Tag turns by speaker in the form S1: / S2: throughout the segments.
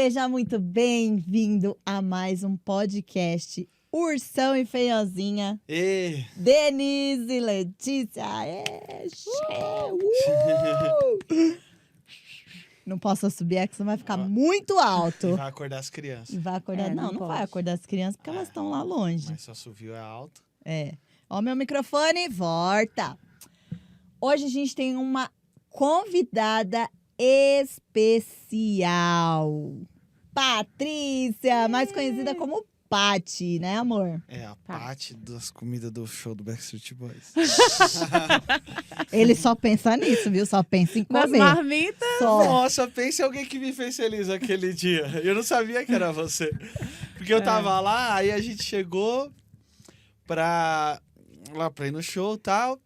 S1: Seja muito bem-vindo a mais um podcast Ursão e Feiozinha. Denise e Letícia. Não posso subir, que senão vai ficar muito alto.
S2: E vai acordar as crianças.
S1: E vai acordar. Não vai acordar as crianças porque elas estão lá longe.
S2: Mas se assobio é alto.
S1: Ó, meu microfone, volta. Hoje a gente tem uma convidada especial. Patrícia, mais conhecida como Pati, né, amor?
S2: É a Pati das comidas do show do Backstreet Boys.
S1: Ele só pensa nisso, viu? Só pensa em comer.
S3: Nas marmitas.
S1: Só.
S2: Nossa, pense em alguém que me fez feliz aquele dia. Eu não sabia que era você. Porque eu tava lá, aí a gente chegou pra ir no show e tal.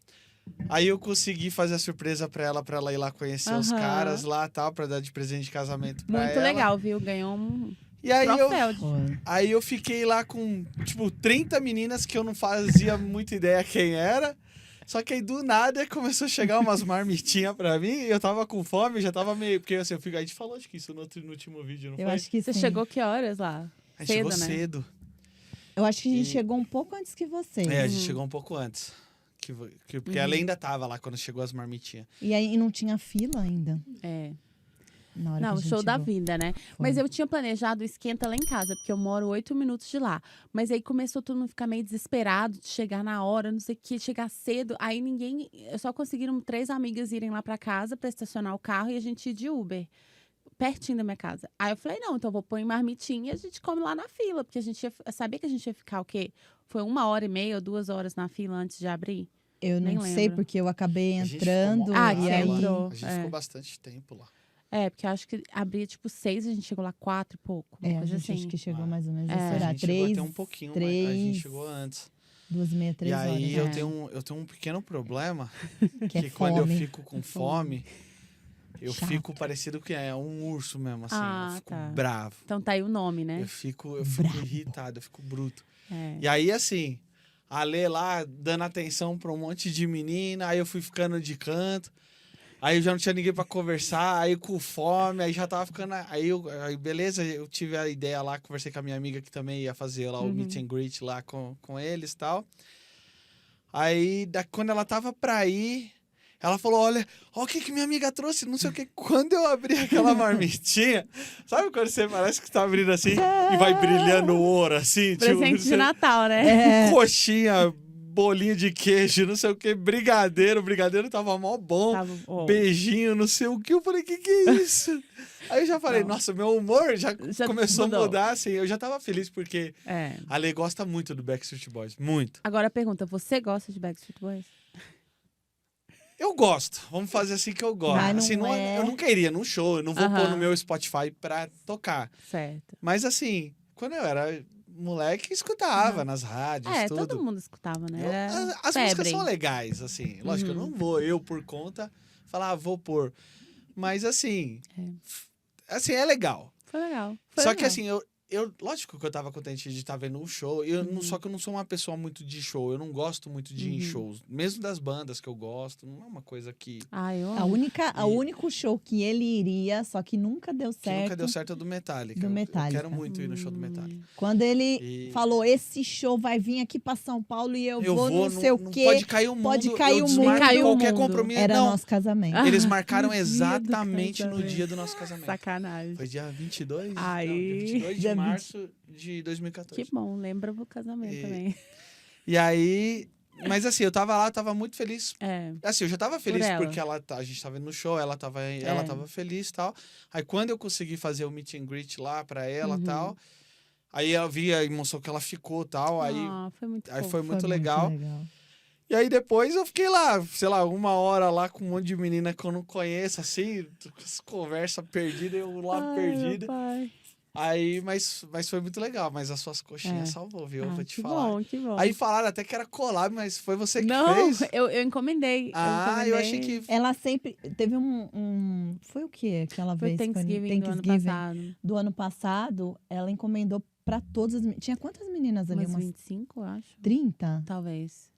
S2: Aí eu consegui fazer a surpresa pra ela ir lá conhecer os caras lá e tal, pra dar de presente de casamento pra
S3: Muito
S2: ela.
S3: legal, viu? Ganhou um
S2: E aí
S3: troféu.
S2: Aí eu fiquei lá com, 30 meninas que eu não fazia muita ideia quem era. Só que aí, do nada, começou a chegar umas marmitinhas pra mim. E eu tava com fome, já tava meio... Porque assim, a gente falou acho que isso no último vídeo, não
S1: Eu
S2: foi?
S1: acho que
S3: Você
S1: sim.
S3: chegou que horas lá?
S2: A gente chegou
S3: né?
S2: cedo.
S1: Eu acho que a gente chegou um pouco antes que você.
S2: A gente chegou um pouco antes. Porque ela ainda tava lá quando chegou as marmitinhas.
S1: E aí não tinha fila ainda. Na hora
S3: Não,
S1: que a
S3: o
S1: gente
S3: show da
S1: chegou.
S3: vida, né? Mas eu tinha planejado o esquenta lá em casa, porque eu moro 8 minutos de lá. Mas aí começou todo mundo a ficar meio desesperado de chegar na hora, não sei o que, chegar cedo. Aí ninguém... Só conseguiram 3 amigas irem lá pra casa pra estacionar o carro e a gente ir de Uber. Pertinho da minha casa. Aí eu falei, não, então eu vou pôr em marmitinha e a gente come lá na fila. Porque a gente sabia que a gente ia ficar o quê? Foi 1h30 ou 2 horas na fila antes de abrir?
S1: Eu
S3: Nem
S1: não sei,
S3: lembro.
S1: porque eu acabei
S2: A gente
S1: entrando.
S2: ficou mó
S1: E
S3: você
S1: aí...
S3: entrou.
S2: A gente ficou bastante tempo lá.
S3: Porque eu acho que abria tipo 6, a gente chegou lá 4 e pouco. Uma
S1: a
S3: coisa
S1: gente
S3: assim.
S1: acho que chegou mais ou menos
S3: É.
S1: esse
S2: A
S1: horário.
S2: gente chegou
S1: 3,
S2: até um pouquinho,
S1: 3,
S2: mas a gente chegou antes.
S1: 2h30, 3
S2: E
S1: horas.
S2: aí
S3: né?
S2: eu tenho um pequeno problema,
S1: Que é
S2: que quando eu
S1: fome.
S2: fico com fome, eu
S1: Chato.
S2: fico parecido que é um urso mesmo, assim. Eu fico
S3: tá.
S2: bravo.
S3: Então tá aí o nome, né?
S2: Eu fico
S1: Brabo.
S2: irritado, eu fico bruto.
S3: É.
S2: E aí, assim, a Lê lá dando atenção pra um monte de menina, aí eu fui ficando de canto. Aí eu já não tinha ninguém pra conversar, aí com fome, aí já tava ficando... Aí beleza, eu tive a ideia lá, conversei com a minha amiga que também ia fazer lá o meet and greet lá com eles e tal. Aí, quando ela tava pra ir, ela falou, olha o que minha amiga trouxe, não sei o que. Quando eu abri aquela marmitinha, sabe quando você parece que tá abrindo assim e vai brilhando ouro, assim?
S3: Presente de Natal, né?
S2: Coxinha, bolinho de queijo, não sei o que, brigadeiro. O brigadeiro tava mó bom.
S3: Tava bom.
S2: Beijinho, não sei o que. Eu falei, que é isso? Aí eu já falei, nossa, meu humor já começou
S3: mudou.
S2: a mudar, assim. Eu já tava feliz porque
S3: É.
S2: a Lê gosta muito do Backstreet Boys, muito.
S3: Agora a pergunta, você gosta de Backstreet Boys?
S2: Eu gosto, vamos fazer assim que eu gosto.
S1: Mas não
S2: Assim,
S1: é-
S2: eu nunca iria num show, eu não vou
S3: Aham.
S2: pôr no meu Spotify pra tocar.
S3: Certo.
S2: Mas assim, quando eu era moleque, escutava nas rádios, tudo.
S3: Todo mundo escutava, né? Era
S2: As
S3: febre.
S2: músicas são legais, assim. Lógico, eu não vou, eu por conta, falar, vou pôr. Mas assim, assim, é legal.
S3: Foi legal.
S2: Só que assim, lógico que eu tava contente de estar vendo um show. Só que eu não sou uma pessoa muito de show. Eu não gosto muito de ir em shows. Mesmo das bandas que eu gosto. Não é uma coisa que
S3: Eu
S1: O único show que ele iria, só que nunca deu certo.
S2: nunca deu certo é do Metallica.
S1: Do Metallica.
S2: Eu quero muito ir no show do Metallica.
S1: Quando ele
S2: E-
S1: falou, esse show vai vir aqui pra São Paulo e eu vou não sei o quê.
S2: Pode cair o mundo.
S1: Pode cair
S2: eu
S1: o
S2: desmarco
S1: mundo.
S3: Caiu o
S2: qualquer
S3: mundo.
S2: compromisso.
S1: Era
S2: não,
S1: nosso casamento.
S2: eles marcaram
S3: no dia do
S2: exatamente no
S3: casamento.
S2: dia do nosso casamento.
S3: Sacanagem.
S2: Foi dia 22?
S3: Ai.
S2: Não, dia 22 de
S1: Dia 20.
S2: março de 2014.
S3: Que bom, lembra o casamento também.
S2: E aí... Mas assim, eu tava lá, tava muito feliz. Assim, eu já tava feliz
S3: ela.
S2: porque a gente tava no show, ela tava feliz e tal. Aí quando eu consegui fazer o meet and greet lá pra ela e tal, aí ela via a emoção que ela ficou e tal, aí
S3: Foi muito
S2: aí
S3: fofo.
S2: foi muito legal. E aí depois eu fiquei lá, sei lá, 1 hora lá com um monte de menina que eu não conheço, assim, conversa perdida, eu lá perdida. Aí, mas foi muito legal, mas as suas coxinhas salvou, viu? Eu vou te falar.
S3: Que bom.
S2: Aí falaram até que era collab, mas foi você que
S3: Não,
S2: fez?
S3: eu encomendei.
S2: Eu achei que...
S1: Ela sempre teve foi o quê aquela
S3: Foi
S1: vez?
S3: Thanksgiving do ano passado.
S1: Do ano passado, ela encomendou pra todas as meninas. Tinha quantas meninas ali?
S3: Umas 25, eu acho.
S1: 30?
S3: Talvez.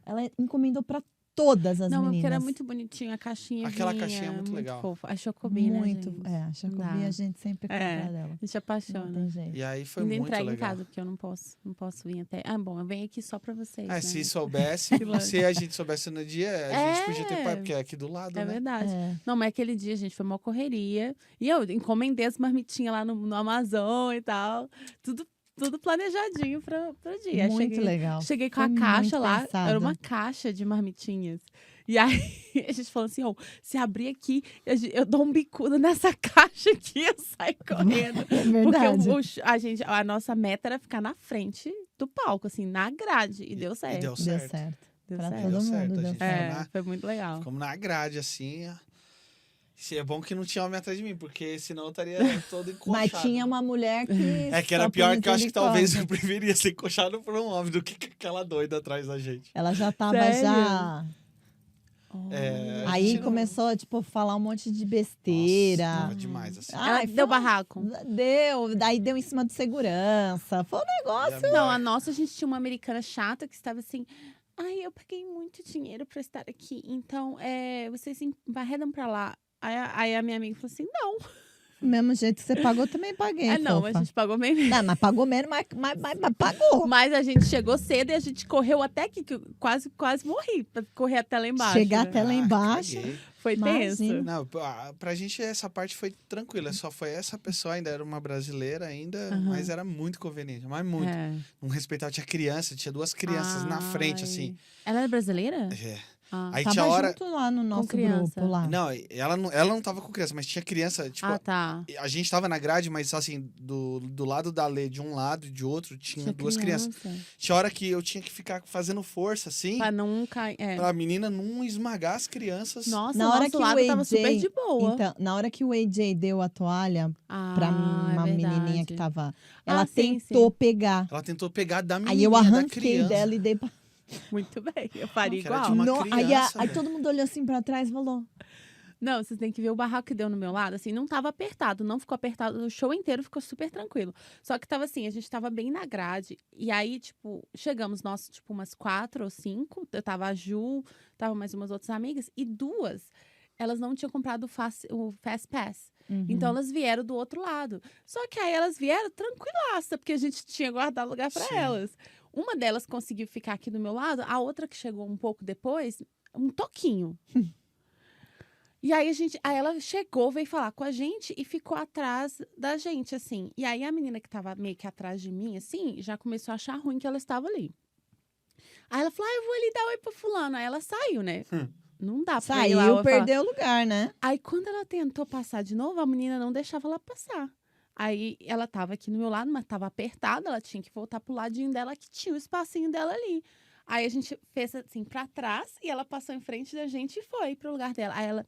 S1: Ela encomendou pra todas as
S3: Não,
S1: meninas.
S3: porque era muito bonitinho, a caixinha
S2: Aquela
S3: vinha,
S2: caixinha é muito legal.
S3: Fofa. A Chocobi, né,
S1: Muito,
S3: gente?
S1: a Chocobi
S3: Dá.
S1: a gente sempre compra dela.
S3: A gente
S1: Não
S3: apaixona.
S1: tem jeito.
S2: E aí foi
S3: Ainda
S2: muito
S3: entrega em
S2: legal.
S3: casa, porque eu não posso vir até... Ah, bom, eu venho aqui só pra vocês, né?
S2: Se soubesse,
S3: Que
S2: se a gente soubesse no dia, a gente podia ter pai, porque é aqui do lado,
S3: É
S2: né?
S3: verdade.
S1: É.
S3: Não, mas aquele dia, gente, foi uma correria. E eu encomendei as marmitinhas lá no Amazon e tal. Tudo planejadinho pro dia.
S1: Muito legal.
S3: Cheguei com
S1: Foi
S3: a caixa
S1: muito
S3: lá,
S1: pensado.
S3: era uma caixa de marmitinhas. E aí a gente falou assim, se abrir aqui, eu dou um bicudo nessa caixa aqui, eu saio correndo.
S1: É verdade.
S3: Porque a nossa meta era ficar na frente do palco, assim, na grade. E deu certo.
S2: E deu
S1: Deu
S2: certo.
S1: certo.
S3: Deu
S1: Pra
S3: certo.
S1: todo
S2: Deu
S1: mundo
S2: certo, a
S1: deu
S2: gente
S1: certo.
S3: Foi muito legal.
S2: Ficamos na grade, assim. É bom que não tinha homem atrás de mim, porque senão eu estaria todo encoxado.
S1: Mas tinha uma mulher que.
S2: É que era
S1: só por
S2: pior que eu acho que talvez eu
S1: misericórdia.
S2: preferia ser encoxado por um homem do que aquela doida atrás da gente.
S1: Ela já tava
S3: Sério?
S1: já.
S2: É, a
S1: Aí
S2: gente não-
S1: começou, tipo, falar um monte de besteira.
S2: Nossa, tava demais, assim.
S3: Ela
S1: Ai,
S3: deu
S1: foi-
S3: barraco.
S1: Daí deu em cima de segurança. Foi um negócio.
S3: Não, a nossa, a gente tinha uma americana chata que estava assim. Ai, eu paguei muito dinheiro pra estar aqui. Então, vocês arredam pra lá. Aí a minha amiga falou assim: não.
S1: Do mesmo jeito que você pagou, também paguei.
S3: Não,
S1: fofa.
S3: a gente pagou bem menos.
S1: Não, mas pagou menos, mas pagou.
S3: Mas a gente chegou cedo e a gente correu até aqui, que eu quase morri pra correr até lá embaixo.
S1: Chegar
S3: né?
S1: até lá embaixo.
S2: Caguei.
S3: Foi tenso.
S1: Imagina.
S2: Não, pra gente essa parte foi tranquila. Só foi essa pessoa, ainda era uma brasileira ainda,
S3: Aham.
S2: mas era muito conveniente. Mas muito.
S3: É.
S2: Não respeitava. Tinha criança, tinha duas crianças na frente,
S3: Ai.
S2: assim.
S3: Ela era brasileira?
S2: É.
S3: Ah.
S2: Aí
S1: Tava
S2: tinha hora.
S1: junto lá no nosso
S3: criança.
S1: grupo lá.
S2: Não, ela não tava com criança, mas tinha criança, tipo.
S3: Ah, tá.
S2: A gente tava na grade, mas assim, do lado da Lê, de um lado e de outro, tinha duas crianças. Tinha hora que eu tinha que ficar fazendo força, assim,
S3: Pra não cair.
S2: pra menina não esmagar as crianças.
S3: Nossa,
S1: Na
S3: o
S1: hora
S3: nosso
S1: que
S3: lado
S1: o
S3: tava
S1: AJ
S3: super de boa.
S1: Então, na hora que o AJ deu a toalha pra uma
S3: é
S1: menininha
S3: verdade.
S1: que tava. Ela
S3: sim,
S1: tentou pegar.
S2: Ela tentou pegar da
S1: Aí
S2: menininha,
S1: eu
S2: da
S1: arranquei
S2: criança.
S1: dela e dei pra.
S3: Muito bem, eu faria
S2: Que era
S3: igual.
S2: de uma
S1: No- aí
S2: criança,
S1: aí
S2: velho.
S1: todo mundo olhou assim pra trás e falou:
S3: Não, vocês têm que ver o barraco que deu no meu lado, assim, não tava apertado, não ficou apertado, o show inteiro ficou super tranquilo. Só que tava assim, a gente tava bem na grade, e aí, tipo, chegamos nós, tipo, umas 4 ou 5, eu tava a Ju, tava mais umas outras amigas, e 2, elas não tinham comprado o Fast Pass.
S1: "Uhum."
S3: Então, elas vieram do outro lado. Só que aí elas vieram tranquilaça, porque a gente tinha guardado lugar pra
S2: Sim.
S3: elas. Uma delas conseguiu ficar aqui do meu lado, a outra que chegou um pouco depois, um toquinho. E aí aí ela chegou, veio falar com a gente e ficou atrás da gente, assim. E aí a menina que tava meio que atrás de mim, assim, já começou a achar ruim que ela estava ali. Aí ela falou: eu vou ali dar oi pro fulano. Aí ela saiu, né? Não dá pra ir lá.
S1: Saiu, perdeu o lugar, né?
S3: Aí, quando ela tentou passar de novo, a menina não deixava ela passar. Aí, ela tava aqui no meu lado, mas tava apertada. Ela tinha que voltar pro ladinho dela, que tinha o espacinho dela ali. Aí, a gente fez assim, pra trás. E ela passou em frente da gente e foi pro lugar dela. Aí, ela...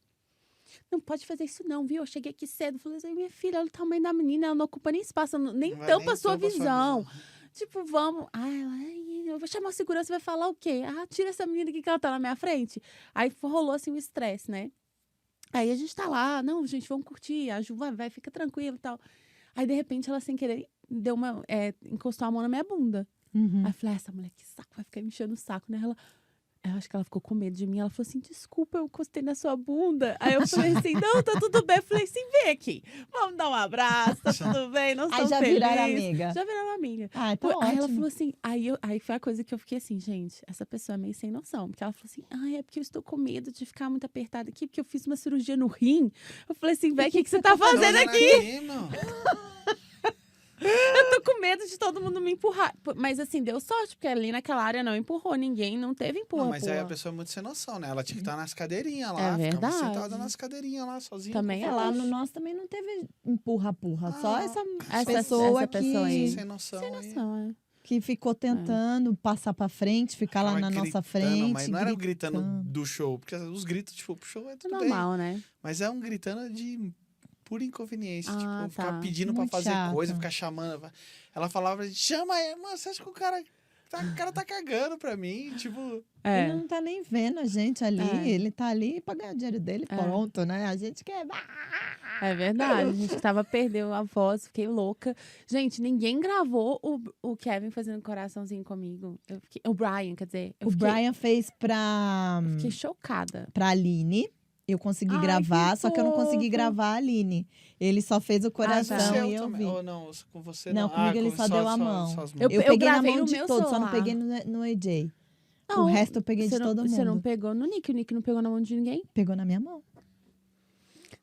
S3: Não pode fazer isso não, viu? Eu cheguei aqui cedo. Falei assim, minha filha, olha o tamanho da menina. Ela não ocupa nem espaço, nem
S2: Não vai
S3: tampa
S2: nem
S3: a sua
S2: tampa a sua
S3: visão. Tipo, vamos. Eu vou chamar a segurança e vai falar o quê? Tira essa menina aqui que ela tá na minha frente. Aí rolou assim um estresse, né? Aí a gente tá lá, não, gente, vamos curtir, a Ju vai, fica tranquilo e tal. Aí, de repente, ela sem querer deu encostou a mão na minha bunda.
S1: Uhum.
S3: Aí eu falei, essa mulher, que saco, vai ficar me enchendo o saco, né? Eu acho que ela ficou com medo de mim. Ela falou assim, desculpa, eu encostei na sua bunda. Aí eu falei assim, não, tá tudo bem. Eu falei assim, vem aqui, vamos dar um abraço, tá tudo bem, nós
S1: Aí
S3: estamos
S1: já
S3: felizes.
S1: viraram amiga.
S3: Já viraram amiga.
S1: Ah, tá
S3: Aí ela
S1: ótimo.
S3: falou assim, aí foi a coisa que eu fiquei assim, gente, essa pessoa é meio sem noção. Porque ela falou assim, é porque eu estou com medo de ficar muito apertada aqui, porque eu fiz uma cirurgia no rim. Eu falei assim, velho, o que você tá fazendo aqui? Eu tô com medo de todo mundo me empurrar. Mas assim, deu sorte, porque ali naquela área não empurrou ninguém, não teve empurra.
S2: Não, mas aí a pessoa é muito sem noção, né? Ela tinha que estar nas cadeirinhas lá.
S3: É
S2: Ficava
S3: verdade.
S2: sentada nas cadeirinhas lá, sozinha.
S3: Também
S1: É, lá no nosso também não teve empurra-purra. Só
S2: Ah,
S1: essa pessoa
S3: essa pessoa aí.
S2: Sem noção.
S3: Sem
S2: aí.
S3: noção, é.
S1: que ficou tentando passar pra frente, ficar lá
S2: Ficava
S1: na nossa
S2: gritando,
S1: frente.
S2: Mas não era gritando do show, porque os gritos, tipo, pro show é
S3: É
S2: tudo bem.
S3: normal, né?
S2: Mas é um gritando de pura inconveniência.
S3: Ah,
S2: Tipo, ficar
S3: tá.
S2: pedindo pra
S1: Muito
S2: fazer
S1: chato.
S2: coisa, ficar chamando. Ela falava, chama aí, mano, você acha que o cara O cara tá cagando pra mim, tipo...
S1: Ele não tá nem vendo a gente ali. Ele tá ali pra ganhar o dinheiro dele,
S3: É.
S1: pronto, né? A gente quer...
S3: É verdade, a gente perdeu a voz, fiquei louca. Gente, ninguém gravou o Kevin fazendo coraçãozinho comigo. O Brian, quer dizer.
S1: O Brian fez pra
S3: Fiquei chocada.
S1: Aline. Eu consegui
S3: Ai,
S1: gravar,
S3: que
S1: só que eu não consegui
S3: fofo.
S1: gravar a Aline. Ele só fez o coração
S3: tá.
S1: e eu
S2: também.
S1: vi.
S2: Ou não, com você
S1: Não,
S2: não.
S1: comigo ele só deu a mão.
S2: Só as mãos.
S3: Eu
S1: Eu peguei na
S3: gravei
S1: mão
S3: no
S1: de
S3: meu
S1: todos, só não
S3: celular.
S1: peguei no AJ.
S3: Não,
S1: O resto eu peguei
S3: você
S1: de
S3: não-
S1: todo mundo.
S3: Você não pegou no Nick, o Nick não pegou na mão de ninguém?
S1: Pegou na minha mão.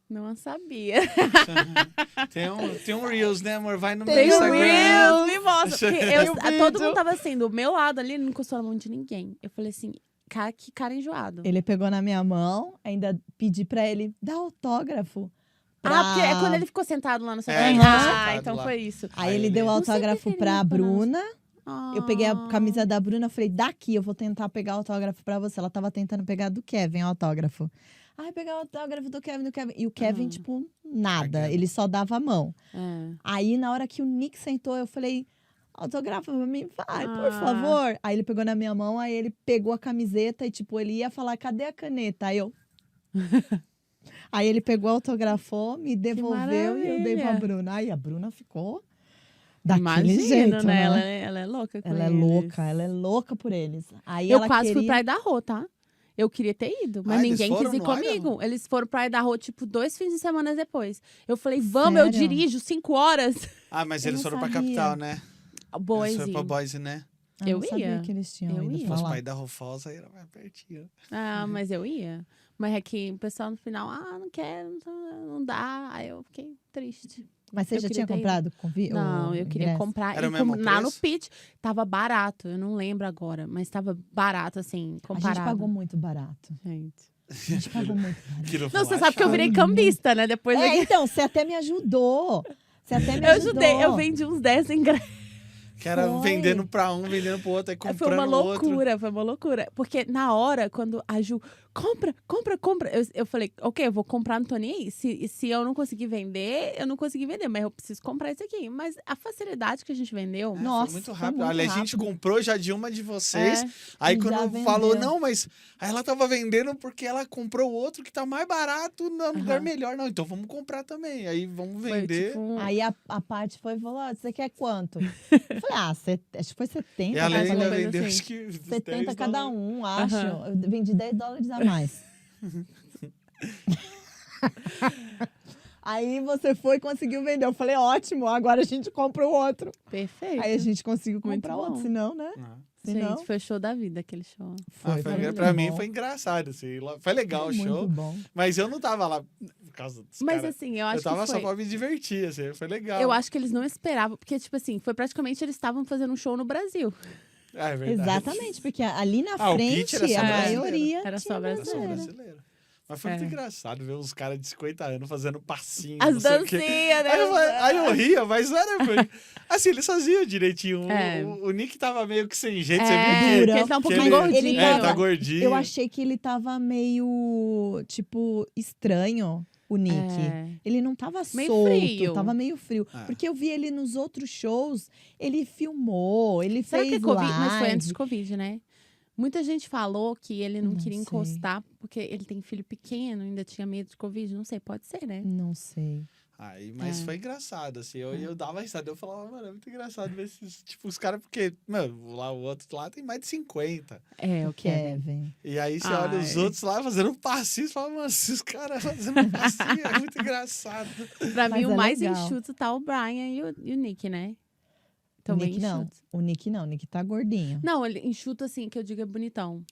S3: Não sabia.
S2: Tem um Reels, né, amor? Vai no meu
S1: Tem um
S2: Instagram.
S3: Reels, me mostra. Porque
S1: Tem um
S3: todo
S1: vídeo.
S3: mundo tava assim, do meu lado ali, ele não encostou na mão de ninguém. Eu falei assim, cara, que cara enjoado.
S1: Ele pegou na minha mão, ainda pedi pra ele dar autógrafo.
S3: Porque é quando ele ficou sentado lá no seu
S2: É,
S1: ele ficou
S2: sentado
S3: então
S2: lá.
S3: foi isso.
S1: Aí ele deu
S3: Não sei
S1: autógrafo
S3: que
S1: pra
S3: ele
S1: Bruna. Eu peguei a
S3: Ah.
S1: camisa da Bruna, falei, daqui eu vou tentar pegar o autógrafo pra você. Ela tava tentando pegar do Kevin o autógrafo. Ai, pegar o autógrafo do Kevin. E o Kevin, tipo, nada.
S2: Cagando.
S1: Ele só dava a mão.
S3: É.
S1: Aí, na hora que o Nick sentou, eu falei, autografa pra mim, vai, por
S3: Ah.
S1: favor. Aí ele pegou na minha mão, aí ele pegou a camiseta e, tipo, ele ia falar, cadê a caneta? Aí eu... Aí ele pegou, autografou, me devolveu e eu dei pra
S3: maravilha.
S1: Bruna. Aí a Bruna ficou daquele
S3: Imagino,
S1: jeito,
S3: né?
S1: né?
S3: Ela é louca com
S1: Ela é
S3: eles.
S1: louca, ela é louca por eles. Aí
S3: Eu
S1: ela
S3: quase fui
S1: queria...
S3: pra Idaho, tá? Eu queria ter ido, mas
S2: Ah, eles
S3: ninguém
S2: foram
S3: quis ir
S2: no
S3: comigo. Eles foram pra Idaho, tipo, 2 fins de semana depois. Eu falei, vamos, eu
S1: Sério?
S3: dirijo 5 horas.
S2: Ah, mas
S1: Eu
S2: eles
S1: não
S2: foram pra
S1: sabia.
S2: capital, né? Eles
S3: Boise.
S2: foram pra Boise, né?
S1: Eu
S3: Eu
S1: não sabia
S3: ia.
S1: que eles tinham
S3: Eu
S1: ido
S3: ia.
S1: pra
S2: Os
S1: lá.
S2: pais da Rufalsa aí era mais pertinho.
S3: Ah, mas eu ia. Mas é que o pessoal no final, não quero, não dá. Aí eu fiquei triste.
S1: Mas você
S3: Eu
S1: já
S3: queria
S1: tinha
S3: ter ido.
S1: comprado convite?
S3: Não, eu queria comprar.
S2: Era
S3: e
S2: o mesmo
S3: lá no
S2: preço?
S3: Pitch, tava barato. Eu não lembro agora, mas tava barato, assim,
S1: A
S3: comparado.
S1: gente pagou muito barato.
S3: Gente.
S1: A gente pagou muito barato.
S3: Não, você sabe que eu virei
S1: achava.
S3: cambista, né? Depois
S1: É, então, você até me ajudou. Você até me
S3: eu
S1: ajudou.
S3: ajudei, eu vendi uns 10 ingressos.
S2: Que era
S1: Foi.
S2: vendendo pra um, vendendo pro outro, aí comprando
S3: Foi uma
S2: outro.
S3: loucura, foi uma loucura. Porque na hora, quando a Ju, compra, eu falei, ok, eu vou comprar, não tô nem aí. Se eu não conseguir vender, eu não consegui vender, mas eu preciso comprar isso aqui. Mas a facilidade que a gente vendeu...
S2: É,
S1: Nossa,
S2: foi muito
S1: foi
S2: rápido.
S1: muito
S2: Olha, a gente
S1: rápido.
S2: comprou já de uma de vocês.
S3: É,
S2: Aí
S1: e
S2: quando
S1: já vendeu.
S2: falou, não, mas aí ela tava vendendo porque ela comprou outro que tá mais barato no lugar melhor. Não, então vamos comprar também. Aí vamos
S3: foi
S2: vender.
S3: tipo...
S1: Aí a Paty foi e falou, você quer quanto? Eu falei, acho que foi 70.
S2: E ela
S3: mais ou
S2: ainda
S3: menos
S2: vendeu,
S3: assim.
S2: acho que uns
S1: 70
S2: 10
S1: cada
S2: dólares.
S1: um, acho.
S3: Aham.
S1: Eu vendi $10 a mais. Aí você foi e conseguiu vender. Eu falei, ótimo, agora a gente compra o outro.
S3: Perfeito.
S1: Aí a gente conseguiu
S3: Muito
S1: comprar
S3: bom.
S1: outro, senão, né?
S2: Ah.
S1: Senão,
S3: Gente, foi show da vida aquele show.
S2: Foi,
S1: muito
S2: pra mim
S1: bom.
S2: foi engraçado, assim. Foi legal o
S1: Muito
S2: show.
S1: bom.
S2: Mas eu não tava lá por causa dos
S3: Mas
S2: caras.
S3: assim, eu acho
S2: Eu tava
S3: que
S2: só
S3: foi...
S2: pra me divertir, assim. Foi legal.
S3: Eu acho que eles não esperavam, porque, tipo assim, foi praticamente eles estavam fazendo um show no Brasil.
S2: É verdade.
S1: Exatamente, porque ali na
S2: Ah, o
S1: frente,
S2: pitch era só
S1: a
S2: brasileiro.
S1: maioria
S3: Era só
S1: tinha
S2: Eu sou
S3: brasileiro.
S2: brasileiro. Mas foi muito
S3: É.
S2: engraçado ver uns caras de 50 anos fazendo passinho.
S3: As
S2: não sei o quê.
S3: dancinhas, né?
S2: Aí eu ria, mas não era. Assim, eles faziam direitinho.
S3: É.
S2: O Nick tava meio que sem jeito. Você
S3: É,
S2: viu
S3: porque
S2: que
S3: ele tá um
S2: que
S3: pouquinho
S2: ele-
S3: gordinho.
S1: Ele
S2: É,
S1: tava-
S2: tá gordinho.
S1: Eu achei que ele tava meio, tipo, estranho, o Nick.
S3: É.
S1: Ele não tava
S3: Meio
S1: solto,
S3: frio.
S1: tava meio frio.
S2: Ah.
S1: Porque eu vi ele nos outros shows, ele filmou, ele
S3: Será
S1: fez
S3: que é Covid?
S1: live.
S3: Mas foi antes de Covid, né? Muita gente falou que ele não
S1: Não
S3: queria
S1: sei.
S3: encostar porque ele tem filho pequeno, ainda tinha medo de Covid. Não sei, pode ser, né?
S1: Não sei.
S2: Aí, mas
S3: É.
S2: foi engraçado, assim. Eu dava risada. Eu falava, mano, é muito engraçado ver esses. Tipo, os caras, porque, mano, lá o outro lá tem mais de 50.
S3: É, o Kevin.
S1: Kevin.
S2: E aí você olha os
S3: Ai.
S2: outros lá fazendo um passinho e fala, mano, esses caras fazendo um passinho é muito engraçado.
S3: Pra
S1: Mas
S3: mim, o
S1: é
S3: mais
S1: legal.
S3: enxuto tá o Brian e o Nick, né?
S1: O
S3: Também
S1: Nick não.
S3: enxuto.
S1: O Nick não. O Nick tá gordinho.
S3: Não, ele enxuto assim, que eu digo é bonitão.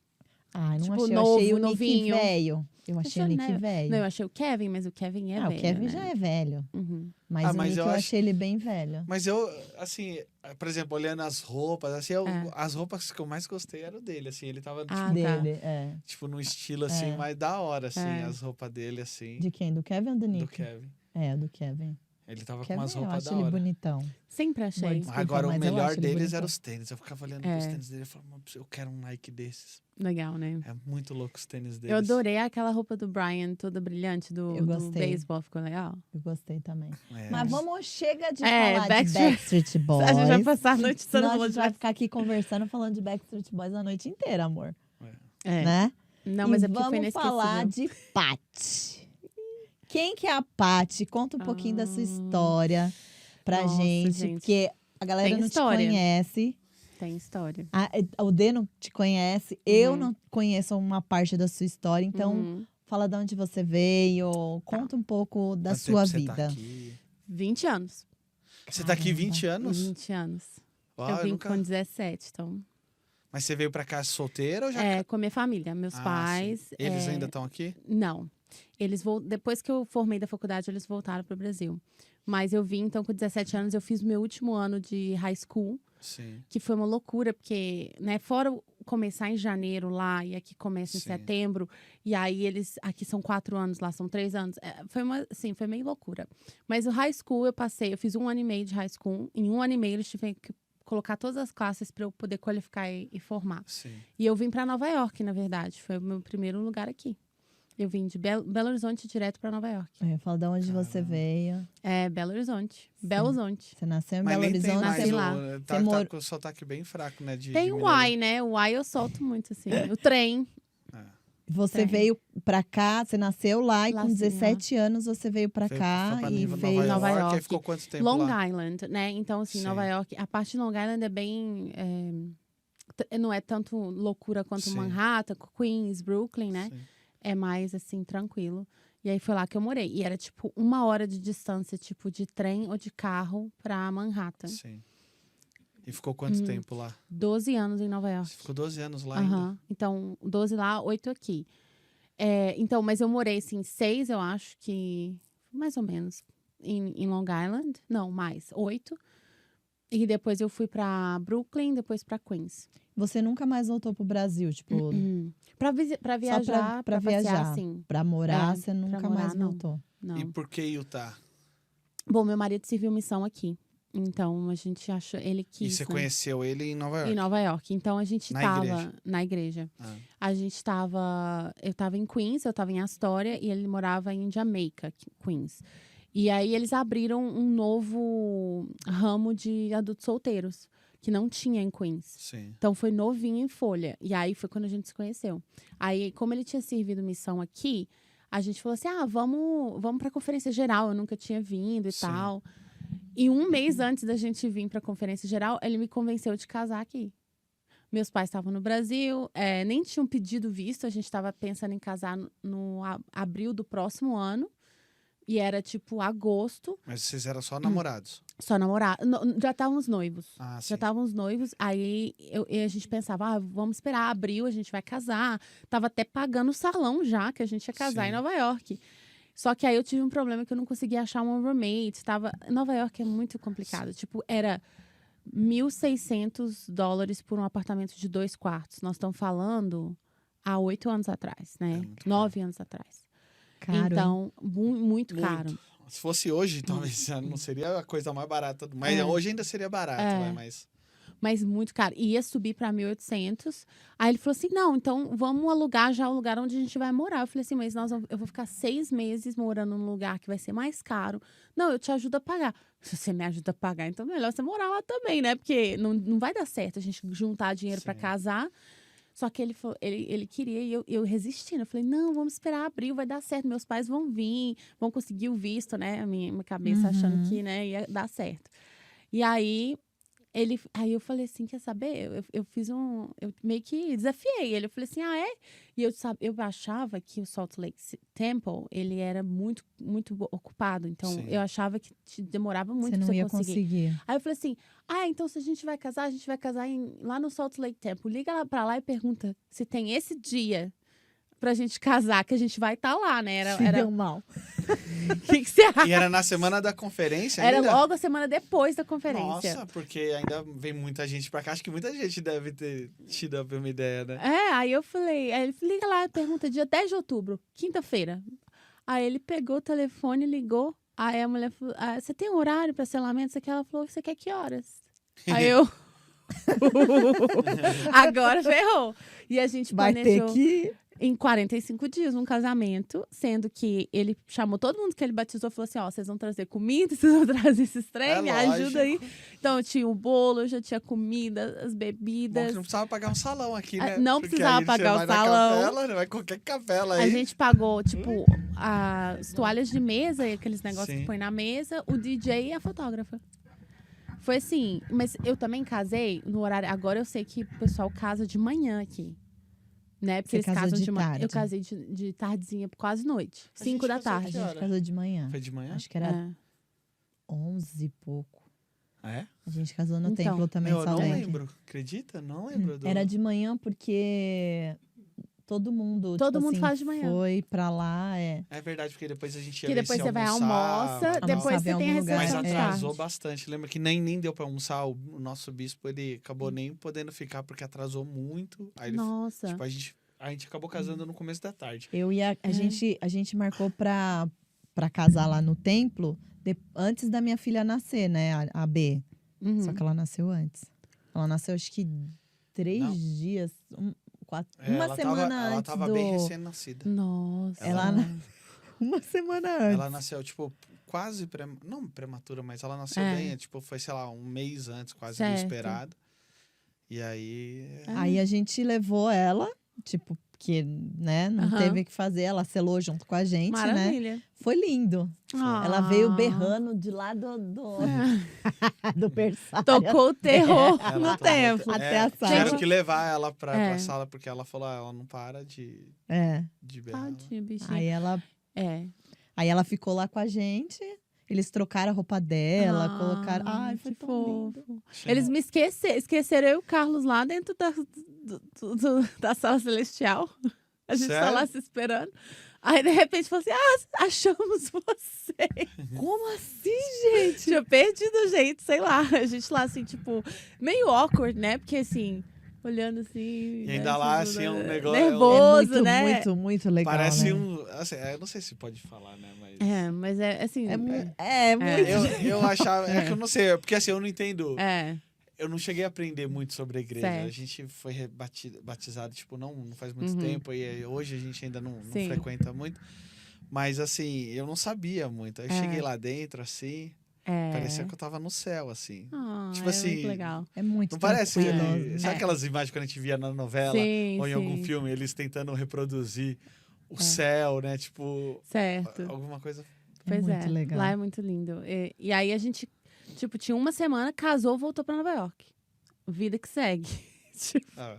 S1: Ai, não
S3: Tipo,
S1: achei.
S3: novo,
S1: eu achei o Nick
S3: novinho.
S1: velho. Eu achei o
S3: Achei,
S1: Nick
S3: né?
S1: velho.
S3: Não, eu achei o Kevin, mas o Kevin é
S1: Ah,
S3: velho,
S1: o Kevin
S3: né?
S1: já é velho.
S3: Uhum.
S1: Mas
S2: Ah,
S1: o
S2: mas
S1: Nick
S2: eu
S1: eu
S2: acho-
S1: achei ele bem velho.
S2: Mas eu, assim, por exemplo, olhando as roupas, assim,
S3: É.
S2: as roupas que eu mais gostei eram dele, assim. Ele tava,
S3: Ah,
S2: tipo,
S3: tá.
S1: Dele, é.
S2: tipo, num estilo, assim,
S1: É.
S2: mais da hora, assim,
S3: É.
S2: as roupas dele, assim,
S1: De quem? Do Kevin ou do Nick?
S2: do Kevin.
S1: É, do Kevin.
S2: Ele tava com
S1: Quer
S2: umas
S1: ver? Eu
S2: roupas
S1: acho
S2: da
S1: ele
S2: hora.
S1: bonitão.
S3: Sempre achei.
S1: Amor, desculpa,
S2: Agora, o
S1: mas eu
S2: melhor
S1: acho ele
S2: deles
S1: bonitão.
S2: eram os tênis. Eu ficava olhando
S3: É.
S2: os tênis dele e falava, "Mano, eu quero um Nike desses.
S3: Legal, né?
S2: É muito louco os tênis deles.
S3: Eu adorei aquela roupa do Brian, toda brilhante,
S1: Eu
S3: do
S1: gostei.
S3: beisebol. Ficou legal.
S1: Eu gostei também.
S2: É.
S1: Mas chega de
S3: É,
S1: falar de
S3: Backstreet-
S1: Backstreet Boys.
S3: A gente vai passar a noite toda
S1: Senão a
S3: falando
S1: gente
S3: de
S1: vai
S3: Backstreet.
S1: ficar aqui conversando, falando de Backstreet Boys a noite inteira, amor.
S3: É.
S1: Né?
S3: Não,
S1: E
S3: mas é porque foi
S1: vamos
S3: inesquecível.
S1: falar de Paty. Quem que é a Paty? Conta um pouquinho da sua história pra
S3: Nossa, gente.
S1: porque a galera
S3: Tem
S1: não
S3: história.
S1: te conhece.
S3: Tem história.
S1: O D não te conhece. Eu
S3: Uhum.
S1: não conheço uma parte da sua história. Então,
S3: Uhum.
S1: fala de onde você veio. Conta um pouco da
S2: Quanto
S1: sua
S2: tempo você
S1: vida.
S2: Tá aqui?
S3: 20 anos.
S2: Você tá aqui
S1: Caramba.
S2: 20 anos?
S3: 20 anos.
S2: Uau,
S3: eu vim
S2: nunca...
S3: com 17, então...
S2: Mas você veio pra cá solteira ou já...
S3: É, com a minha família. Meus
S2: Ah,
S3: pais...
S2: sim. Eles
S3: é,
S2: ainda estão aqui?
S3: Não. Depois que eu formei da faculdade, eles voltaram para o Brasil. Mas eu vim, então, com 17 anos, eu fiz o meu último ano de high school,
S2: Sim.
S3: que foi uma loucura, porque, né, fora começar em janeiro lá, e aqui começa em
S2: Sim.
S3: setembro, e aí eles, aqui são 4 anos, lá são 3 anos. Foi meio loucura. Mas o high school eu fiz 1 ano e meio de high school. Em 1 ano e meio, eles tiveram que colocar todas as classes para eu poder qualificar e formar.
S2: Sim.
S3: E eu vim para Nova York, na verdade. Foi o meu primeiro lugar aqui. Eu vim de Belo Horizonte direto para Nova York.
S1: Eu falo de onde você
S2: Caramba.
S1: veio.
S3: É, Belo Horizonte.
S1: Sim.
S3: Belo Horizonte.
S1: Você nasceu em
S2: Mas
S1: Belo
S2: nem tem
S1: Horizonte.
S2: mais
S3: nasci
S2: o...
S3: lá.
S2: Tá,
S1: Você
S2: tá com o sotaque bem fraco, né?
S3: Tem o Y, né? O Y eu solto muito, assim. O trem.
S1: Você
S3: Tem.
S1: veio pra cá, você nasceu lá e
S3: Lá
S1: com
S3: sim,
S1: 17 anos você veio pra
S2: Foi
S1: cá
S2: pra
S1: e
S2: Nova
S1: fez.
S3: Nova
S2: York.
S3: York.
S2: Aí ficou quanto tempo
S3: Long
S2: lá?
S3: Island, né? Então, assim,
S2: Sim.
S3: Nova York, a parte de Long Island é bem... não é tanto loucura quanto
S2: Sim.
S3: Manhattan, Queens, Brooklyn, né?
S2: Sim.
S3: É mais, assim, tranquilo. E aí foi lá que eu morei. E era, tipo, 1 hora de distância, tipo, de trem ou de carro pra Manhattan.
S2: Sim. E ficou quanto tempo lá?
S3: 12 anos em Nova York.
S2: Você ficou 12 anos lá ainda?
S3: Aham. Então, 12 lá, 8 aqui. Então, mas eu morei, assim, 6, eu acho que... Mais ou menos. Em Long Island. Não, mais. 8. E depois eu fui pra Brooklyn, depois pra Queens.
S1: Você nunca mais voltou pro Brasil, tipo,
S3: Pra viajar,
S1: pra
S3: passear,
S1: viajar.
S3: sim.
S1: pra morar,
S3: É,
S1: você nunca
S3: morar,
S1: mais
S3: não.
S1: voltou.
S3: Não.
S2: E por que Utah?
S3: Bom, meu marido serviu missão aqui. Então, a gente achou... Ele
S2: E
S3: quis,
S2: você
S3: né?
S2: conheceu ele em Nova York?
S3: Em Nova York. Então, a gente
S2: Na
S3: tava
S2: igreja?
S3: na igreja.
S2: Ah,
S3: A gente tava... Eu tava em Queens, eu tava em Astoria e ele morava em Jamaica, Queens. E aí, eles abriram um novo ramo de adultos solteiros, que não tinha em Queens.
S2: sim.
S3: Então, foi novinho em folha. E aí, foi quando a gente se conheceu. Aí, como ele tinha servido missão aqui, a gente falou assim, vamos pra conferência geral. Eu nunca tinha vindo e
S2: Sim.
S3: tal. E 1 mês antes da gente vir pra conferência geral, ele me convenceu de casar aqui. Meus pais estavam no Brasil, nem tinham pedido visto. A gente estava pensando em casar no abril do próximo ano. E era, tipo, agosto.
S2: Mas vocês eram só namorados?
S3: Só namorar. Já estávamos noivos.
S2: Ah, sim.
S3: Já estávamos noivos. Aí a gente pensava, vamos esperar abril, a gente vai casar. Tava até pagando o salão já, que a gente ia casar
S2: Sim.
S3: em Nova York. Só que aí eu tive um problema que eu não conseguia achar um roommate. Nova York é muito complicado.
S2: Sim.
S3: Tipo, era $1.600 por um apartamento de 2 quartos. Nós estamos falando há 8 anos atrás, né?
S2: muito
S3: 9 anos atrás.
S1: Caro, hein?
S3: Então, muito caro.
S2: Se fosse hoje, talvez não seria a coisa mais barata. Mas
S3: É.
S2: hoje ainda seria barato,
S3: É.
S2: vai, mas...
S3: Mas muito caro. Ia subir para 1.800. Aí ele falou assim, não, então vamos alugar já o lugar onde a gente vai morar. Eu falei assim, mas eu vou ficar 6 meses morando num lugar que vai ser mais caro. Não, eu te ajudo a pagar. Se você me ajuda a pagar, então melhor você morar lá também, né? Porque não vai dar certo a gente juntar dinheiro para
S2: Sim.
S3: casar. Só que ele falou, ele queria e eu resistindo. Eu falei, não, vamos esperar abril, vai dar certo. Meus pais vão vir, vão conseguir o visto, né? A minha cabeça achando que, né, ia dar certo. E aí eu falei assim, quer saber? Eu meio que desafiei ele. Eu falei assim, E eu achava que o Salt Lake Temple, ele era muito, muito ocupado. Então,
S2: Sim.
S3: eu achava que demorava muito
S1: Você
S3: pra
S1: não
S3: você
S1: ia
S3: conseguir.
S1: conseguir.
S3: Aí eu falei assim, então se a gente vai casar lá no Salt Lake Temple. Liga lá pra lá e pergunta se tem esse dia pra gente casar, que a gente vai estar lá, né?
S1: Se deu mal.
S3: O que você acha?
S2: E era na semana da conferência
S3: Era
S2: ainda?
S3: logo a semana depois da conferência.
S2: Nossa, porque ainda vem muita gente pra cá. Acho que muita gente deve ter tido a mesma ideia, né?
S3: Aí eu falei, aí ele liga lá e pergunta dia 10 de outubro, quinta-feira. Aí ele pegou o telefone, ligou, Aí a mulher falou, você tem horário pra selamento? Ela falou, você quer que horas? Aí eu... Agora ferrou. E a gente
S1: Vai ter
S3: planejou
S1: que...
S3: em 45 dias um casamento, sendo que ele chamou todo mundo que ele batizou e falou assim, ó, vocês vão trazer comida, vocês vão trazer esses trem, me ajuda aí. Então eu tinha o bolo, eu já tinha comida, as
S2: Bom,
S3: bebidas.
S2: que não precisava pagar um salão aqui, né?
S3: Não
S2: Porque
S3: precisava
S2: aí
S3: pagar
S2: você
S3: o
S2: vai na
S3: salão.
S2: Capela, vai qualquer capela aí.
S3: A gente pagou, tipo, as toalhas de mesa e aqueles negócios
S2: Sim.
S3: que põe na mesa, o DJ e a fotógrafa. Foi assim, mas eu também casei no horário. Agora eu sei que o pessoal casa de manhã aqui. Né? Porque
S1: Você
S3: eles
S1: casou
S3: casam
S1: de
S3: de manhã.
S1: tarde.
S3: Eu casei de tardezinha, quase noite.
S2: A
S3: 5
S2: gente
S3: da
S2: casou
S1: A
S3: tarde.
S2: que
S1: gente
S2: hora?
S1: casou de manhã.
S2: Foi de manhã?
S1: Acho que era
S3: É.
S1: 11 e pouco.
S2: É?
S1: A gente casou no
S3: Então.
S1: templo também,
S2: Eu não
S1: Salem.
S2: lembro. Acredita? Não lembro.
S1: Era de manhã porque todo mundo,
S3: Todo
S1: tipo
S3: mundo
S1: assim,
S3: faz de manhã.
S1: foi pra lá,
S2: É verdade, porque depois a gente ia
S3: Que
S2: ver
S3: depois
S2: se
S3: você vai
S2: almoçava,
S3: almoça,
S2: tal.
S3: depois
S1: Almoçava
S3: você
S1: em
S3: tem a
S1: algum lugar.
S2: Mas
S3: recepção de
S2: atrasou
S3: tarde.
S2: bastante. Lembra que nem deu pra almoçar. O nosso bispo, ele acabou nem podendo ficar porque atrasou muito. Aí ele,
S3: Nossa.
S2: tipo, a gente acabou casando no começo da tarde.
S1: Eu e
S3: É.
S1: a gente marcou pra casar lá no templo antes da minha filha nascer, né? A B.
S3: Uhum.
S1: Só que ela nasceu antes. Ela nasceu acho que 3
S2: Não.
S1: dias, 4,
S2: É,
S1: uma
S2: ela
S1: semana
S2: ela
S1: antes
S2: tava
S1: do...
S2: bem recém-nascida.
S3: Nossa.
S1: Ela- Uma semana antes.
S2: Ela nasceu, tipo, quase... Não prematura, mas ela nasceu
S3: É.
S2: bem. Tipo, foi, sei lá, um mês antes, quase do
S3: Certo.
S2: esperado. E aí...
S1: Aí a gente levou ela, tipo, porque, né, não
S3: Aham.
S1: teve o que fazer. Ela selou junto com a gente, né?
S3: Maravilha.
S1: Foi lindo.
S3: Ah.
S1: Ela veio berrando de lá do do berçário.
S3: Tocou o terror
S2: Ela
S3: no
S2: tava-
S3: templo.
S1: Até a sala.
S2: Tiveram que levar ela pra
S3: É.
S2: sala, porque ela falou, ela não para de
S1: É.
S2: berrar.
S3: Tadinha, bichinha.
S1: Aí ela ficou lá com a gente. Eles trocaram a roupa dela,
S3: Ah,
S1: colocaram. Ai, foi
S3: que
S1: tão lindo.
S3: fofo. Eles me esqueceram eu e o Carlos lá dentro da sala celestial. A gente tá
S2: Sério?
S3: lá se esperando. Aí, de repente, falou assim, achamos você.
S1: Como assim, gente?
S3: Tinha perdido o jeito, sei lá. A gente lá, assim, tipo, meio awkward, né? Porque, assim, olhando assim...
S2: E
S3: né,
S2: ainda lá,
S3: tipo,
S2: assim, um
S3: né,
S2: negócio-
S3: nervoso,
S1: muito,
S3: né?
S1: muito, muito legal.
S2: Parece
S1: né?
S2: um... Assim, eu não sei se pode falar, né? Mas...
S3: Mas é assim...
S1: É muito.
S2: Eu achava... É que eu não sei, porque assim, eu não entendo...
S3: É.
S2: Eu não cheguei a aprender muito sobre a igreja.
S3: Certo.
S2: A gente foi batizado, tipo, não faz muito
S3: Uhum.
S2: tempo. E hoje a gente ainda não
S3: Sim.
S2: frequenta muito. Mas, assim, eu não sabia muito. Aí eu cheguei lá dentro, assim... Parecia que eu tava no céu, assim. Tipo
S3: é
S2: assim,
S3: muito legal.
S1: É muito
S2: Não parece...
S1: tranquilo.
S2: Sabe aquelas imagens que a gente via na novela?
S3: Sim,
S2: Ou em algum
S3: sim.
S2: filme, eles tentando reproduzir o céu, né? Tipo,
S3: Certo.
S2: alguma coisa...
S3: Pois
S1: muito
S3: é.
S1: legal.
S3: Lá é muito lindo. E aí a gente, tipo, tinha uma semana, casou, voltou pra Nova York. Vida que segue. Tipo,
S2: Ah,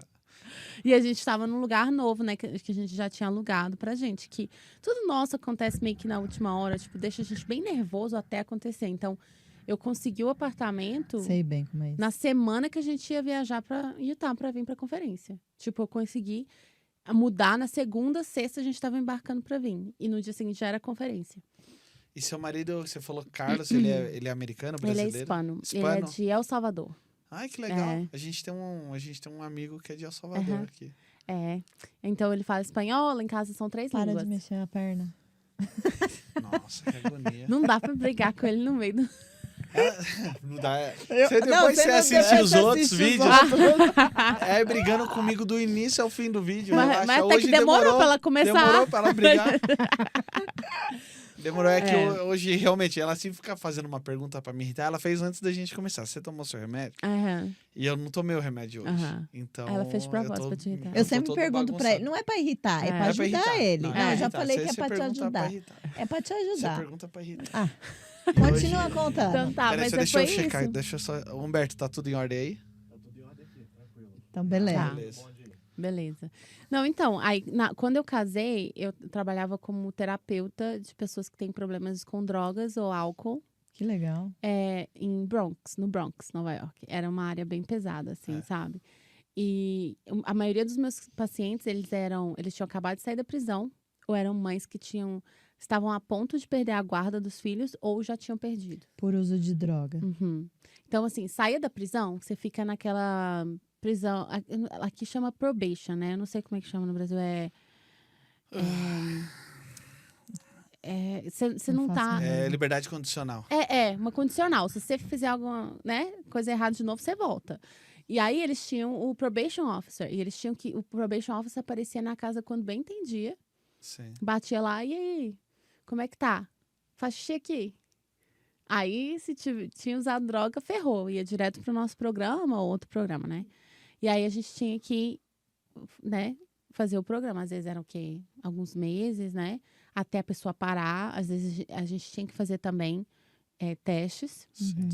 S3: e a gente tava num lugar novo, né? Que a gente já tinha alugado pra gente. Que tudo nosso acontece meio que na última hora. Tipo, deixa a gente bem nervoso até acontecer. Então, eu consegui o apartamento
S1: Sei bem como é isso.
S3: na semana que a gente ia viajar pra Utah pra vir pra conferência. Tipo, eu consegui mudar na segunda, sexta a gente tava embarcando pra vir. E no dia seguinte já era conferência.
S2: E seu marido, você falou Carlos, ele é americano,
S3: Ele é
S2: brasileiro?
S3: hispano. Ele é
S2: Hispano?
S3: de El Salvador.
S2: Ai, que legal.
S3: É.
S2: A gente tem um amigo que é de El Salvador
S3: Aham.
S2: aqui.
S3: Então ele fala espanhol, lá em casa são 3
S1: Para
S3: línguas.
S1: de mexer a perna.
S2: Nossa, que agonia.
S3: Não dá pra brigar com ele no meio do.
S2: Não dá.
S1: Eu-
S2: Você
S1: não,
S2: depois
S1: você
S2: você
S1: não-
S2: assiste os
S1: você
S2: outros
S1: assiste os
S2: vídeos.
S1: outros.
S2: É brigando comigo do início ao fim do vídeo.
S3: Mas,
S2: relaxa.
S3: mas até
S2: Hoje
S3: que demorou pra ela começar.
S2: Demorou pra ela brigar. Demorou, é que
S3: É.
S2: hoje realmente ela sempre fica fazendo uma pergunta pra me irritar. Ela fez antes da gente começar. Você tomou seu remédio?
S3: Aham.
S2: E eu não tomei o remédio hoje.
S3: Aham.
S2: Então.
S3: Ela fez de propósito
S2: eu tô-
S3: pra te irritar.
S1: Eu
S2: tô
S1: sempre
S2: todo
S1: pergunto pra ele.
S2: bagunçado.
S1: Não é pra irritar, é,
S3: É.
S1: pra
S2: É pra
S1: ajudar
S2: irritar.
S1: ele. Não,
S2: é
S1: eu já
S2: irritar.
S1: falei
S2: Você-
S1: que é
S2: você
S1: pra te
S2: pergunta pra
S1: ajudar.
S2: irritar.
S1: É pra te
S2: Você
S1: ajudar.
S2: pergunta pra irritar.
S1: Continua
S2: Hoje-
S1: contando.
S3: Então tá,
S2: Peraí,
S3: mas
S2: só
S3: é
S2: deixa eu
S3: foi
S2: checar.
S3: isso.
S2: Deixa eu só. Humberto, tá tudo em ordem aí?
S1: Então, beleza.
S3: Tá.
S2: Beleza.
S3: Beleza. Não, então, aí, quando eu casei, eu trabalhava como terapeuta de pessoas que têm problemas com drogas ou álcool.
S1: Que legal.
S3: No Bronx, Nova York. Era uma área bem pesada, assim,
S2: É.
S3: sabe? E a maioria dos meus pacientes, eles tinham acabado de sair da prisão, ou eram mães que estavam a ponto de perder a guarda dos filhos, ou já tinham perdido.
S1: Por uso de droga.
S3: Uhum. Então, assim, saia da prisão, você fica naquela prisão. Aqui chama probation, né? Eu não sei como é que chama no Brasil. você não
S1: Não
S3: tá...
S1: faço
S2: É liberdade condicional.
S3: Uma condicional. Se você fizer alguma, né, coisa errada de novo, você volta. E aí eles tinham o probation officer. E eles tinham que... O probation officer aparecia na casa quando bem entendia.
S2: Sim.
S3: Batia lá, e aí? Como é que tá? Faz xixi aqui. Aí, se tinha usado droga, ferrou. Ia direto pro nosso programa ou outro programa, né? E aí a gente tinha que, né, fazer o programa. Às vezes eram o quê? Alguns meses, né? Até a pessoa parar. Às vezes a gente tinha que fazer também testes,
S2: Sim.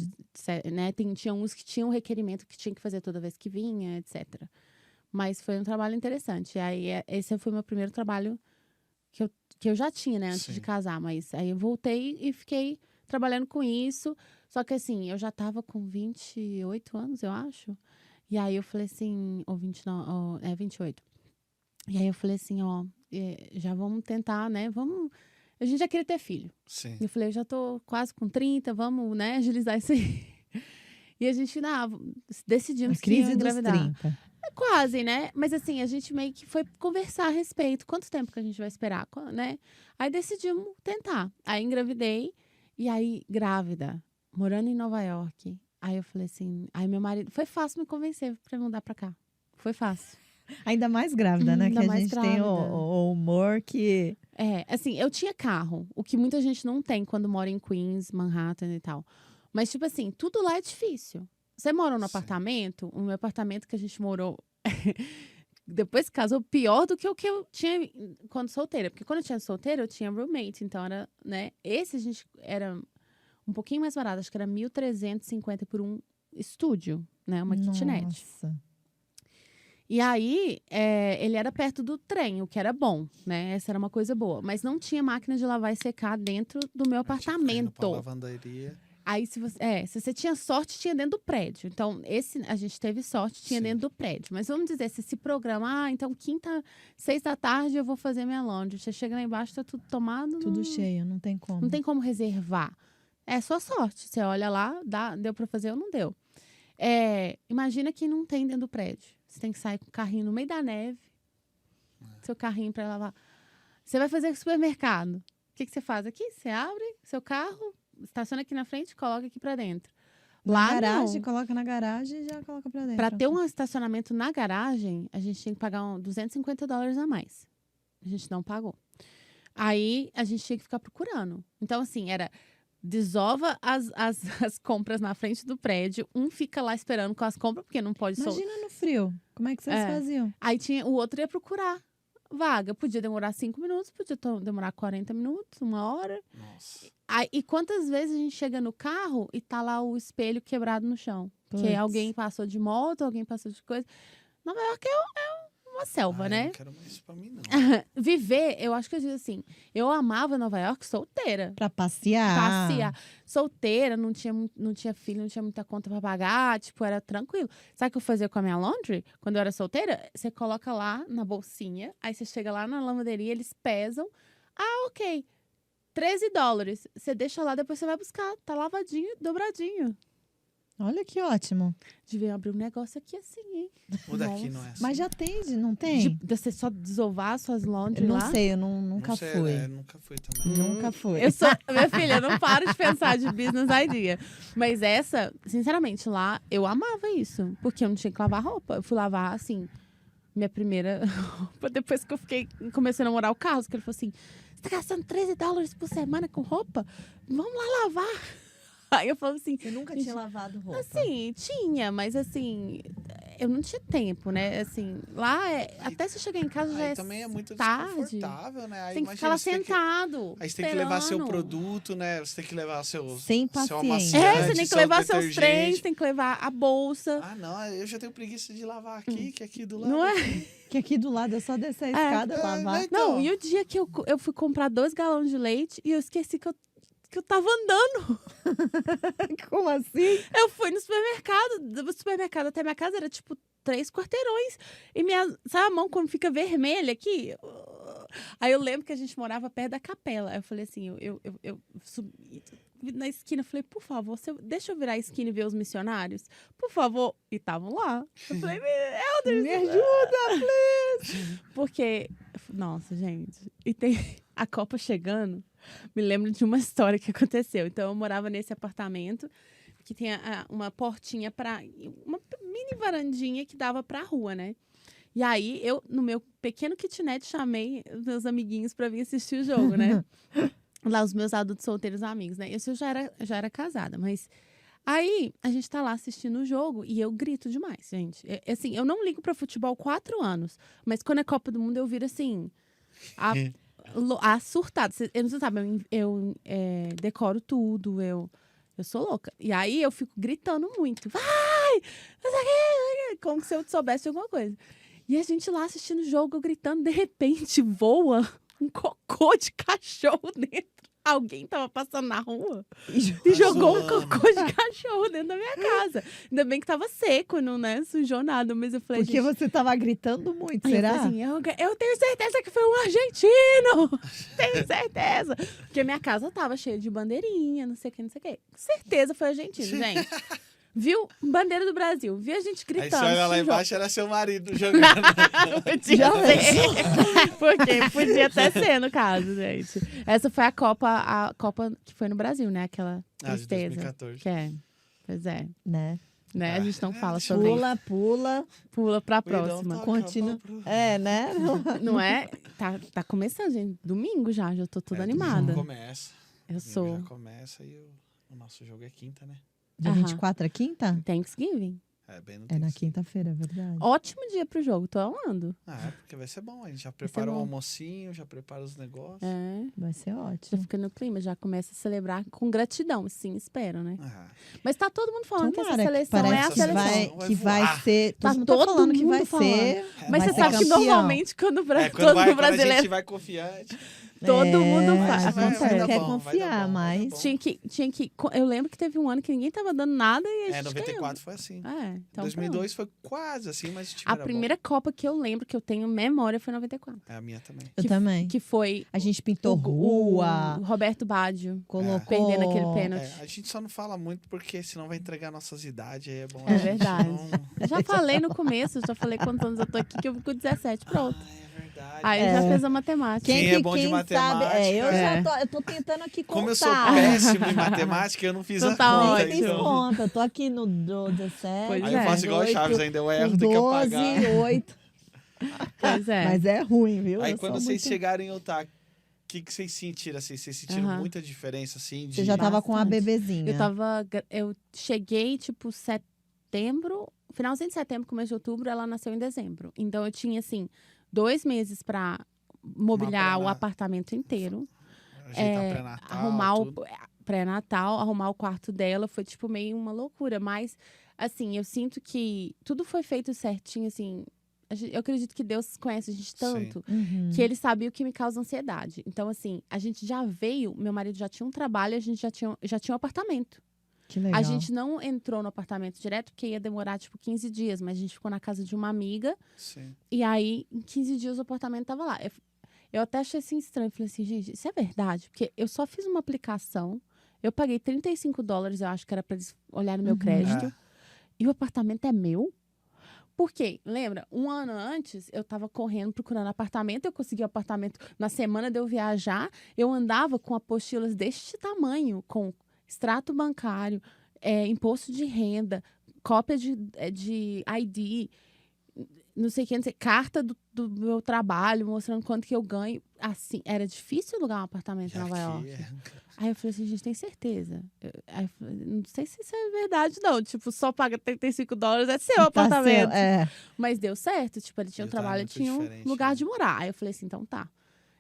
S3: né? Tinha uns que tinham requerimento que tinha que fazer toda vez que vinha, etc. Mas foi um trabalho interessante. E aí, esse foi o meu primeiro trabalho que eu já tinha, né? Antes
S2: Sim.
S3: de casar. Mas aí eu voltei e fiquei trabalhando com isso. Só que assim, eu já tava com 28 anos, eu acho. E aí eu falei assim, ou 29, 28. E aí eu falei assim, já vamos tentar, né? A gente já queria ter filho.
S2: Sim.
S3: E eu falei, eu já tô quase com 30, vamos, né, agilizar isso aí. E a gente, decidimos
S1: A crise
S3: que ia
S1: dos
S3: engravidar.
S1: 30.
S3: Quase, né? Mas assim, a gente meio que foi conversar a respeito. Quanto tempo que a gente vai esperar, né? Aí decidimos tentar. Aí engravidei. E aí, grávida, morando em Nova York. Aí eu falei assim... Aí meu marido... Foi fácil me convencer pra mudar pra cá. Foi fácil.
S1: Ainda mais grávida, né?
S3: Ainda
S1: Que a
S3: mais
S1: gente tem
S3: grávida.
S1: o humor que...
S3: Assim, eu tinha carro. O que muita gente não tem quando mora em Queens, Manhattan e tal. Mas, tipo assim, tudo lá é difícil. Você mora num
S2: Sim.
S3: apartamento? O meu apartamento que a gente morou... Depois que casou, pior do que o que eu tinha quando solteira. Porque quando eu tinha solteira, eu tinha roommate. Então, era, né? Esse a gente era um pouquinho mais barato. Acho que era 1.350 por um estúdio, né? Uma kitnet.
S1: Nossa.
S3: E aí, ele era perto do trem, o que era bom, né? Essa era uma coisa boa. Mas não tinha máquina de lavar e secar dentro do meu
S2: Pra
S3: apartamento.
S2: lavanderia.
S3: Aí, se você tinha sorte, tinha dentro do prédio. Então, a gente teve sorte, tinha
S2: Sim.
S3: dentro do prédio. Mas vamos dizer, você se programa, então, quinta, 6 da tarde, eu vou fazer minha laundry. Você chega lá embaixo, tá tudo tomado.
S1: Tudo cheio, não tem como.
S3: Não tem como reservar. É só sorte. Você olha lá, deu pra fazer ou não deu. Imagina que não tem dentro do prédio. Você tem que sair com o carrinho no meio da neve. Seu carrinho pra lavar. Você vai fazer supermercado. O que você faz aqui? Você abre seu carro, estaciona aqui na frente, coloca aqui pra dentro.
S1: Na
S3: Lá
S1: garagem,
S3: não.
S1: coloca na garagem e já coloca pra dentro.
S3: Pra ter um estacionamento na garagem, a gente tinha que pagar $250 a mais. A gente não pagou. Aí, a gente tinha que ficar procurando. Então, assim, era... Desova as compras na frente do prédio. Um fica lá esperando com as compras, porque não pode soltar.
S1: Imagina no frio. Como é que vocês faziam?
S3: Aí o outro ia procurar vaga. Podia demorar 5 minutos, podia demorar 40 minutos, 1 hora.
S2: Nossa.
S3: E quantas vezes a gente chega no carro e tá lá o espelho quebrado no chão?
S1: Puts.
S3: Que alguém passou de moto, alguém passou de coisa. Nova York é uma selva,
S2: Eu
S3: né?
S2: não quero mais isso pra mim, não.
S3: Viver, eu acho que eu digo assim, eu amava Nova York solteira.
S1: Pra passear.
S3: Solteira, não tinha filho, não tinha muita conta pra pagar, tipo, era tranquilo. Sabe o que eu fazia com a minha laundry? Quando eu era solteira, você coloca lá na bolsinha, aí você chega lá na lavanderia, eles pesam. Ok, $13. Você deixa lá, depois você vai buscar. Tá lavadinho, dobradinho.
S1: Olha que ótimo.
S3: Devia abrir um negócio aqui assim, hein?
S2: O daqui
S3: Nossa.
S2: não é assim.
S1: Mas já tem, não tem?
S3: De você só desovar suas laundry
S1: Eu não
S3: lá?
S1: sei, eu nunca
S2: Não sei,
S1: fui.
S2: nunca fui também.
S1: Nunca fui.
S3: Minha filha, eu não paro de pensar de business idea. Mas essa, sinceramente, lá eu amava isso. Porque eu não tinha que lavar roupa. Eu fui lavar, assim, minha primeira roupa. Depois que eu comecei a namorar o Carlos, que ele falou assim: você tá gastando $13 por semana com roupa? Vamos lá lavar. Aí eu falo assim.
S1: Você nunca tinha lavado roupa?
S3: Assim, tinha, mas assim, eu não tinha tempo, né? Assim, lá, até se eu chegar em casa já
S2: Aí
S3: é
S2: também é muito
S3: tarde.
S2: desconfortável, né? Aí
S3: Tem que ficar lá sentado.
S2: Aí você tem que levar seu
S3: esperando.
S2: produto, né? Você tem que levar seu
S1: Sem
S2: seu
S1: paciência.
S2: amaciante,
S3: Você tem que
S2: seu
S3: levar seus
S2: detergente.
S3: trens, tem que levar a bolsa.
S2: Ah, não, eu já tenho preguiça de lavar aqui, que aqui do lado.
S3: Não é?
S1: Que aqui do lado é só descer a escada, lavar.
S2: mas então,
S3: Não, e o dia que eu fui comprar 2 galões de leite e eu esqueci que eu tava andando.
S1: Como assim?
S3: Eu fui no supermercado. Do supermercado até minha casa era tipo 3 quarteirões. E sabe a mão como fica vermelha aqui? Aí eu lembro que a gente morava perto da capela. Aí eu falei assim, eu subi na esquina. Eu falei, por favor, deixa eu virar a esquina e ver os missionários. Por favor. E estavam lá. Eu falei,
S1: Me ajuda, please.
S3: porque... Nossa, gente. E tem a Copa chegando. Me lembro de uma história que aconteceu. Então, eu morava nesse apartamento que tem uma portinha para uma mini varandinha que dava pra rua, né? E aí, eu, no meu pequeno kitnet, chamei os meus amiguinhos pra vir assistir o jogo, né? Lá, os meus adultos solteiros amigos, né? Eu já era casada, mas... Aí, a gente tá lá assistindo o jogo e eu grito demais, gente. Assim, eu não ligo pra futebol 4 anos, mas quando é Copa do Mundo, eu viro assim... A surtada. Eu não sei, sabe, eu decoro tudo, eu sou louca. E aí, eu fico gritando muito. Vai! Não sei o quê! Como se eu soubesse alguma coisa. E a gente lá assistindo o jogo, eu gritando, de repente, voa um cocô de cachorro dentro. Alguém tava passando na rua e jogou um cocô de cachorro dentro da minha casa. Ainda bem que tava seco, não, né? Sujou nada. Mas eu falei,
S1: Porque você tava gritando muito, será?
S3: Eu, falei assim, eu tenho certeza que foi um argentino. Tenho certeza. Porque minha casa tava cheia de bandeirinha, não sei o que, não sei o que. Certeza foi argentino, gente. Viu? Bandeira do Brasil. Viu a gente gritando.
S2: Aí você olha lá embaixo, era seu marido jogando.
S3: Podia ser. Porque podia até ser, no caso, gente. Essa foi a Copa que foi no Brasil, né? Aquela
S2: De
S3: tristeza.
S2: 2014.
S3: Que é. Pois é.
S1: Né?
S3: A gente não fala sobre isso.
S1: Pula.
S3: Pula pra próxima.
S1: Continua. Né?
S3: Não é? Tá começando, gente. Domingo já tô toda animada.
S2: Começa.
S3: Eu sou.
S2: Já começa e o nosso jogo é quinta, né?
S1: Dia 24 é quinta?
S3: Thanksgiving.
S2: Bem no
S1: É na
S2: Thanksgiving.
S1: quinta-feira, é verdade.
S3: Ótimo dia pro jogo, tô amando.
S2: Porque vai ser bom. A gente já prepara o
S3: bom.
S2: almocinho, já prepara os negócios.
S1: Vai ser
S3: Já
S1: ótimo.
S3: fica no clima, já começa a celebrar com gratidão, sim, espero, né?
S2: Ah,
S3: Mas tá todo mundo falando que essa
S1: Tomara,
S3: seleção é a
S1: parece
S3: seleção.
S1: que vai ser...
S3: Tá
S1: Todo mundo
S3: todo
S1: falando que
S3: mundo
S1: vai
S3: falando.
S1: ser...
S3: Mas
S1: vai
S3: você
S1: ser
S3: sabe que
S1: campeão.
S3: normalmente quando
S2: quando
S3: todo
S2: a
S3: brasileiro...
S2: gente vai confiante.
S3: Todo mundo
S1: vai
S3: faz.
S1: acontece.
S2: Vai dar
S1: Quer
S2: bom, vai dar
S1: confiar,
S2: bom, vai dar
S1: mas...
S2: bom.
S3: Tinha que... Eu lembro que teve um ano que ninguém tava dando nada e a gente
S2: 94 foi assim.
S3: ganhou. Então
S2: 2002 foi quase assim, mas o time
S3: A
S2: era
S3: primeira Copa que eu lembro, que eu tenho memória, foi 94.
S2: bom. É a minha também.
S1: Eu também.
S3: Que foi
S1: A gente pintou
S3: o
S1: rua,
S3: Roberto Baggio
S1: colocou...
S3: perdendo aquele pênalti.
S2: A gente só não fala muito porque senão vai entregar nossas idades, aí é bom.
S3: É
S2: a gente
S3: verdade.
S2: não-
S3: Eu já falei no começo, já falei quantos anos eu tô aqui, que eu fico com 17, pronto.
S2: É verdade.
S3: Aí já fez a matemática.
S2: Quem é bom de matemática,
S1: eu tô tentando aqui contar.
S2: Como eu sou péssimo em matemática, eu não fiz
S3: Então
S2: a
S3: tá
S2: conta.
S1: Nem
S3: ótimo.
S1: fiz
S2: Então...
S1: conta. Eu tô aqui no 17.
S3: Pois
S2: Aí eu faço igual o
S1: 18,
S2: Chaves, ainda eu erro, tem que
S1: 12,
S2: apagar.
S1: 8.
S3: Pois é.
S1: Mas é ruim, viu?
S2: Aí
S1: Eu
S2: quando
S1: sou
S2: vocês
S1: muito-
S2: chegarem em Utah, o que vocês sentiram assim? Vocês sentiram
S3: Aham.
S2: muita diferença assim? De...
S1: Você já tava com a
S3: Bastante.
S1: bebezinha.
S3: Eu cheguei, tipo, setembro, finalzinho de setembro, começo de outubro, ela nasceu em dezembro. Então eu tinha, assim, 2 meses pra mobiliar o
S2: pré-na-
S3: apartamento inteiro.
S2: Ajeitar pré-natal,
S3: Arrumar
S2: tudo.
S3: o pré-natal, arrumar o quarto dela, foi tipo meio uma loucura, mas assim, eu sinto que tudo foi feito certinho, assim, eu acredito que Deus conhece a gente tanto,
S1: Uhum.
S3: que ele sabia o que me causa ansiedade. Então assim, a gente já veio, meu marido já tinha um trabalho, a gente já tinha um apartamento.
S1: Que legal.
S3: A gente não entrou no apartamento direto, porque ia demorar tipo 15 dias, mas a gente ficou na casa de uma amiga,
S2: Sim.
S3: e aí em 15 dias o apartamento tava lá. Eu até achei assim estranho. Falei assim, gente, isso é verdade? Porque eu só fiz uma aplicação. Eu paguei $35, eu acho que era pra eles olharem meu crédito.
S2: É.
S3: E o apartamento é meu? Por quê? Lembra? 1 ano antes, eu tava correndo, procurando apartamento. Eu consegui o apartamento na semana de eu viajar. Eu andava com apostilas deste tamanho, com extrato bancário, imposto de renda, cópia de ID, não sei o que, não sei, carta do meu trabalho, mostrando quanto que eu ganho. Assim, era difícil alugar um apartamento em Nova York. Aí eu falei assim, gente, tem certeza? Aí eu falei, não sei se isso é verdade, não. Tipo, só paga $35, é seu apartamento. Mas deu certo. Tipo, ele tinha um
S2: Ele tá
S3: trabalho,
S2: muito
S3: tinha um
S2: diferente,
S3: lugar
S2: né?
S3: de morar. Aí eu falei assim, então tá.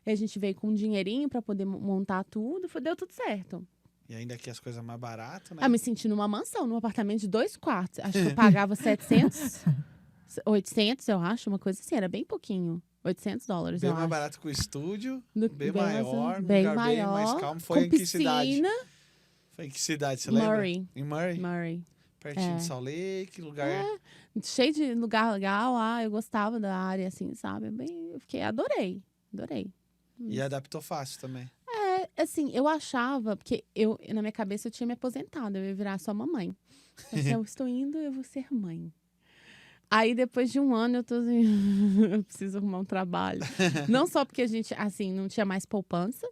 S3: Aí a gente veio com um dinheirinho pra poder montar tudo. Deu tudo certo.
S2: E ainda aqui as coisas mais baratas, né?
S3: Eu me senti numa mansão, num apartamento de 2 quartos. Acho que eu pagava 700, 800, eu acho, uma coisa assim. Era bem pouquinho. $800,
S2: Bem
S3: eu
S2: mais
S3: acho.
S2: barato que o estúdio,
S3: Do-
S2: bem
S3: mais-
S2: maior,
S3: bem
S2: lugar bem
S3: maior,
S2: mais calmo. Foi
S3: com
S2: em que cidade?
S3: piscina.
S2: Foi em que cidade, você lembra?
S3: Murray.
S2: Em Murray?
S3: Murray.
S2: Pertinho
S3: É.
S2: de Salt Lake, lugar...
S3: Cheio de lugar legal. Eu gostava da área, assim, sabe? Adorei.
S2: E adaptou fácil também.
S3: Assim, eu achava, porque na minha cabeça eu tinha me aposentado, eu ia virar só mamãe. Assim, eu estou indo, eu vou ser mãe. Aí, depois de 1 ano, eu tô assim, eu preciso arrumar um trabalho. Não só porque a gente, assim, não tinha mais poupança,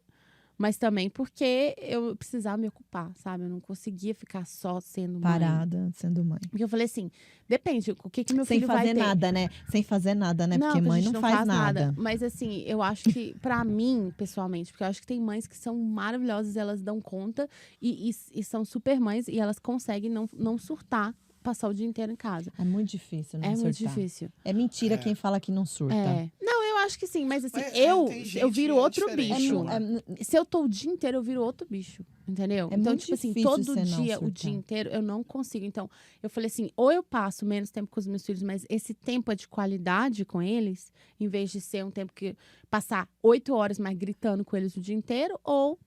S3: Mas também porque eu precisava me ocupar, sabe? Eu não conseguia ficar só sendo mãe.
S1: Parada, sendo mãe.
S3: Porque eu falei assim, depende, o que meu
S1: Sem
S3: filho vai
S1: fazer
S3: ter.
S1: nada, né? Sem fazer nada, né?
S3: Não,
S1: Porque
S3: que a
S1: mãe
S3: gente
S1: não faz nada.
S3: Mas assim, eu acho que, pra mim, pessoalmente, porque eu acho que tem mães que são maravilhosas, elas dão conta e são super mães e elas conseguem não surtar, passar o dia inteiro em casa.
S1: É muito difícil não
S3: É
S1: surtar.
S3: muito difícil.
S1: É mentira quem fala que não surta.
S3: É. Não, eu acho que sim, mas assim,
S2: Mas,
S3: eu
S2: tem gente
S3: viro
S2: que é
S3: outro
S2: diferente,
S3: bicho.
S2: né?
S3: Se eu tô o dia inteiro, eu viro outro bicho. Entendeu?
S1: É
S3: Então,
S1: muito
S3: tipo assim,
S1: difícil
S3: todo
S1: você não
S3: dia, o
S1: surtar.
S3: dia inteiro, eu não consigo. Então, eu falei assim, ou eu passo menos tempo com os meus filhos, mas esse tempo é de qualidade com eles, em vez de ser um tempo que passar 8 horas mais gritando com eles o dia inteiro, ou...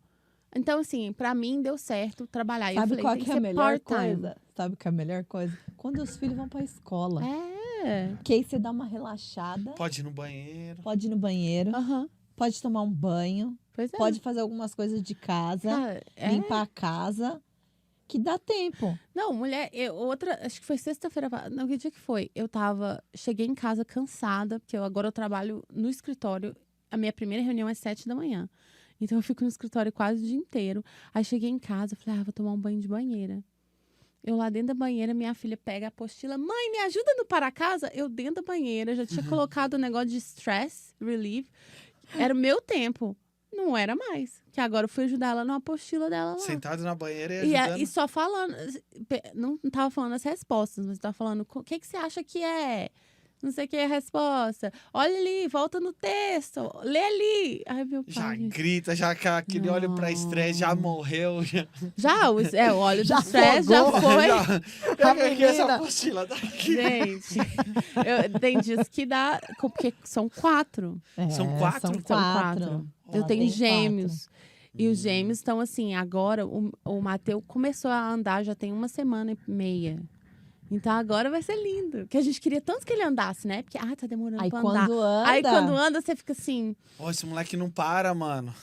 S3: Então, assim, pra mim deu certo trabalhar. E eu
S1: Sabe
S3: falei,
S1: qual
S3: tem
S1: que é a
S3: ser
S1: melhor
S3: part-time.
S1: coisa? Sabe que é a melhor coisa? Quando os filhos vão pra escola.
S3: É.
S1: Que aí você dá uma relaxada,
S2: Pode ir no banheiro.
S1: pode ir no banheiro,
S3: Aham.
S1: pode tomar um banho,
S3: Pois é.
S1: pode fazer algumas coisas de casa,
S3: Cara,
S1: limpar a casa, que dá tempo.
S3: Não, mulher, acho que foi sexta-feira, não, que dia que foi? Cheguei em casa cansada, porque agora eu trabalho no escritório, a minha primeira reunião é 7 da manhã. Então eu fico no escritório quase o dia inteiro. Aí cheguei em casa, falei, vou tomar um banho de banheira. Eu lá dentro da banheira, minha filha pega a apostila, mãe, me ajuda no para-casa? Eu dentro da banheira, já tinha colocado o negócio de stress relief. Era o meu tempo. Não era mais. Que agora eu fui ajudar ela na apostila dela lá.
S2: Sentado na banheira e ajudando.
S3: E só falando, não tava falando as respostas, mas tava falando, o que você acha que é? Não sei o que é a resposta. Olha ali, volta no texto, lê ali. Ai, meu pai.
S2: Já
S3: gente.
S2: grita, já aquele olho pra estresse, já morreu. Já,
S3: O óleo do
S1: Já
S3: estresse já
S1: afogou.
S3: foi.
S2: Pega aqui essa
S1: menina.
S2: apostila daqui.
S3: Gente, tem dias que dá, porque são 4.
S2: São 4?
S1: São
S3: São
S1: 4.
S3: 4. Eu
S1: Ela
S3: tenho
S1: tem
S3: gêmeos. E os gêmeos estão assim, agora o Mateus começou a andar já tem 1,5 semanas. Então agora vai ser lindo. Que a gente queria tanto que ele andasse, né? Porque, tá demorando
S1: Aí
S3: pra andar.
S1: quando anda...
S3: Aí quando anda, você fica assim.
S2: Ó, esse moleque não para, mano.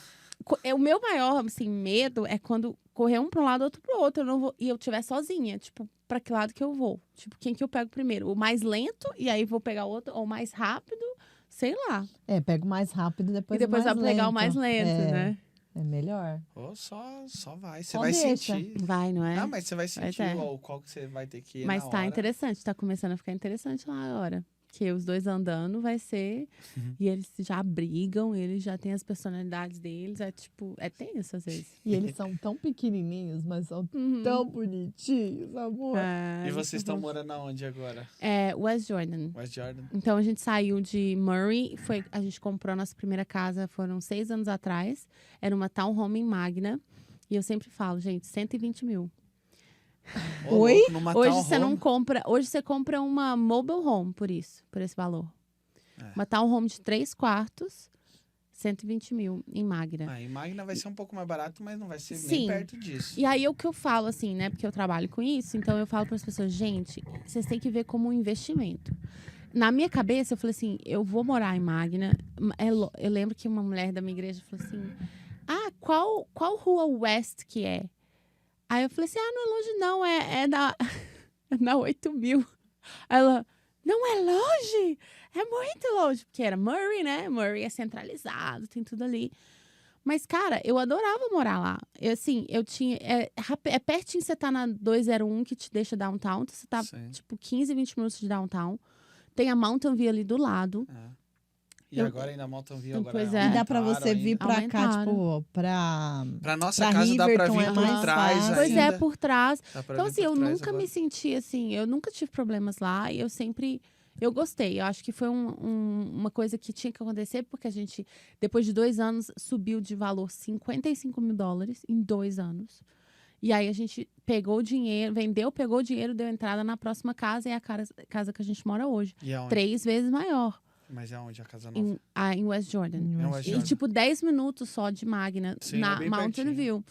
S3: O meu maior, assim, medo é quando correr um pra um lado, outro pro outro. Eu não vou, e eu estiver sozinha. Tipo, pra que lado que eu vou? Tipo, quem que eu pego primeiro? O mais lento, e aí vou pegar o outro, ou o mais rápido, sei lá.
S1: pego mais rápido, depois
S3: e depois
S1: o mais
S3: vai pegar
S1: lento.
S3: o mais lento, né?
S1: É melhor.
S2: Ó, só vai. Você
S1: Só
S2: vai
S1: deixa.
S2: sentir.
S3: Vai, não é?
S2: Ah, mas você vai sentir
S3: é.
S2: qual que você vai ter que ir
S3: Mas
S2: na
S3: tá
S2: hora.
S3: interessante, tá começando a ficar interessante lá agora. Que os dois andando vai ser. E eles já brigam, eles já têm as personalidades deles. É tipo, é tenso às vezes.
S1: E eles são tão pequenininhos, mas são
S3: Uhum.
S1: tão bonitinhos, amor.
S2: E vocês estão morando aonde agora?
S3: West Jordan.
S2: West Jordan?
S3: Então a gente saiu de Murray, a gente comprou a nossa primeira casa, foram 6 anos atrás. Era uma townhome em Magna. E eu sempre falo, gente, 120 mil.
S2: Ô,
S1: Oi?
S2: louco, numa
S3: Hoje
S2: townhome.
S3: você não compra. Hoje você compra uma mobile home por esse valor. Uma townhome de 3 quartos, 120 mil em Magna.
S2: Em Magna vai ser um pouco mais barato, mas não vai ser
S3: Sim.
S2: nem perto disso.
S3: E aí o que eu falo, assim, né? Porque eu trabalho com isso, então eu falo para as pessoas, gente, vocês têm que ver como um investimento. Na minha cabeça, eu falei assim, eu vou morar em Magna. Eu lembro que uma mulher da minha igreja falou assim, qual rua West que é? Aí eu falei assim, não é longe não, é na 8.000. Ela, não é longe? É muito longe. Porque era Murray, né? Murray é centralizado, tem tudo ali. Mas, cara, eu adorava morar lá. Eu tinha... É pertinho, você tá na 201, que te deixa downtown. Então você tá,
S2: Sim.
S3: tipo, 15, 20 minutos de downtown. Tem a Mountain View ali do lado.
S2: E agora ainda Mountain View, agora
S3: Pois
S1: E
S3: é.
S1: dá pra você
S2: aumentaram
S1: vir
S2: ainda.
S1: pra cá,
S3: Aumentaram.
S1: tipo,
S2: Pra nossa
S1: pra
S2: casa dá pra
S1: Riverton
S2: vir
S1: é
S2: por
S1: mais
S2: trás
S1: fácil.
S3: Pois
S2: ainda.
S3: é, por trás.
S2: Dá pra
S3: Então,
S2: vir
S3: assim,
S2: por
S3: eu
S2: trás
S3: nunca
S2: agora.
S3: me senti assim, eu nunca tive problemas lá e eu sempre. Eu gostei. Eu acho que foi uma coisa que tinha que acontecer, porque a gente, depois de 2 anos, subiu de valor $55 mil em 2 anos. E aí a gente pegou o dinheiro, vendeu, pegou o dinheiro, deu entrada na próxima casa e é a casa que a gente mora hoje.
S2: E aonde?
S3: 3 vezes maior.
S2: Mas é onde a casa nova?
S3: Em West Jordan.
S2: É West
S3: E,
S2: Jordan.
S3: tipo, 10 minutos só de Magna
S2: Sim,
S3: na
S2: é bem
S3: Mountain
S2: pertinho.
S3: View.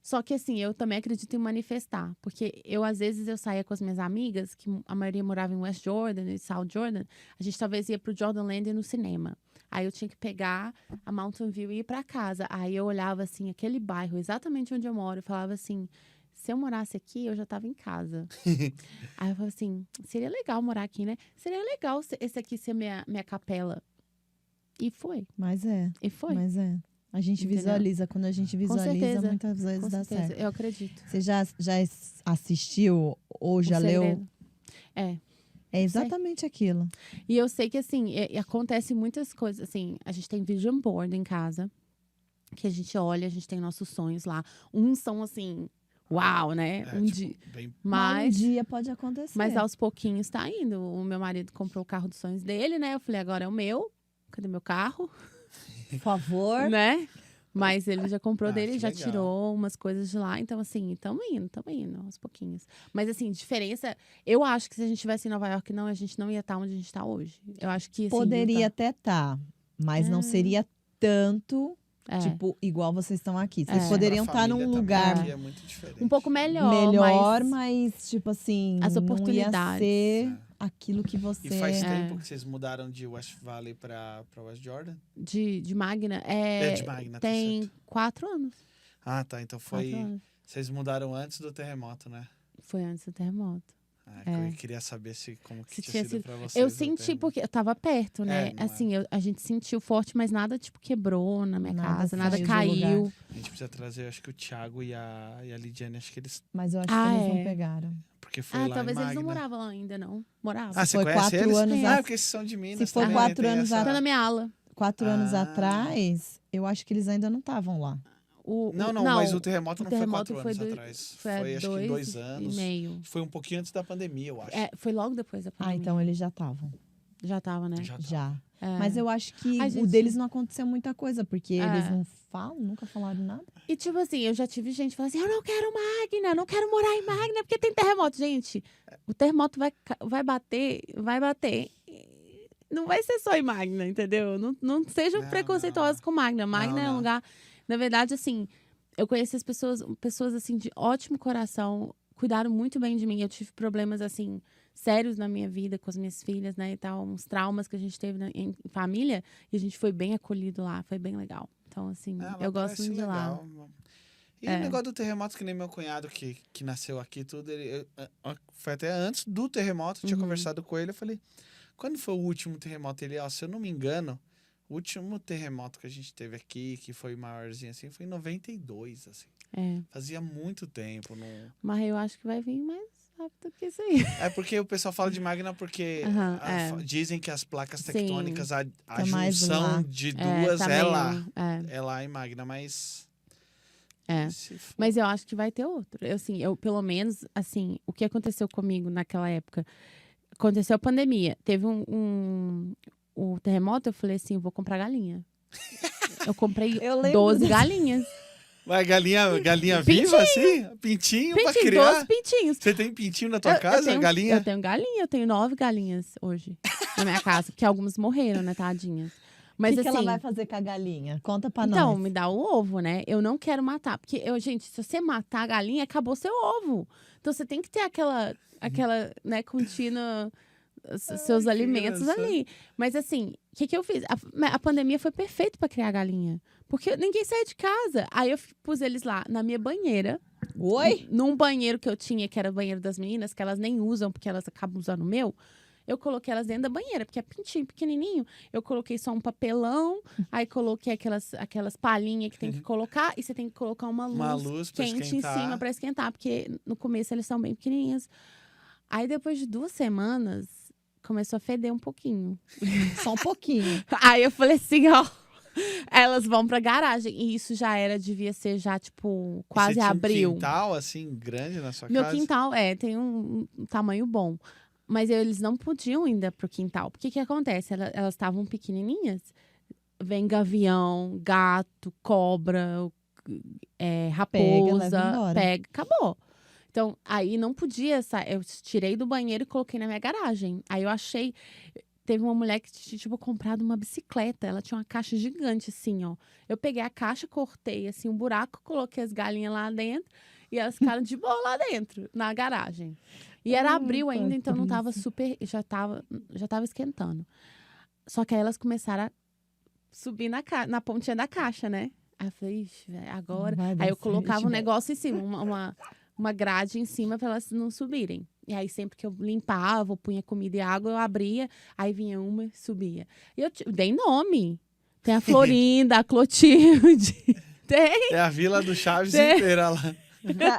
S3: Só que, assim, eu também acredito em manifestar. Porque às vezes, eu saía com as minhas amigas, que a maioria morava em West Jordan e South Jordan. A gente talvez ia pro Jordan Land no cinema. Aí eu tinha que pegar a Mountain View e ir pra casa. Aí eu olhava, assim, aquele bairro, exatamente onde eu moro, e falava assim... Se eu morasse aqui, eu já tava em casa. Aí eu falava assim, seria legal morar aqui, né? Seria legal esse aqui ser minha capela. E foi.
S1: Mas é.
S3: E foi.
S1: Mas é. A gente
S3: Entendeu?
S1: visualiza. Quando a gente visualiza,
S3: certeza,
S1: muitas vezes
S3: Com
S1: dá
S3: certeza,
S1: certo.
S3: eu acredito.
S1: Você já assistiu ou já
S3: O
S1: leu?
S3: Segredo. É.
S1: É exatamente aquilo.
S3: E eu sei que, assim, acontece muitas coisas. Assim, a gente tem vision board em casa, que a gente olha, a gente tem nossos sonhos lá. Uns são, assim, uau, né?
S2: Bem...
S1: Mas um dia pode acontecer.
S3: Mas aos pouquinhos tá indo. O meu marido comprou o carro dos sonhos dele, né? Eu falei, agora é o meu. Cadê meu carro?
S1: Por favor.
S3: Né? Mas ele já comprou dele,
S2: que
S3: já
S2: legal.
S3: tirou umas coisas de lá. Então, assim, tamo indo aos pouquinhos. Mas, assim, diferença... Eu acho que se a gente estivesse em Nova York, não, a gente não ia estar onde a gente tá hoje. Eu acho que, assim...
S1: Poderia até estar, mas não seria tanto, tipo, igual vocês estão aqui. Vocês poderiam estar num lugar
S2: Aqui é muito diferente.
S3: um pouco melhor,
S1: mas, tipo assim,
S3: as
S1: não
S3: oportunidades.
S1: ia ser aquilo que você...
S2: E faz tempo que vocês mudaram de West Valley pra West Jordan?
S3: De Magna.
S2: De Magna, tá
S3: Tem
S2: certo.
S3: 4 anos.
S2: Ah, tá. Então
S3: 4 anos.
S2: Vocês mudaram antes do terremoto, né?
S3: Foi antes do terremoto.
S2: Eu queria saber como que
S3: Se
S2: tinha
S3: tinha
S2: sido pra vocês.
S3: Eu
S2: o
S3: senti,
S2: terremoto.
S3: porque eu tava perto, né?
S2: não é.
S3: Assim, a gente sentiu forte, mas nada, tipo, quebrou na minha
S1: Nada
S3: casa, nada
S1: saiu do
S3: caiu.
S1: lugar.
S2: A gente precisa trazer, acho que o Thiago e a Lidiane, acho que eles...
S1: Mas eu acho que eles não
S3: é.
S1: pegaram.
S2: Porque foi lá
S3: Talvez
S2: em
S3: eles não
S2: Magna.
S3: moravam lá ainda, não. Moravam.
S2: Ah, você
S1: Foi
S2: conhece
S1: 4
S2: eles?
S1: anos
S2: Porque esses são de Minas
S1: Se for
S2: também,
S1: 4
S2: tem
S1: anos
S2: essa-
S3: Tá na minha ala.
S1: 4 anos
S2: Ah.
S1: atrás, eu acho que eles ainda não estavam lá.
S2: Não, mas o terremoto
S3: o
S2: não
S3: terremoto
S2: foi 4
S3: foi
S2: anos
S3: do-
S2: atrás.
S3: Foi há
S2: Foi acho que 2
S3: 2
S2: anos.
S3: e meio.
S2: Foi um pouquinho antes da pandemia, eu acho.
S3: Foi logo depois da pandemia.
S1: Então eles já estavam.
S3: Já tava, né?
S2: Já tá.
S1: Já.
S3: É.
S1: Mas eu acho que
S3: A
S1: o
S3: gente-
S1: deles não aconteceu muita coisa, porque
S3: É.
S1: eles não falam, nunca falaram nada.
S3: E tipo assim, eu já tive gente falando assim, eu não quero Magna, não quero morar em Magna, porque tem terremoto. Gente, o terremoto vai bater. Não vai ser só em Magna, entendeu? Não sejam
S2: Não,
S3: preconceituosos com Magna. Magna é um
S2: não.
S3: lugar... Na verdade, assim, eu conheci as pessoas assim, de ótimo coração, cuidaram muito bem de mim. Eu tive problemas, assim, sérios na minha vida com as minhas filhas, né, e tal. Uns traumas que a gente teve em família. E a gente foi bem acolhido lá, foi bem legal. Então, assim, eu gosto muito de lá.
S2: legal. E o negócio do terremoto, que nem meu cunhado que nasceu aqui, tudo, foi até antes do terremoto, eu tinha conversado com ele, eu falei, quando foi o último terremoto? Ele, se eu não me engano, o último terremoto que a gente teve aqui, que foi maiorzinho assim, foi em 92, assim. Fazia muito tempo.
S3: Mas eu acho que vai vir mais rápido que isso aí.
S2: É porque o pessoal fala de Magna porque dizem que as placas tectônicas, a
S1: mais
S2: junção
S1: lá.
S2: de duas
S3: tá
S2: é
S3: meio-
S2: lá.
S3: É.
S2: É lá em Magna, mas... se for-
S3: Mas eu acho que vai ter outro. Eu, pelo menos, assim, o que aconteceu comigo naquela época? Aconteceu a pandemia. Teve o terremoto, eu falei assim, eu vou comprar galinha. Eu comprei
S1: Eu lembro
S3: 12
S1: disso.
S3: galinhas.
S2: Mas galinha
S3: Pintinho.
S2: viva, assim? Pintinho pra
S3: Pintinho,
S2: criar?
S3: 12 pintinhos.
S2: Você tem pintinho na tua casa,
S3: tenho,
S2: galinha?
S3: Eu tenho galinha, eu tenho 9 galinhas hoje na minha casa, porque algumas morreram, né, tadinhas. Mas
S1: O que
S3: assim,
S1: ela vai fazer com a galinha? Conta pra
S3: então,
S1: nós.
S3: me dá o ovo, né? Eu não quero matar, porque gente, se você matar a galinha, acabou seu ovo. Então você tem que ter aquela, né, contínua seus
S2: que
S3: alimentos
S2: engraçado.
S3: ali. Mas assim, o que eu fiz? A pandemia foi perfeita pra criar galinha. Porque ninguém saía de casa. Aí eu pus eles lá na minha banheira.
S1: Oi?
S3: Num banheiro que eu tinha, que era o banheiro das meninas, que elas nem usam, porque elas acabam usando o meu. Eu coloquei elas dentro da banheira, porque é pintinho, pequenininho. Eu coloquei só um papelão, aí coloquei aquelas palhinhas que tem que colocar. E você tem que colocar uma luz
S2: pra
S3: quente
S2: esquentar.
S3: em cima pra esquentar, porque no começo eles são bem pequenininhos. Aí depois de 2 semanas, começou a feder um pouquinho.
S1: Só um pouquinho.
S3: Aí eu falei assim, ó, elas vão pra garagem. E isso devia ser já, tipo, quase
S2: Você tinha
S3: abril.
S2: um quintal, assim, grande na sua
S3: Meu
S2: casa?
S3: quintal, tem um tamanho bom. Mas eles não podiam ainda pro quintal. Porque que acontece? Elas estavam pequenininhas. Vem gavião, gato, cobra, raposa.
S1: leva embora.
S3: Pega, acabou. Então, aí não podia sair. Eu tirei do banheiro e coloquei na minha garagem. Aí eu achei... Teve uma mulher que tinha, tipo, comprado uma bicicleta. Ela tinha uma caixa gigante, assim, ó. Eu peguei a caixa, cortei, assim, um buraco, coloquei as galinhas lá dentro. E elas ficaram de boa lá dentro, na garagem. E era abril ainda, então não tava super... Já tava esquentando. Só que aí elas começaram a subir na pontinha da caixa, né? Aí eu falei, ixi, velho, agora...
S1: Vai dar
S3: Aí eu
S1: certo,
S3: colocava um
S1: velho.
S3: negócio em cima, uma grade em cima pra elas não subirem. E aí sempre que eu limpava, eu punha comida e água, eu abria, aí vinha uma e subia. E eu dei nome. Tem a Florinda, a Clotilde. Tem.
S2: É a Vila do Chaves
S3: Tem.
S2: inteira lá.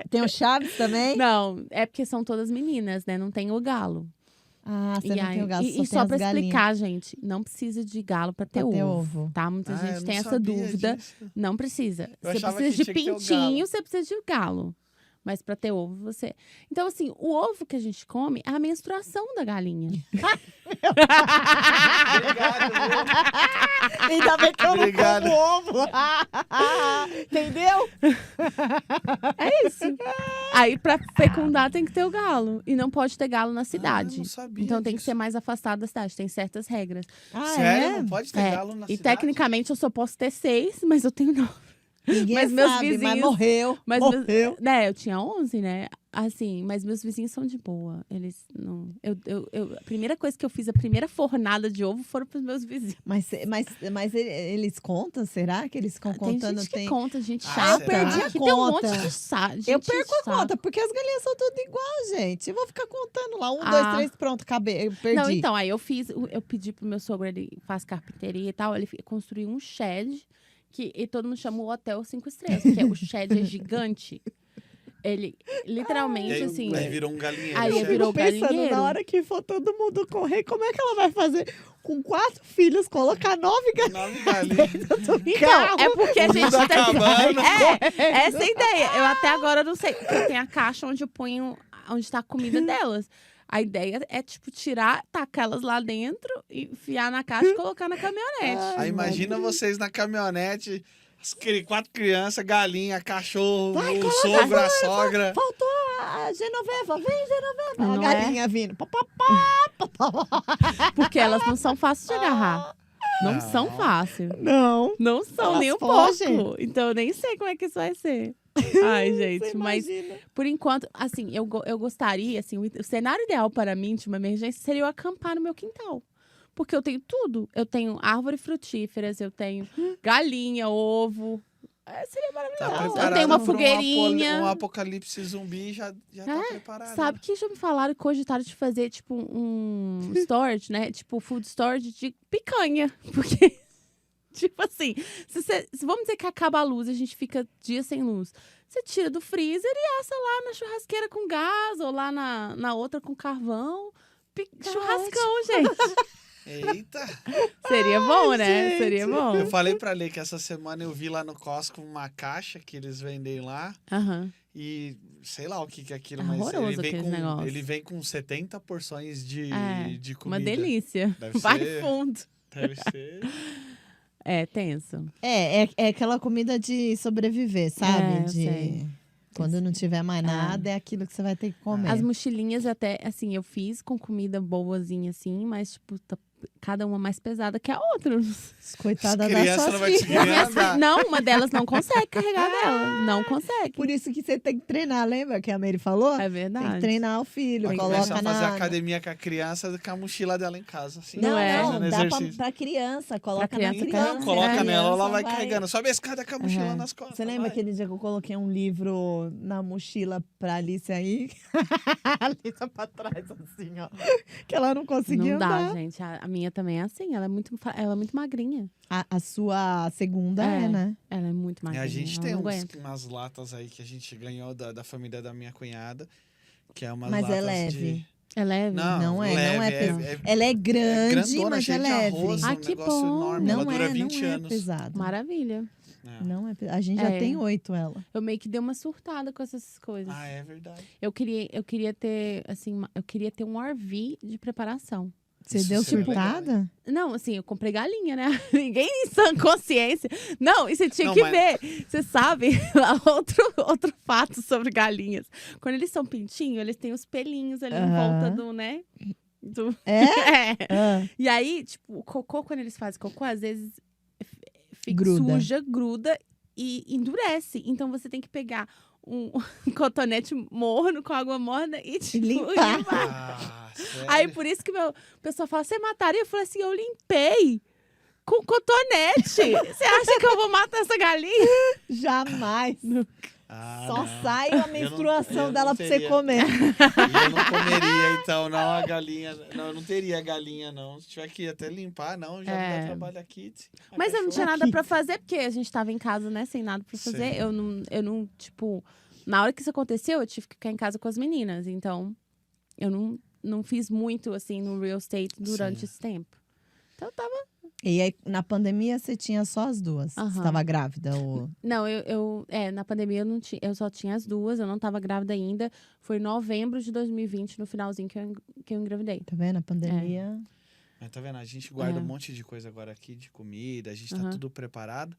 S1: Tem o Chaves também?
S3: Não, é porque são todas meninas, né? Não tem o galo.
S1: Ah, você
S3: E
S1: não
S3: aí-
S1: tem o galo,
S3: e
S1: só tem
S3: só
S1: as
S3: pra
S1: galinhas.
S3: explicar, gente, não precisa de galo pra ter
S1: Pra ter
S3: ovo,
S1: ovo.
S3: tá? Muita
S2: Ah, eu
S3: gente
S2: não
S3: tem essa
S2: sabia
S3: dúvida.
S2: disso.
S3: Não precisa.
S2: Eu
S3: Você
S2: achava
S3: precisa
S2: que
S3: de
S2: tinha que ter o
S3: pintinho,
S2: galo.
S3: você precisa de galo. Mas pra ter ovo, você... Então, assim, o ovo que a gente come é a menstruação da galinha.
S2: Obrigado, viu?
S1: Ainda bem que eu
S2: Obrigado.
S1: não como ovo. Entendeu?
S3: É isso. Aí, pra fecundar, tem que ter o galo. E não pode ter galo na
S2: Ah, eu
S3: cidade.
S2: não sabia
S3: Então, tem que
S2: disso.
S3: ser mais afastado da cidade. Tem certas regras.
S1: Ah,
S2: Sério?
S1: é?
S2: Não pode ter
S3: É,
S2: galo na
S3: e
S2: cidade?
S3: tecnicamente, eu só posso ter 6, mas eu tenho 9.
S1: Ninguém
S3: Mas meus
S1: sabe, mas
S3: vizinhos-
S1: morreu.
S3: Mas
S1: morreu.
S3: né, eu tinha 11, né? Assim, mas meus vizinhos são de boa. Eles não. A primeira coisa que eu fiz, a primeira fornada de ovo foram pros meus vizinhos.
S1: Mas eles contam? Será que eles ficam
S3: Tem
S1: contando?
S3: gente que conta, gente
S2: Ah,
S3: chata.
S2: eu perdi
S1: a
S3: Aqui tem um monte
S1: conta.
S3: de gente
S1: Eu perco a
S3: chata.
S1: conta, porque as galinhas são tudo igual, gente. Eu vou ficar contando lá. 1,
S3: Ah.
S1: 2, 3, pronto, acabei. Eu perdi.
S3: Não, então, aí eu pedi pro meu sogro, ele faz carpinteria e tal, ele construiu um shed, e todo mundo chama o Hotel 5 Estrelas, porque o shed é gigante. Ele,
S2: E
S3: literalmente,
S2: aí,
S3: assim...
S2: aí virou um galinheiro.
S3: Aí
S2: chefe.
S3: virou
S1: pensando,
S3: galinheiro.
S1: na hora que for todo mundo correr, como é que ela vai fazer com 4 filhos, colocar 9 galinhas
S2: 9 galinhas.
S1: no
S3: Então,
S1: carro?
S3: é porque a
S2: O
S3: gente
S2: mundo acabando.
S3: essa é a ideia. Eu até agora não sei, porque tem a caixa onde eu ponho, onde tá a comida delas. A ideia é, tipo, tirar, tacar elas lá dentro, enfiar na caixa e colocar na caminhonete.
S2: Aí imagina vocês na caminhonete, 4 crianças, galinha, cachorro,
S1: Vai,
S2: o
S1: coloca,
S2: sogro, a sogra.
S1: Faltou a Genoveva, vem Genoveva.
S3: Não
S1: a galinha vindo. Pá, pá, pá.
S3: Porque elas não são fáceis de agarrar. Não
S2: Não.
S3: são fáceis.
S1: Não.
S3: Não são
S1: Elas
S3: nem um
S1: fogem.
S3: pouco. Então eu nem sei como é que isso vai ser. Ai, gente,
S1: Você
S3: mas
S1: imagina.
S3: por enquanto, assim, eu gostaria, assim, o cenário ideal para mim de uma emergência seria eu acampar no meu quintal. Porque eu tenho tudo. Eu tenho árvores frutíferas, eu tenho galinha, ovo. Seria maravilhoso.
S2: Tá
S3: eu
S2: preparado
S3: tenho uma
S2: pra
S3: fogueirinha.
S2: Um apocalipse zumbi já tá preparado.
S3: Sabe que já me falaram e cogitaram de fazer, tipo, um storage, né? Tipo, food storage de picanha. Porque, tipo assim, vamos dizer que acaba a luz, a gente fica dias sem luz. Você tira do freezer e assa lá na churrasqueira com gás, ou lá na outra com carvão. Churrascão, gente.
S2: Eita!
S3: Seria bom, né?
S1: gente.
S3: Seria bom.
S2: Eu falei pra Lê que essa semana eu vi lá no Costco uma caixa que eles vendem lá.
S3: Aham.
S2: E sei lá o que é aquilo,
S3: É
S2: mas
S3: horroroso aqueles negócios.
S2: ele vem com 70 porções de comida.
S3: Uma delícia.
S2: Deve
S3: Vai
S2: ser.
S3: fundo.
S2: Deve ser.
S3: É, tenso.
S1: É aquela comida de sobreviver, sabe?
S3: É, eu sei.
S1: Quando não tiver mais nada, é aquilo que você vai ter que comer.
S3: As mochilinhas até, assim, eu fiz com comida boazinha, assim, mas, tipo, cada uma mais pesada que a outra.
S1: Coitada
S2: As
S1: das
S2: crianças
S1: suas
S2: não vai te
S1: filhas.
S2: ganhar.
S3: Não, uma delas não consegue carregar dela. Não consegue.
S1: Por isso que você tem que treinar, lembra que a Mary falou?
S3: É
S1: Tem
S3: verdade.
S1: que treinar o filho,
S2: Vai
S1: coloca
S2: começar a fazer
S1: na...
S2: academia com a criança com a mochila dela em casa. Assim,
S3: Não é?
S2: fazendo
S1: dá
S2: exercício.
S1: pra criança, coloca
S3: Pra criança,
S1: na
S2: Então,
S1: criança.
S2: coloca
S3: É.
S2: nela, ela vai
S1: Criança
S2: carregando. Sobe a escada com a mochila
S3: Uhum.
S2: nas costas.
S1: Você lembra
S2: vai.
S1: aquele dia que eu coloquei um livro na mochila pra Alice aí? A Alice pra trás, assim, ó. Que ela não conseguia
S3: Não dá,
S1: andar.
S3: gente. A minha também é assim. Ela é muito magrinha.
S1: A sua segunda
S3: É.
S1: né?
S3: Ela é muito
S2: E
S3: magrinha.
S2: a gente
S3: ela
S2: tem
S3: não aguenta.
S2: umas latas aí que a gente ganhou da família da minha cunhada. Que é umas
S1: Mas é
S2: latas
S1: leve.
S2: de...
S3: É leve?
S1: Não é,
S2: leve,
S1: não é
S2: é
S1: Ela é grande,
S2: grandona,
S1: mas
S2: cheia
S1: é
S2: de
S1: leve.
S2: arroz,
S3: Ah,
S2: um
S3: que
S2: negócio
S3: bom.
S2: enorme.
S1: Não
S2: Ela dura
S1: é,
S2: 20
S1: não é
S2: anos.
S1: pesado.
S3: Maravilha.
S2: É.
S1: Não é pesado. A gente já
S3: É.
S1: tem 8 ela.
S3: Eu meio que dei uma surtada com essas coisas.
S2: Ah, é verdade.
S3: Eu queria ter, assim, eu queria ter um RV de preparação.
S1: Você
S2: Isso
S1: deu
S2: seria
S1: surtada?
S3: Não, assim, eu comprei galinha, né? Ninguém em sã consciência. Não, e você tinha
S2: Não,
S3: que
S2: mas-
S3: ver. Você sabe, outro fato sobre galinhas. Quando eles são pintinhos, eles têm os pelinhos ali em
S1: Aham.
S3: volta do, né?
S1: É?
S3: É.
S1: Ah,
S3: E aí, tipo, o cocô, quando eles fazem cocô, às vezes fica
S1: Gruda.
S3: suja, gruda e endurece. Então você tem que pegar um cotonete morno com água morna e, tipo,
S1: limpar.
S2: Ah, sério?
S3: Aí por isso que o pessoal fala, você mataria? Eu falei assim, eu limpei com cotonete. Você acha que eu vou matar essa galinha?
S1: jamais. Só
S2: não.
S1: sai a menstruação
S2: eu
S1: dela
S2: não
S1: pra você
S2: teria.
S1: comer.
S2: E eu não comeria, então, não, a galinha. Não, eu não teria galinha, não. Se tiver que até limpar, não, já me dá trabalho aqui.
S3: Mas eu não tinha
S1: cachorro.
S3: nada pra fazer, porque a gente tava em casa, né? Sem nada pra fazer.
S2: Sim.
S3: Eu não, tipo... Na hora que isso aconteceu, eu tive que ficar em casa com as meninas. Então, eu não fiz muito, assim, no real estate durante
S2: Sim.
S3: esse tempo. Então, eu tava...
S1: E aí, na pandemia, você tinha só as duas. Você
S3: Aham.
S1: tava grávida? Ou...
S3: Não, na pandemia eu só tinha as duas, eu não tava grávida ainda. Foi em novembro de 2020, no finalzinho que eu engravidei.
S1: Tá vendo? A pandemia...
S2: Mas tá vendo? A gente guarda um monte de coisa agora aqui, de comida, a gente tá
S3: Aham.
S2: tudo preparado.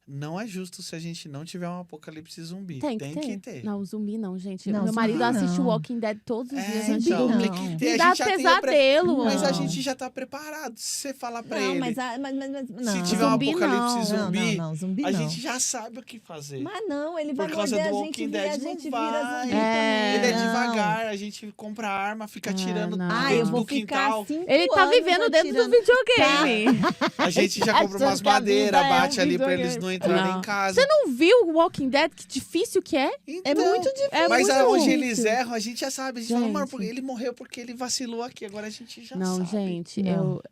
S2: Não é justo se a gente não tiver um apocalipse zumbi.
S3: Tem
S2: que ter.
S3: Não, zumbi não, gente.
S1: Não,
S3: Meu marido
S1: zumbi
S3: assiste
S1: não.
S3: Walking Dead todos os dias antes de
S2: então,
S3: dormir.
S2: tem que
S1: Não.
S2: ter.
S3: Me
S2: A
S3: dá
S2: gente já tem o
S3: pesadelo.
S2: Mas a
S1: Não.
S2: gente já tá preparado. Se você falar pra
S1: Não,
S2: ele,
S1: mas não.
S2: se tiver um
S3: Zumbi
S2: apocalipse
S3: não.
S2: zumbi,
S1: Não, zumbi
S2: a
S1: não.
S2: gente já sabe o que fazer.
S1: Mas não, ele vai
S2: Por causa
S1: morder
S2: do
S1: a
S2: Walking
S1: gente e
S2: Dead
S1: a
S2: não
S1: gente
S2: vai.
S1: vira zumbi
S3: É.
S1: também.
S2: Ele é
S1: Não.
S2: devagar, a gente compra arma, fica tirando
S3: não.
S1: Ah, eu
S2: dentro
S1: vou
S2: do
S1: ficar
S2: quintal.
S1: 5
S3: Ele tá vivendo dentro do videogame.
S2: A gente já compra
S1: Achando
S2: umas
S1: que a vida
S2: madeiras,
S1: é um
S2: bate ali pra
S1: videogame.
S2: eles não entrarem
S3: Não.
S2: em casa.
S3: Você não viu o Walking Dead? Que difícil que é?
S1: É muito difícil.
S3: É
S2: Mas
S3: muito
S2: hoje
S3: difícil.
S2: eles erram, a gente já sabe. A gente fala, mano,
S3: Gente.
S2: ele morreu porque ele vacilou aqui. Agora a gente já
S3: Não,
S2: sabe.
S3: gente,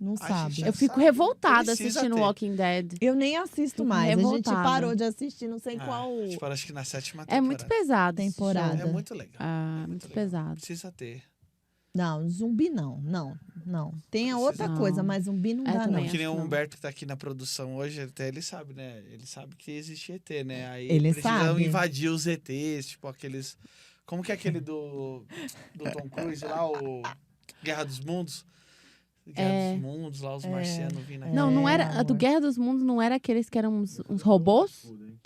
S1: Não
S2: A
S1: sabe.
S2: gente já
S3: eu fico
S2: sabe,
S3: revoltada
S2: precisa
S3: assistindo
S2: ter.
S3: Walking Dead.
S1: Eu nem assisto
S3: Fico
S1: mais. A gente
S3: revoltada.
S1: parou de assistir, não sei qual.
S2: Tipo, acho que na 7ª temporada.
S3: É muito pesado. esse
S1: Temporada.
S3: show.
S2: É muito legal.
S3: Ah, muito
S2: legal.
S3: pesado.
S2: Precisa ter.
S1: Não, zumbi não. Tem a outra
S3: Não.
S1: coisa, mas zumbi não
S3: É,
S1: dá,
S3: também
S1: não.
S3: acho
S2: Que nem o
S3: que não.
S2: Humberto que tá aqui na produção hoje, até ele sabe, né? Ele sabe que existe ET, né? Aí
S1: Ele
S2: precisam
S1: sabe.
S2: invadir os ETs, tipo aqueles... Como que é aquele do Tom Cruise lá, o Guerra dos Mundos? Guerra dos Mundos, lá os marcianos vindo aqui.
S3: Não era. A do
S1: amor.
S3: Guerra dos Mundos não era aqueles que eram uns robôs?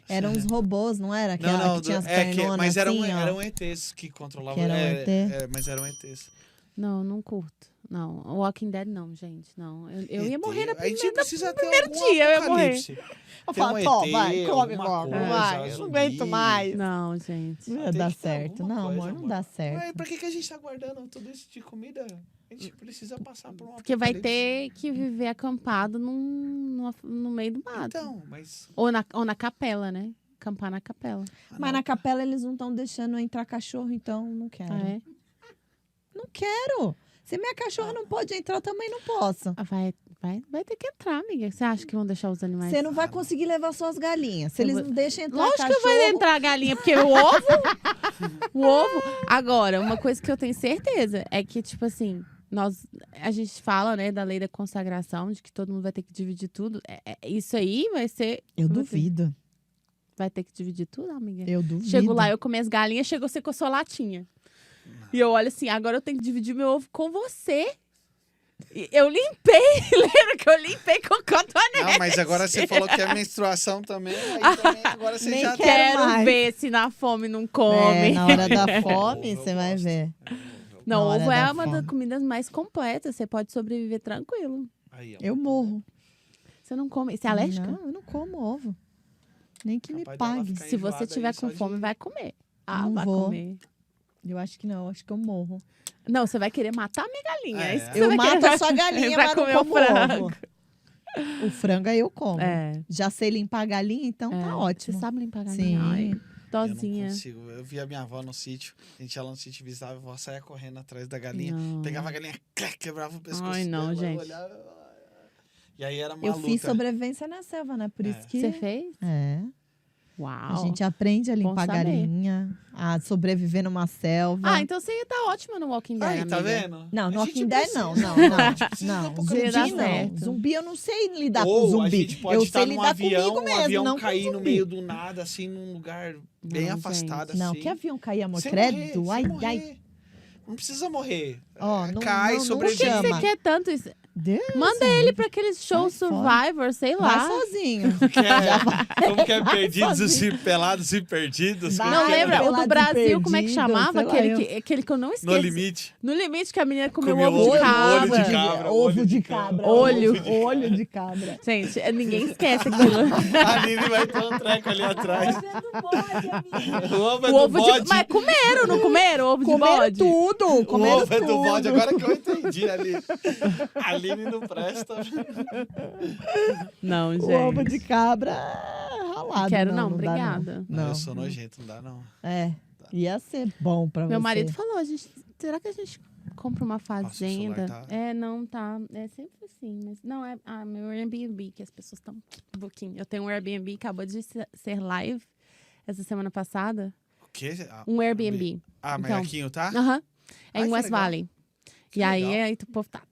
S1: Eram uns robôs, não era? Que tinha as pernonas
S2: mas eram,
S1: assim, ó.
S2: eram ETs que controlavam.
S1: Que eram ET?
S2: Mas eram ETs.
S3: Não curto. Não, o Walking Dead não, gente. Não. Eu ia
S2: ET,
S3: morrer na
S2: A gente
S3: primeira.
S2: precisa ter
S3: primeiro
S2: algum
S3: dia, eu ia morrer.
S2: apocalipse.
S1: Eu
S2: Tem
S1: falo,
S2: um
S1: "Tó,
S2: ET,
S1: vai, come
S2: alguma
S1: logo,
S2: coisa,
S1: vai, eu não
S2: zumbi."
S1: aguento mais.
S3: Não, gente.
S1: Não ia
S2: Tem
S1: dar
S2: que ter
S1: certo.
S2: alguma
S1: Não,
S2: coisa,
S1: amor, não
S2: amor.
S1: dá
S2: Mas
S1: certo.
S2: pra que a gente tá guardando tudo isso de comida? A gente precisa passar por um
S3: Porque vai
S2: apocalipse.
S3: ter que viver acampado no meio do mato.
S2: Então, mas...
S3: Ou na capela, né? Acampar na capela.
S1: Mas na capela eles não estão deixando entrar cachorro, então não quero.
S3: Ah, é?
S1: Não quero. Se minha cachorra não pode entrar, eu também não posso.
S3: Ah, vai ter que entrar, amiga. Você acha que vão deixar os animais?
S1: Você não vai conseguir levar suas galinhas. Se
S3: Eu
S1: eles
S3: vou-
S1: não deixam entrar
S3: Lógico
S1: cachorro...
S3: que vai entrar a galinha, porque o ovo. O ovo. Agora, uma coisa que eu tenho certeza é que, tipo assim, a gente fala, né, da lei da consagração, de que todo mundo vai ter que dividir tudo. Isso aí vai ser.
S1: Eu duvido.
S3: Vai ter que dividir tudo, amiga?
S1: Eu duvido.
S3: Chego lá, eu comi as galinhas, chegou você com a sua latinha. E eu olho assim, agora eu tenho que dividir meu ovo com você. E eu limpei, lembra que eu limpei com cotonete?
S2: Não, mas agora você falou que é menstruação também, aí também agora você
S1: Nem
S2: já
S1: quero
S3: Quero
S1: mais.
S3: ver se na fome não
S1: É,
S3: come.
S1: na hora da
S2: Ovo,
S1: fome,
S2: eu
S1: você vai
S2: gosto.
S1: ver.
S3: Não,
S1: Na hora
S3: ovo é
S1: da
S3: uma das
S1: fome.
S3: comidas mais completas. Você pode sobreviver tranquilo.
S2: Aí, ó.
S1: Eu morro.
S3: Você não come. Você é alérgica?
S1: Não, eu não como ovo. Nem que me
S2: Capaz dela
S1: pague.
S2: ficar
S3: Se você
S2: enjoada
S3: tiver
S2: aí só
S3: com fome,
S2: de-
S3: vai comer. Ah,
S1: Não
S3: vai
S1: vou.
S3: comer.
S1: Eu acho que não, acho que eu morro.
S3: Não, você vai querer matar a minha galinha.
S2: É.
S3: É isso que
S1: Eu
S3: você vai
S1: mato
S3: querer.
S1: a sua galinha,
S3: Vai
S1: mas não
S3: comer o
S1: como
S3: frango.
S1: ovo. O frango aí eu como.
S3: É.
S1: Já sei limpar a galinha, então
S3: É.
S1: tá
S3: Você
S1: ótimo.
S3: sabe limpar a
S1: Sim.
S3: galinha? Ai,
S2: Eu não
S3: dozinha.
S2: consigo. Eu vi a minha avó no sítio. A gente ia lá no sítio visitava, a avó saia correndo atrás da galinha.
S3: Não.
S2: Pegava a galinha, quebrava o pescoço.
S3: Ai, não,
S2: dela, eu
S3: gente.
S2: olhava, e aí era uma
S1: Eu
S2: luta.
S1: fiz sobrevivência na selva, né? Por isso que...
S3: Você fez?
S1: É.
S3: Uau.
S1: A gente aprende a
S3: Bom
S1: limpar a
S3: saber.
S1: galinha, a sobreviver numa selva.
S3: Ah, então você ia estar ótima no Walking Dead,
S2: Aí, tá
S3: amiga.
S2: vendo?
S1: Não, no
S2: A gente
S1: Walking Dead
S2: precisa.
S1: não, não.
S2: precisa
S1: Não,
S2: do
S1: zumbi
S3: Ia dar
S1: não.
S3: certo.
S1: Zumbi eu não sei lidar com
S2: Ou a
S1: zumbi.
S2: gente pode
S1: Eu
S2: estar
S1: sei
S2: num
S1: lidar
S2: avião,
S1: comigo
S2: um
S1: mesmo,
S2: avião
S1: não com
S2: cair no
S1: zumbi.
S2: meio do nada, assim, num lugar bem
S3: Não,
S2: afastado,
S1: Não,
S2: assim.
S1: que avião cair, amor?
S2: Sem
S1: Credo,
S2: morrer, sem
S1: ai,
S2: morrer.
S1: ai.
S2: Não precisa morrer.
S1: Ó,
S2: É,
S1: não-
S2: cai,
S1: não- não
S3: Por que
S2: sobrevive.
S3: que você
S1: chama.
S3: quer tanto isso?
S1: Deus,
S3: Manda ele pra aqueles shows
S1: Sai fora.
S3: Survivor, sei
S1: vai
S3: lá.
S1: sozinho.
S2: Como que é perdidos e pelados e perdidos?
S1: Vai.
S3: Não,
S2: Como que é?
S3: lembra? O
S1: Pelado
S3: do
S1: e
S3: Brasil, como é que
S1: perdido,
S3: chamava?
S1: sei lá,
S3: Aquele que eu não esqueço.
S2: No limite.
S3: No limite que a menina comeu
S2: Comeu
S3: ovo de
S2: olho
S3: cabra.
S2: de cabra.
S1: Ovo de cabra.
S3: Olho.
S1: Olho de cabra.
S3: Gente, ninguém esquece aquilo.
S2: A Lili vai ter um treco ali atrás. O ovo é
S3: O
S2: do
S3: ovo de...
S2: bode.
S3: Mas comeram, não comeram ovo de
S1: Comeram
S3: bode?
S1: tudo,
S2: O
S1: comeram
S2: ovo é do
S1: tudo.
S2: bode, agora que eu entendi ali. A Aline não presta.
S3: Não,
S1: O ovo de cabra ralado.
S3: Quero não,
S1: dá,
S3: obrigada.
S2: Não, eu sou nojento, não dá não.
S1: É, ia ser bom pra você.
S3: Meu marido falou, será que a gente compra uma
S2: o celular
S3: fazenda?
S2: tá-
S3: Não tá. É sempre assim. Mas não, é meu Airbnb, que as pessoas estão um pouquinho. Eu tenho um Airbnb, acabou de ser live essa semana passada.
S2: O quê?
S3: Um Airbnb.
S2: Mas
S3: Então,
S2: Aquinho, tá?
S3: Aham. É
S2: Ai,
S3: em
S2: que
S3: West
S2: legal.
S3: Valley.
S2: Que
S3: E aí,
S2: legal.
S3: o povo tá.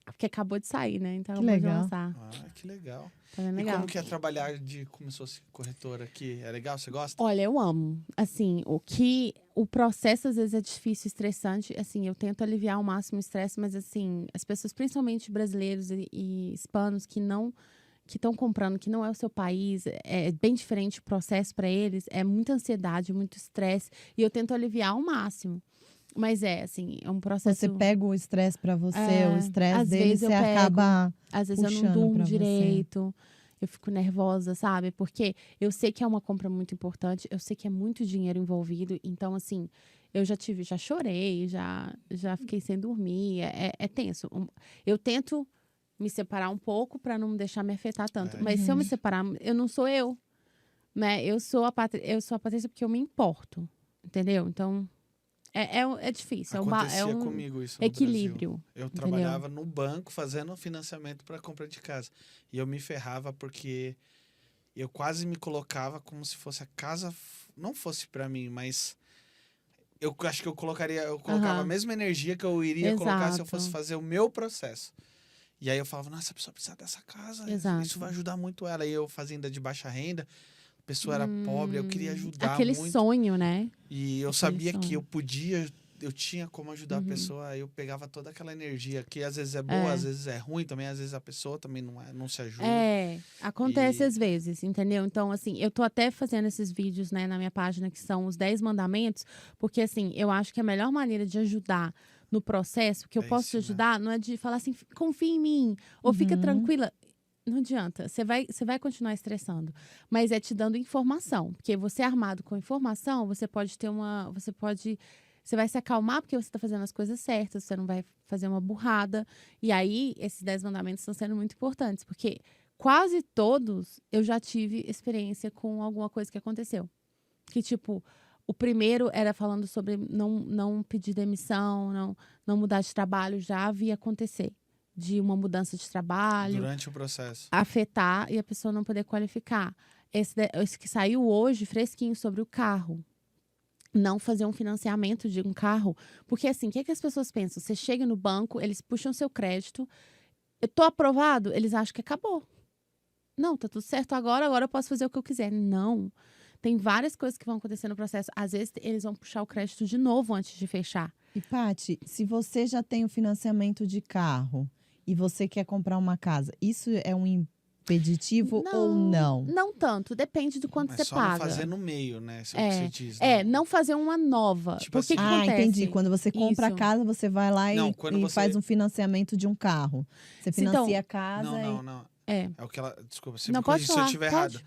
S3: Porque acabou de sair, né? Então
S1: Que
S3: acabou de
S1: legal.
S3: lançar.
S2: Que legal.
S3: Tá bem
S2: E
S3: legal.
S2: como que é trabalhar como se fosse corretora aqui? É legal? Você gosta?
S3: Olha, eu amo. Assim, o processo às vezes é difícil, estressante. Assim, eu tento aliviar ao máximo o estresse, mas assim, as pessoas, principalmente brasileiros e hispanos que estão comprando, que não é o seu país, é bem diferente o processo para eles, é muita ansiedade, muito estresse, e eu tento aliviar ao máximo. Mas assim, é um processo.
S1: Você pega o estresse pra você, o estresse
S3: às
S1: dele,
S3: vezes eu
S1: você
S3: pego.
S1: acaba
S3: Às vezes eu não
S1: puxando
S3: durmo
S1: pra você.
S3: direito, eu fico nervosa, sabe? Porque eu sei que é uma compra muito importante, eu sei que é muito dinheiro envolvido, então assim, eu já chorei, já fiquei sem dormir, é tenso. Eu tento me separar um pouco para não me deixar me afetar tanto, mas se eu me separar, eu não sou eu, né? Eu sou a Patrícia porque eu me importo, entendeu? Então é difícil,
S2: Acontecia
S3: é um
S2: comigo isso no
S3: equilíbrio.
S2: Brasil. Eu
S3: entendeu?
S2: trabalhava no banco fazendo financiamento para compra de casa. E eu me ferrava porque eu quase me colocava como se fosse a casa não fosse para mim, mas eu acho que eu colocava a mesma energia que eu iria colocar se eu fosse
S3: Exato.
S2: fazer o meu processo. E aí eu falava, nossa, a pessoa precisa dessa casa,
S3: Exato.
S2: isso vai ajudar muito ela. E eu fazenda de baixa renda, a pessoa era pobre, eu queria ajudar
S3: Aquele
S2: muito.
S3: sonho, né?
S2: E eu
S3: Aquele
S2: sabia que
S3: sonho.
S2: eu tinha como ajudar a pessoa, aí eu pegava toda aquela energia, que às vezes é boa, às vezes é ruim também, às vezes a pessoa também não se ajuda.
S3: Acontece às vezes, entendeu? Então, assim, eu tô até fazendo esses vídeos, né, na minha página, que são os 10 mandamentos, porque, assim, eu acho que a melhor maneira de ajudar no processo, que eu
S2: É
S3: posso te
S2: ensinar.
S3: ajudar, não é de falar assim, confia em mim, ou fica tranquila. Não adianta, você vai continuar estressando, mas é te dando informação, porque você armado com informação, você vai se acalmar porque você está fazendo as coisas certas, você não vai fazer uma burrada. E aí, esses 10 mandamentos estão sendo muito importantes, porque quase todos eu já tive experiência com alguma coisa que aconteceu. Que, tipo, o primeiro era falando sobre não pedir demissão, não mudar de trabalho, já havia acontecer. De uma mudança de trabalho,
S2: Durante o processo.
S3: afetar e a pessoa não poder qualificar. Esse que saiu hoje, fresquinho, sobre o carro. Não fazer um financiamento de um carro. Porque, assim, o que as pessoas pensam? Você chega no banco, eles puxam seu crédito. Eu tô aprovado? Eles acham que acabou. Não, tá tudo certo agora eu posso fazer o que eu quiser. Não. Tem várias coisas que vão acontecer no processo. Às vezes, eles vão puxar o crédito de novo antes de fechar.
S1: E, Paty, se você já tem o financiamento de carro e você quer comprar uma casa, isso é um impeditivo ou não?
S3: Não tanto. Depende do quanto
S2: Mas
S3: você
S2: só
S3: paga.
S2: não fazer no meio, né? Isso é o que você diz. Né?
S3: Não fazer uma nova.
S2: Tipo
S3: Porque
S2: assim-
S3: que acontece?
S1: Entendi. Quando você compra
S3: Isso.
S1: a casa, você vai lá
S2: Não,
S1: e
S2: quando você-
S1: faz um financiamento de um carro. Você financia a casa
S2: Não.
S3: É.
S2: É o que ela. Desculpa, você
S3: Não,
S2: me
S3: pode
S2: corrige se eu
S3: falar,
S2: estiver
S3: pode.
S2: errado.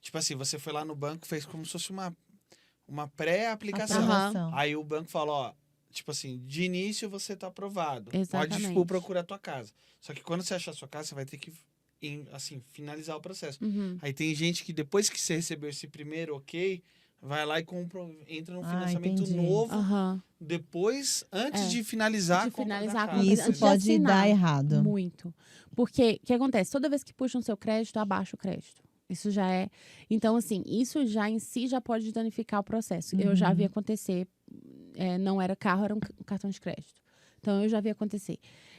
S2: Tipo assim, você foi lá no banco, fez como se fosse uma pré-aplicação.
S1: aprovação.
S2: Aí o banco falou, ó, tipo assim, de início você tá aprovado.
S3: Exatamente.
S2: Pode, tipo, procurar a tua casa. Só que quando você achar a sua casa, você vai ter que, assim, finalizar o processo. Aí tem gente que depois que você recebeu esse primeiro ok, vai lá e entra no financiamento
S1: entendi.
S2: novo,
S3: Aham.
S2: depois, antes de finalizar
S3: De
S2: a compra
S3: finalizar a
S2: da
S3: compra.
S2: casa.
S1: E isso
S3: Antes de
S1: pode
S3: assinar.
S1: dar errado.
S3: Muito. Porque o que acontece? Toda vez que puxam seu crédito, abaixa o crédito. Isso já é. Então, assim, isso já em si já pode danificar o processo. Eu já vi acontecer. Não era carro, era um cartão de crédito. Então, eu já vi acontecer.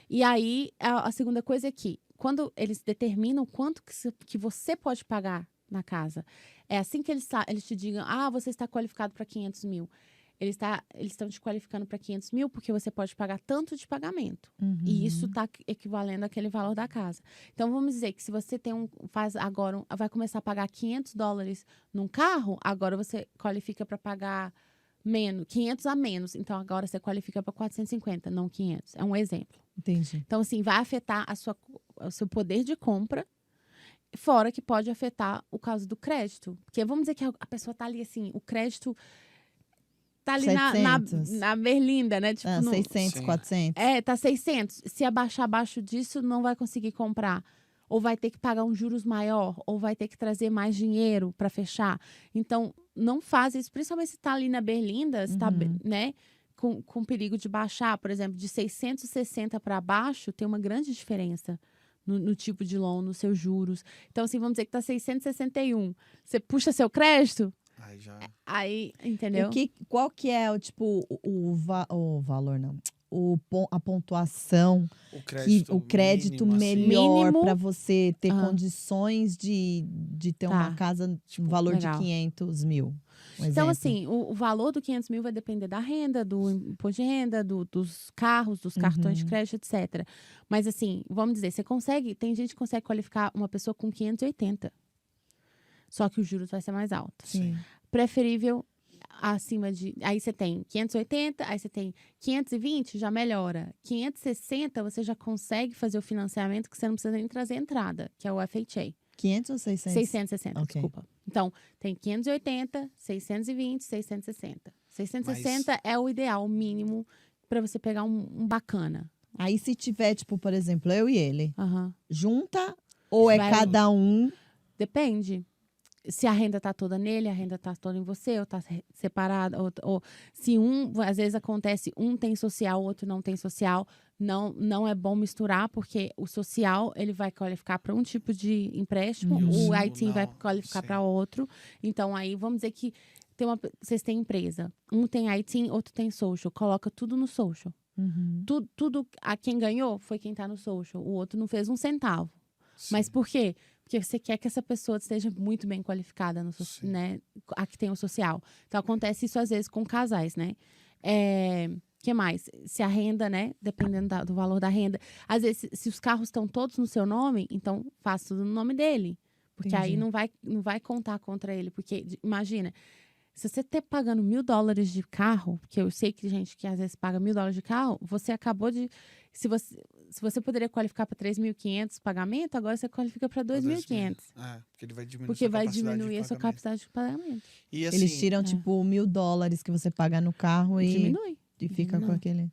S3: E aí, a segunda coisa é que, quando eles determinam quanto que você pode pagar na casa, é assim que eles te digam, você está qualificado para 500 mil. Eles estão te qualificando para 500 mil porque você pode pagar tanto de pagamento. E isso está equivalendo àquele valor da casa. Então, vamos dizer que se você vai começar a pagar $500 num carro, agora você qualifica para pagar menos, 500 a menos. Então, agora você qualifica para 450, não 500. É um exemplo.
S1: Entendi.
S3: Então, assim, vai afetar o seu poder de compra, fora que pode afetar o caso do crédito. Porque vamos dizer que a pessoa está ali, assim, o crédito tá ali na
S1: 700.
S3: berlinda, né? Tipo,
S1: 600,
S2: Sim.
S1: 400.
S3: tá 600. Se abaixar abaixo disso, não vai conseguir comprar. Ou vai ter que pagar um juros maior, ou vai ter que trazer mais dinheiro para fechar. Então, não faz isso, principalmente se tá ali na berlinda, se tá, né? Com perigo de baixar, por exemplo, de 660 para baixo, tem uma grande diferença no tipo de loan, nos seus juros. Então, assim, vamos dizer que tá 661. Você puxa seu crédito,
S2: Aí já.
S3: aí, entendeu?
S1: Qual que é o valor, não? A pontuação, o crédito
S2: mínimo, assim.
S1: melhor
S3: Mínimo.
S1: para você ter
S3: Ah.
S1: condições de ter uma
S3: Tá.
S1: casa no
S2: Tipo,
S1: valor
S3: legal.
S1: de 500 mil. Um
S3: Então,
S1: exemplo.
S3: assim, o valor do 500 mil vai depender da renda, do imposto de renda, dos carros, dos cartões de crédito, etc. Mas, assim, vamos dizer, tem gente que consegue qualificar uma pessoa com 580. Só que o juros vai ser mais alto.
S1: Sim.
S3: Preferível acima de... Aí você tem 580, aí você tem 520, já melhora. 560, você já consegue fazer o financiamento que você não precisa nem trazer entrada, que é o FHA.
S1: 500 ou 600?
S3: 660,
S1: Ok.
S3: desculpa. Então, tem 580, 620, 660. 660 é o ideal, o mínimo, para você pegar um bacana.
S1: Aí se tiver, tipo, por exemplo, eu e ele,
S3: Aham.
S1: junta ou é
S3: Vai-
S1: cada um?
S3: Depende. Se a renda tá toda nele, a renda tá toda em você, ou tá separada, ou se às vezes acontece, um tem social, o outro não tem social, não é bom misturar, porque o social, ele vai qualificar para um tipo de empréstimo, o IT vai qualificar para outro. Então, aí, vamos dizer que vocês têm empresa, um tem IT, outro tem social, coloca tudo no social. Tudo, a quem ganhou foi quem tá no social, o outro não fez um centavo. Mas por quê? Porque você quer que essa pessoa esteja muito bem qualificada, né? A que tem o social. Então, acontece isso às vezes com casais, né? Que mais? Se a renda, né? Dependendo do valor da renda. Às vezes, se os carros estão todos no seu nome, então faça tudo no nome dele. Porque aí não vai contar contra ele. Porque, imagina, se você está pagando $1.000 de carro, porque eu sei que gente que às vezes paga $1.000 de carro, você acabou de... Se você poderia qualificar para 3.500 pagamento, agora você qualifica para 2.500.
S2: Porque ele vai diminuir
S3: Porque vai diminuir a sua capacidade de pagamento.
S2: E assim,
S1: Eles tiram, tipo, $1.000 que você paga no carro e
S3: Diminui.
S1: fica com aquele...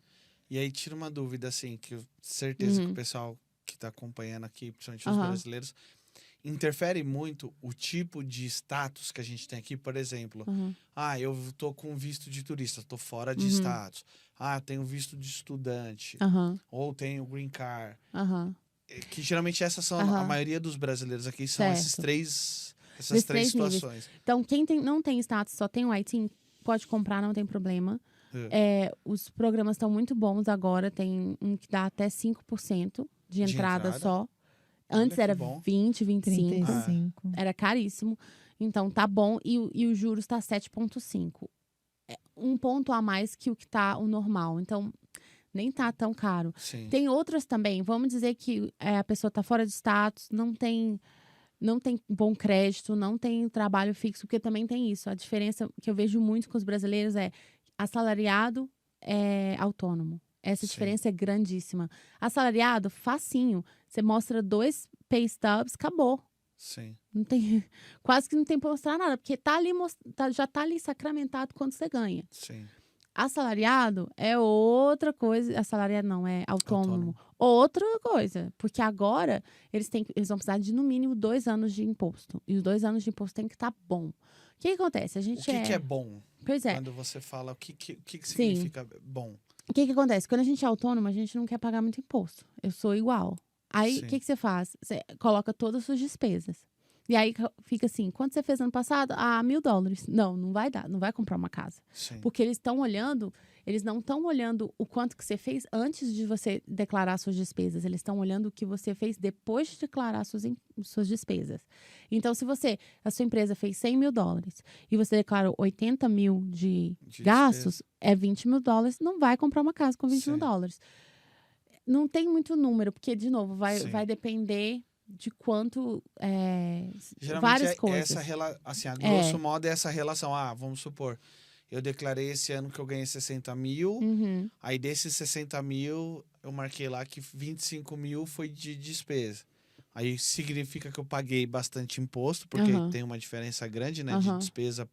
S2: E aí tira uma dúvida, assim, que eu certeza que o pessoal que está acompanhando aqui, principalmente os brasileiros, interfere muito o tipo de status que a gente tem aqui. Por exemplo, eu tô com visto de turista, tô fora de status. Tenho visto de estudante. Ou tenho green card. Que geralmente essas são a maioria dos brasileiros aqui, são essas três situações.
S3: Níveis. Então, quem não tem status, só tem o IT, pode comprar, não tem problema. Os programas estão muito bons agora, tem um que dá até 5% de entrada só. Antes era 20, 25.
S1: 35.
S3: Era caríssimo. Então, tá bom. E o juros tá 7,5. Um ponto a mais que o que tá o normal. Então, nem tá tão caro.
S2: Sim.
S3: Tem outras também. Vamos dizer que a pessoa tá fora de status, não tem bom crédito, não tem trabalho fixo, porque também tem isso. A diferença que eu vejo muito com os brasileiros é assalariado é autônomo. Essa diferença é grandíssima. Assalariado, facinho. Você mostra 2 pay stubs, acabou.
S2: Sim.
S3: Não tem, quase que não tem para mostrar nada, porque já tá ali sacramentado quanto você ganha.
S2: Sim.
S3: Assalariado é outra coisa. Assalariado não, é autônomo. Outra coisa. Porque agora eles vão precisar de no mínimo 2 anos de imposto. E os 2 anos de imposto tem que estar bom. O que acontece?
S2: O que é bom?
S3: Pois é.
S2: Quando você fala, o que significa bom?
S3: O que acontece? Quando a gente é autônomo, a gente não quer pagar muito imposto. Eu sou igual. Aí, o que você faz? Você coloca todas as suas despesas. E aí, fica assim, quanto você fez ano passado? $1.000. Não vai dar, não vai comprar uma casa.
S2: Sim.
S3: Porque eles não estão olhando o quanto que você fez antes de você declarar suas despesas. Eles estão olhando o que você fez depois de declarar suas despesas. Então, se a sua empresa fez $100.000 e você declarou 80 mil de gastos, é $20.000, não vai comprar uma casa com $20.000. Não tem muito número, porque, de novo, vai depender de quanto,
S2: geralmente
S3: várias coisas.
S2: Assim, a grosso modo é essa relação. Vamos supor, eu declarei esse ano que eu ganhei 60 mil, aí desses 60 mil, eu marquei lá que 25 mil foi de despesa. Aí significa que eu paguei bastante imposto, porque
S3: Aham.
S2: tem uma diferença grande, né, de
S3: Aham.
S2: despesa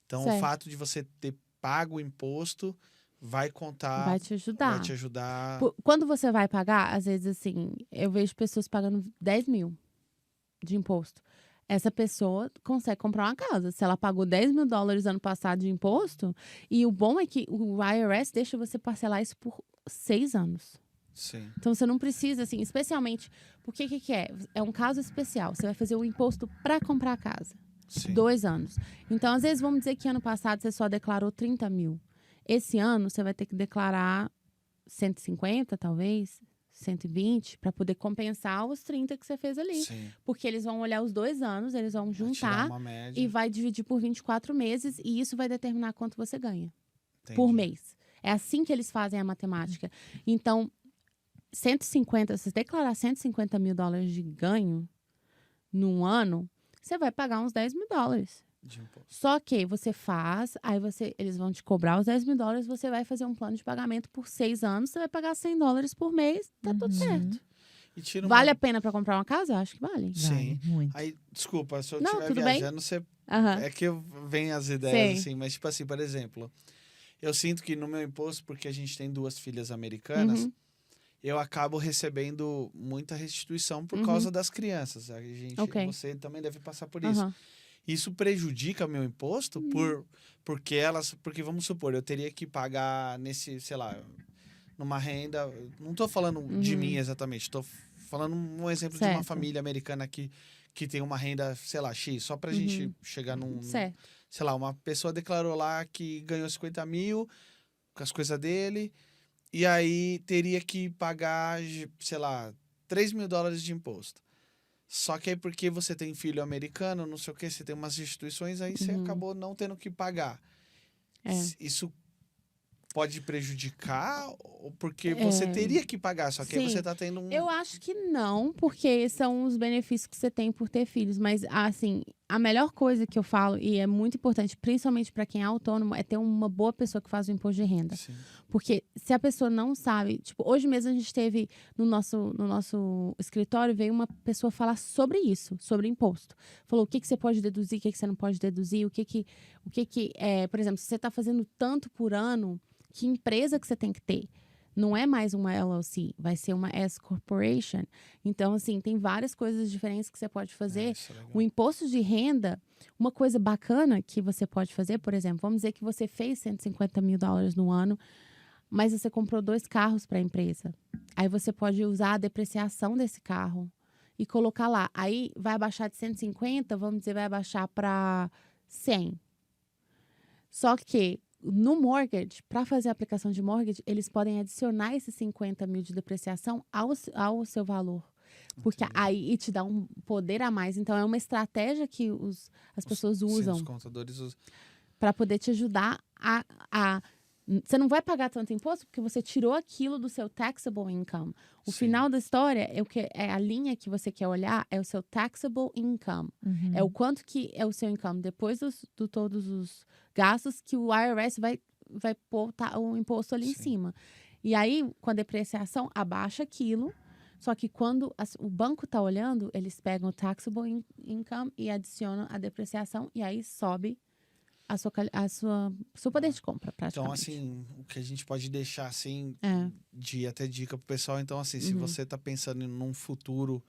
S2: Então, o
S3: Certo.
S2: fato de você ter pago o imposto vai contar,
S3: Vai te
S2: vai
S3: ajudar.
S2: te ajudar.
S3: Quando você vai pagar, às vezes, assim, eu vejo pessoas pagando 10 mil de imposto. Essa pessoa consegue comprar uma casa. Se ela pagou 10 mil dólares ano passado de imposto, e o bom é que o IRS deixa você parcelar isso por 6 anos.
S2: Sim,
S3: Então, você não precisa, assim, especialmente, porque o que é? É um caso especial. Você vai fazer o imposto para comprar a casa.
S2: sim.
S3: 2 anos. Então, às vezes, vamos dizer que ano passado você só declarou 30 mil. Esse ano, você vai ter que declarar 150, talvez, 120, para poder compensar os 30 que você fez ali.
S2: Sim.
S3: Porque eles vão olhar os 2 anos, eles vão
S2: Vai tirar
S3: juntar
S2: uma média.
S3: e vai dividir por 24 meses, e isso vai determinar quanto você ganha por
S2: Entendi.
S3: mês. É assim que eles fazem a matemática. Então, 150, se você declarar 150 mil dólares de ganho num ano, você vai pagar uns 10 mil dólares.
S2: De imposto.
S3: Só que você faz, aí eles vão te cobrar os 10 mil dólares, você vai fazer um plano de pagamento por 6 anos, você vai pagar 100 dólares por mês, tá tudo certo.
S2: E tira
S3: Vale a pena pra comprar uma casa? Acho que vale.
S2: Sim.
S1: Vale, muito.
S2: Aí, desculpa, se eu
S3: Não,
S2: estiver
S3: tudo bem.
S2: viajando, você...
S3: Aham.
S2: É que vem as ideias,
S3: Sim.
S2: assim. Mas, tipo assim, por exemplo, eu sinto que no meu imposto, porque a gente tem 2 filhas americanas,
S3: Uhum.
S2: eu acabo recebendo muita restituição por
S3: Uhum.
S2: causa das crianças. A gente,
S3: Ok.
S2: Você também deve passar por isso.
S3: Aham.
S2: Isso prejudica meu imposto porque vamos supor, eu teria que pagar nesse, sei lá, numa renda, não tô falando de mim exatamente, tô falando um exemplo de uma
S3: Certo.
S2: família americana que tem uma renda, sei lá, X, só pra gente chegar
S3: Certo.
S2: sei lá, uma pessoa declarou lá que ganhou 50 mil com as coisas dele, e aí teria que pagar, sei lá, 3 mil dólares de imposto. Só que aí porque você tem filho americano, não sei o que, você tem umas instituições, aí você acabou não tendo que pagar.
S3: É.
S2: Isso pode prejudicar ou porque você teria que pagar, só que aí
S3: Sim.
S2: você tá tendo um...
S3: Eu acho que não, porque são os benefícios que você tem por ter filhos. Mas, assim, a melhor coisa que eu falo, e é muito importante, principalmente para quem é autônomo, é ter uma boa pessoa que faz o imposto de renda.
S2: Sim.
S3: Porque se a pessoa não sabe... Tipo, hoje mesmo a gente teve no nosso escritório, veio uma pessoa falar sobre isso, sobre imposto. Falou o que você pode deduzir, o que você não pode deduzir, o que é... Por exemplo, se você está fazendo tanto por ano, que empresa que você tem que ter? Não é mais uma LLC, vai ser uma S Corporation. Então, assim, tem várias coisas diferentes que você pode fazer.
S2: Isso é legal.
S3: O imposto de renda, uma coisa bacana que você pode fazer, por exemplo, vamos dizer que você fez 150 mil dólares no ano, mas você comprou 2 carros para a empresa. Aí você pode usar a depreciação desse carro e colocar lá. Aí vai abaixar de 150, vamos dizer, vai abaixar para 100. Só que no mortgage, para fazer a aplicação de mortgage, eles podem adicionar esses 50 mil de depreciação ao seu valor. Porque aí te dá um poder a mais. Então, é uma estratégia que as pessoas
S2: Sim,
S3: usam
S2: os contadores usam.
S3: para poder te ajudar a... Você não vai pagar tanto imposto porque você tirou aquilo do seu taxable income. O
S2: Sim.
S3: final da história, a linha que você quer olhar é o seu taxable income. É o quanto que é o seu income depois de todos os gastos que o IRS vai pôr o imposto ali em
S2: Sim.
S3: cima. E aí, com a depreciação, abaixa aquilo. Só que quando o banco está olhando, eles pegam o taxable income e adicionam a depreciação. E aí sobe seu poder de compra, praticamente.
S2: Então, assim, o que a gente pode deixar, assim,
S3: É.
S2: de até dica pro pessoal. Então, assim, se você tá pensando num futuro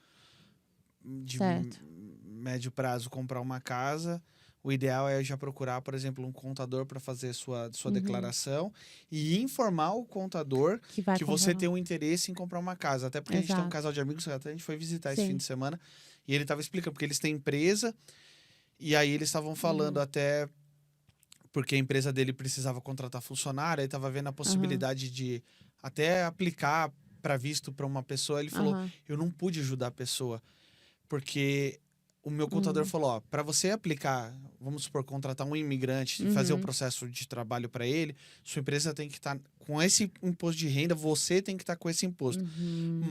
S2: de
S3: Certo.
S2: médio prazo comprar uma casa, o ideal é já procurar, por exemplo, um contador para fazer sua declaração e informar o contador
S3: Que vai
S2: que você
S3: comprar.
S2: tem um interesse em comprar uma casa. Até porque a gente tem um
S3: Exato.
S2: casal de amigos, até a gente foi visitar esse
S3: Sim.
S2: fim de semana, e ele tava explicando, porque eles têm empresa, e aí eles estavam falando até... Porque a empresa dele precisava contratar funcionário, aí estava vendo a possibilidade de até aplicar para visto para uma pessoa. Ele falou, eu não pude ajudar a pessoa, porque o meu contador falou, ó, para você aplicar, vamos supor, contratar um imigrante e fazer o processo de trabalho para ele, sua empresa tem que estar com esse imposto de renda, você tem que estar com esse imposto.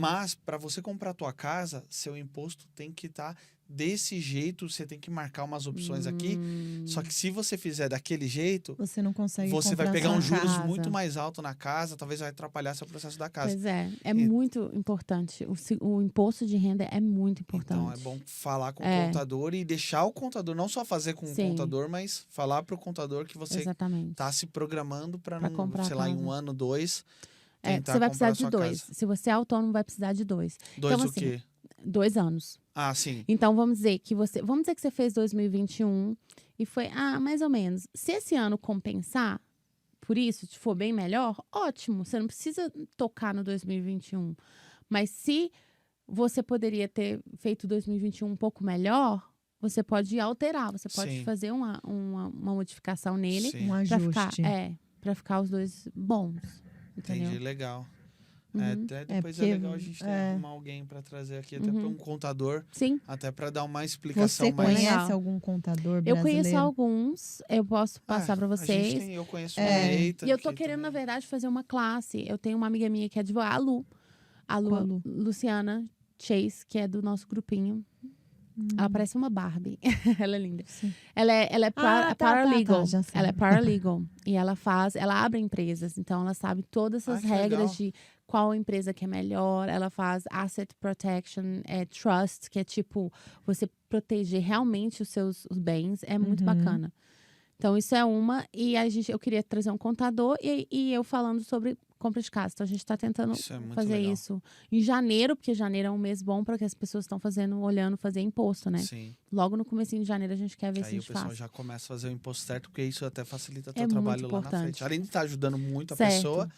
S2: Mas para você comprar a tua casa, seu imposto tem que estar desse jeito, você tem que marcar umas opções aqui. Só que se você fizer daquele jeito,
S1: Você não consegue
S2: você vai
S1: comprar
S2: pegar
S1: sua
S2: um juros
S3: casa.
S2: muito mais alto na casa, talvez vai atrapalhar seu processo da casa.
S3: Pois é
S2: E-
S3: muito importante. O imposto de renda é muito importante.
S2: Então é bom falar com o
S3: É.
S2: contador e deixar o contador, não só fazer com o
S3: Sim.
S2: contador, mas falar para o contador que você
S3: Exatamente.
S2: tá se programando para
S3: Pra
S2: não,
S3: comprar
S2: sei
S3: a
S2: lá, em
S3: casa.
S2: 1 ano, 2,
S3: É,
S2: tentar
S3: você vai
S2: comprar
S3: precisar
S2: a
S3: de
S2: sua
S3: 2.
S2: casa.
S3: Se você é autônomo, vai precisar de 2.
S2: 2
S3: Então,
S2: o
S3: assim,
S2: quê?
S3: 2 anos.
S2: Ah, sim.
S3: Então, vamos dizer que você fez 2021 e foi, mais ou menos. Se esse ano compensar por isso, se for bem melhor, ótimo. Você não precisa tocar no 2021. Mas se você poderia ter feito 2021 um pouco melhor, você pode alterar. Você pode
S2: Sim.
S3: fazer uma modificação nele
S2: Sim.
S1: um
S3: pra
S1: ajuste.
S3: pra ficar os dois bons. Entendeu?
S2: Entendi, legal.
S3: Uhum.
S2: Até depois
S1: porque,
S2: legal a gente arrumar alguém para trazer aqui, até para um contador,
S3: Sim.
S2: até para dar uma explicação
S1: Você
S2: mais...
S1: conhece
S3: Legal.
S1: algum contador
S3: Eu
S1: brasileiro?
S3: conheço alguns, eu posso passar pra
S2: A gente
S3: vocês.
S2: eu conheço
S1: É.
S2: uma Eita.
S3: E eu tô
S2: que
S3: querendo, na
S2: também-
S3: verdade, fazer uma classe. Eu tenho uma amiga minha que é advogada, a Lu. A Lu,
S1: Qual Lu?
S3: Luciana Chase, que é do nosso grupinho. Ela parece uma Barbie. Ela é linda.
S1: Sim.
S3: Ela é paralegal.
S1: já sei.
S3: Ela é paralegal. E ela abre empresas. Então, ela sabe todas as
S2: que
S3: regras
S2: legal.
S3: de qual empresa que é melhor. Ela faz asset protection, trust, que é tipo, você proteger realmente os bens. É muito
S1: Uhum.
S3: bacana. Então, isso é uma. E eu queria trazer um contador e eu falando sobre compra de casa. Então, a gente está tentando
S2: Isso é muito
S3: fazer
S2: legal.
S3: isso em janeiro, porque janeiro é um mês bom para que as pessoas estão olhando fazer imposto, né?
S2: Sim.
S3: Logo no comecinho de janeiro a gente quer ver
S2: Que
S3: se a
S2: aí o
S3: gente
S2: pessoal
S3: faz.
S2: já começa a fazer o imposto certo, porque isso até facilita teu
S3: É muito
S2: trabalho lá na
S3: importante.
S2: frente. Além de estar ajudando muito a
S3: Certo.
S2: pessoa,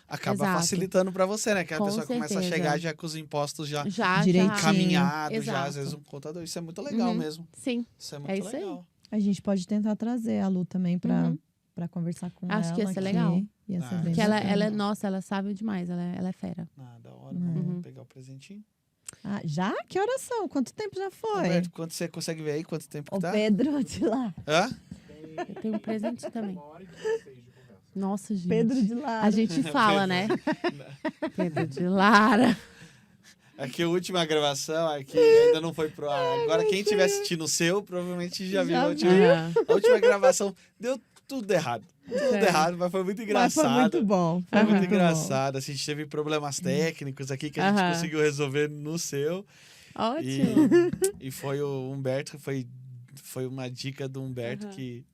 S2: acaba
S3: Exato.
S2: facilitando para você, né? Que a
S3: Com
S2: pessoa começa a
S3: certeza.
S2: chegar já com os impostos já
S1: Direitinho.
S2: caminhados, já
S3: Exato.
S2: às vezes um contador. Isso é muito legal
S3: Uhum.
S2: mesmo.
S3: Sim.
S2: Isso é muito
S3: isso aí.
S2: legal.
S1: A gente pode tentar trazer a Lu também pra,
S3: Uhum.
S1: pra conversar com ela.
S3: Acho que ia ser
S1: aqui.
S3: legal.
S1: Ia ser
S2: Ah,
S1: bem
S3: Porque
S1: bacana.
S3: nossa, ela sabe demais, ela é fera.
S2: Da hora.
S1: Uhum.
S2: Vamos pegar o presentinho.
S1: Ah, já? Que horas são? Quanto tempo já foi?
S2: Roberto, quanto você consegue ver aí? Quanto tempo que
S1: O
S2: tá?
S1: Pedro de lá.
S2: Hã?
S3: Eu tenho um presente também. Nossa, gente.
S1: Pedro de lá.
S3: A gente fala, né? Pedro de Lara.
S2: Aqui a última gravação aqui ainda não foi pro ar. Agora quem estiver assistindo o seu, provavelmente já viu.
S1: Já
S2: A última,
S3: Aham.
S2: a última gravação deu tudo errado. Tudo
S3: Sério.
S2: errado, mas foi muito
S1: Mas
S2: engraçado.
S1: foi muito bom.
S2: Foi muito
S3: Aham.
S2: engraçado. Assim, a gente teve problemas técnicos aqui que a gente
S3: Aham.
S2: conseguiu resolver no seu.
S3: Ótimo.
S2: E foi o Humberto, foi uma dica do Humberto
S3: Aham.
S2: que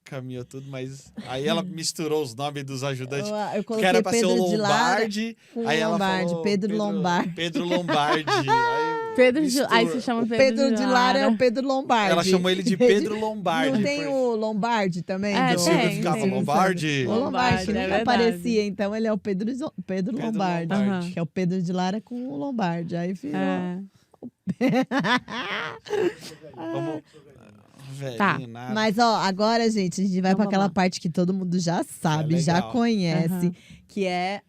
S2: caminhou tudo, mas aí ela misturou os nomes dos ajudantes.
S1: Eu
S2: Que
S1: coloquei
S2: era pra ser o
S1: Pedro de Lara
S2: Lombardi.
S1: com
S2: Aí ela
S1: Lombardi.
S2: falou
S1: Pedro Lombardi.
S2: Pedro Lombardi. Aí
S3: Pedro de...
S2: misturou.
S3: Aí se chama
S1: O Pedro de Lara é o Pedro Lombardi.
S2: Ela chamou ele de Pedro Lombardi.
S1: Não tem o Lombardi também?
S3: É,
S2: E o
S1: do-
S2: Silvio
S3: tem,
S2: ficava
S3: tem.
S2: Lombardi.
S1: O Lombardi, que
S3: Lombardi, é
S1: nunca
S3: verdade.
S1: aparecia, então ele é o Pedro Lombardi.
S3: Lombardi.
S1: Que é o Pedro de Lara com o Lombardi. Aí virou.
S3: É.
S2: Vamos. Velhinho,
S3: Tá.
S2: nada.
S1: Mas, ó, agora, gente, a gente vai
S3: Então,
S1: pra
S3: vamos
S1: aquela
S3: lá.
S1: parte que todo mundo já sabe, já
S2: legal.
S1: conhece,
S3: Aham.
S1: que é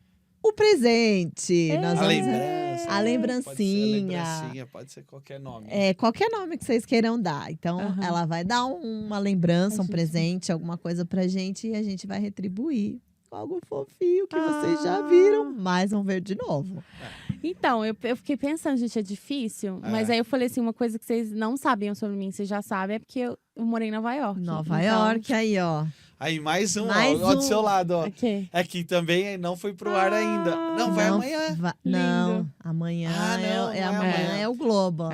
S1: o presente. Nós
S2: A
S1: vamos...
S2: lembrança.
S1: A lembrancinha.
S2: Pode ser lembrancinha, pode ser qualquer nome.
S1: É, qualquer nome que vocês queiram dar. Então,
S3: Aham.
S1: ela vai dar uma lembrança,
S3: A
S1: um
S3: gente-
S1: presente, alguma coisa pra gente e a gente vai retribuir com algo fofinho que vocês já viram, mas vão ver de novo.
S3: Então, eu fiquei pensando, gente, é difícil. Mas aí eu falei assim, uma coisa que vocês não sabiam sobre mim, vocês já sabem, é porque eu morei em Nova York.
S1: Nova
S3: Então,
S1: York, aí, ó.
S2: Aí mais um,
S1: Mais
S2: ó, do
S1: um.
S2: seu lado, ó.
S3: Ok.
S2: Aqui também não foi pro ar ainda. Não, vai
S1: Não,
S2: amanhã.
S1: Não,
S3: Lindo.
S1: amanhã
S2: Ah, não,
S1: é
S2: não é
S1: amanhã
S2: amanhã.
S1: é o Globo.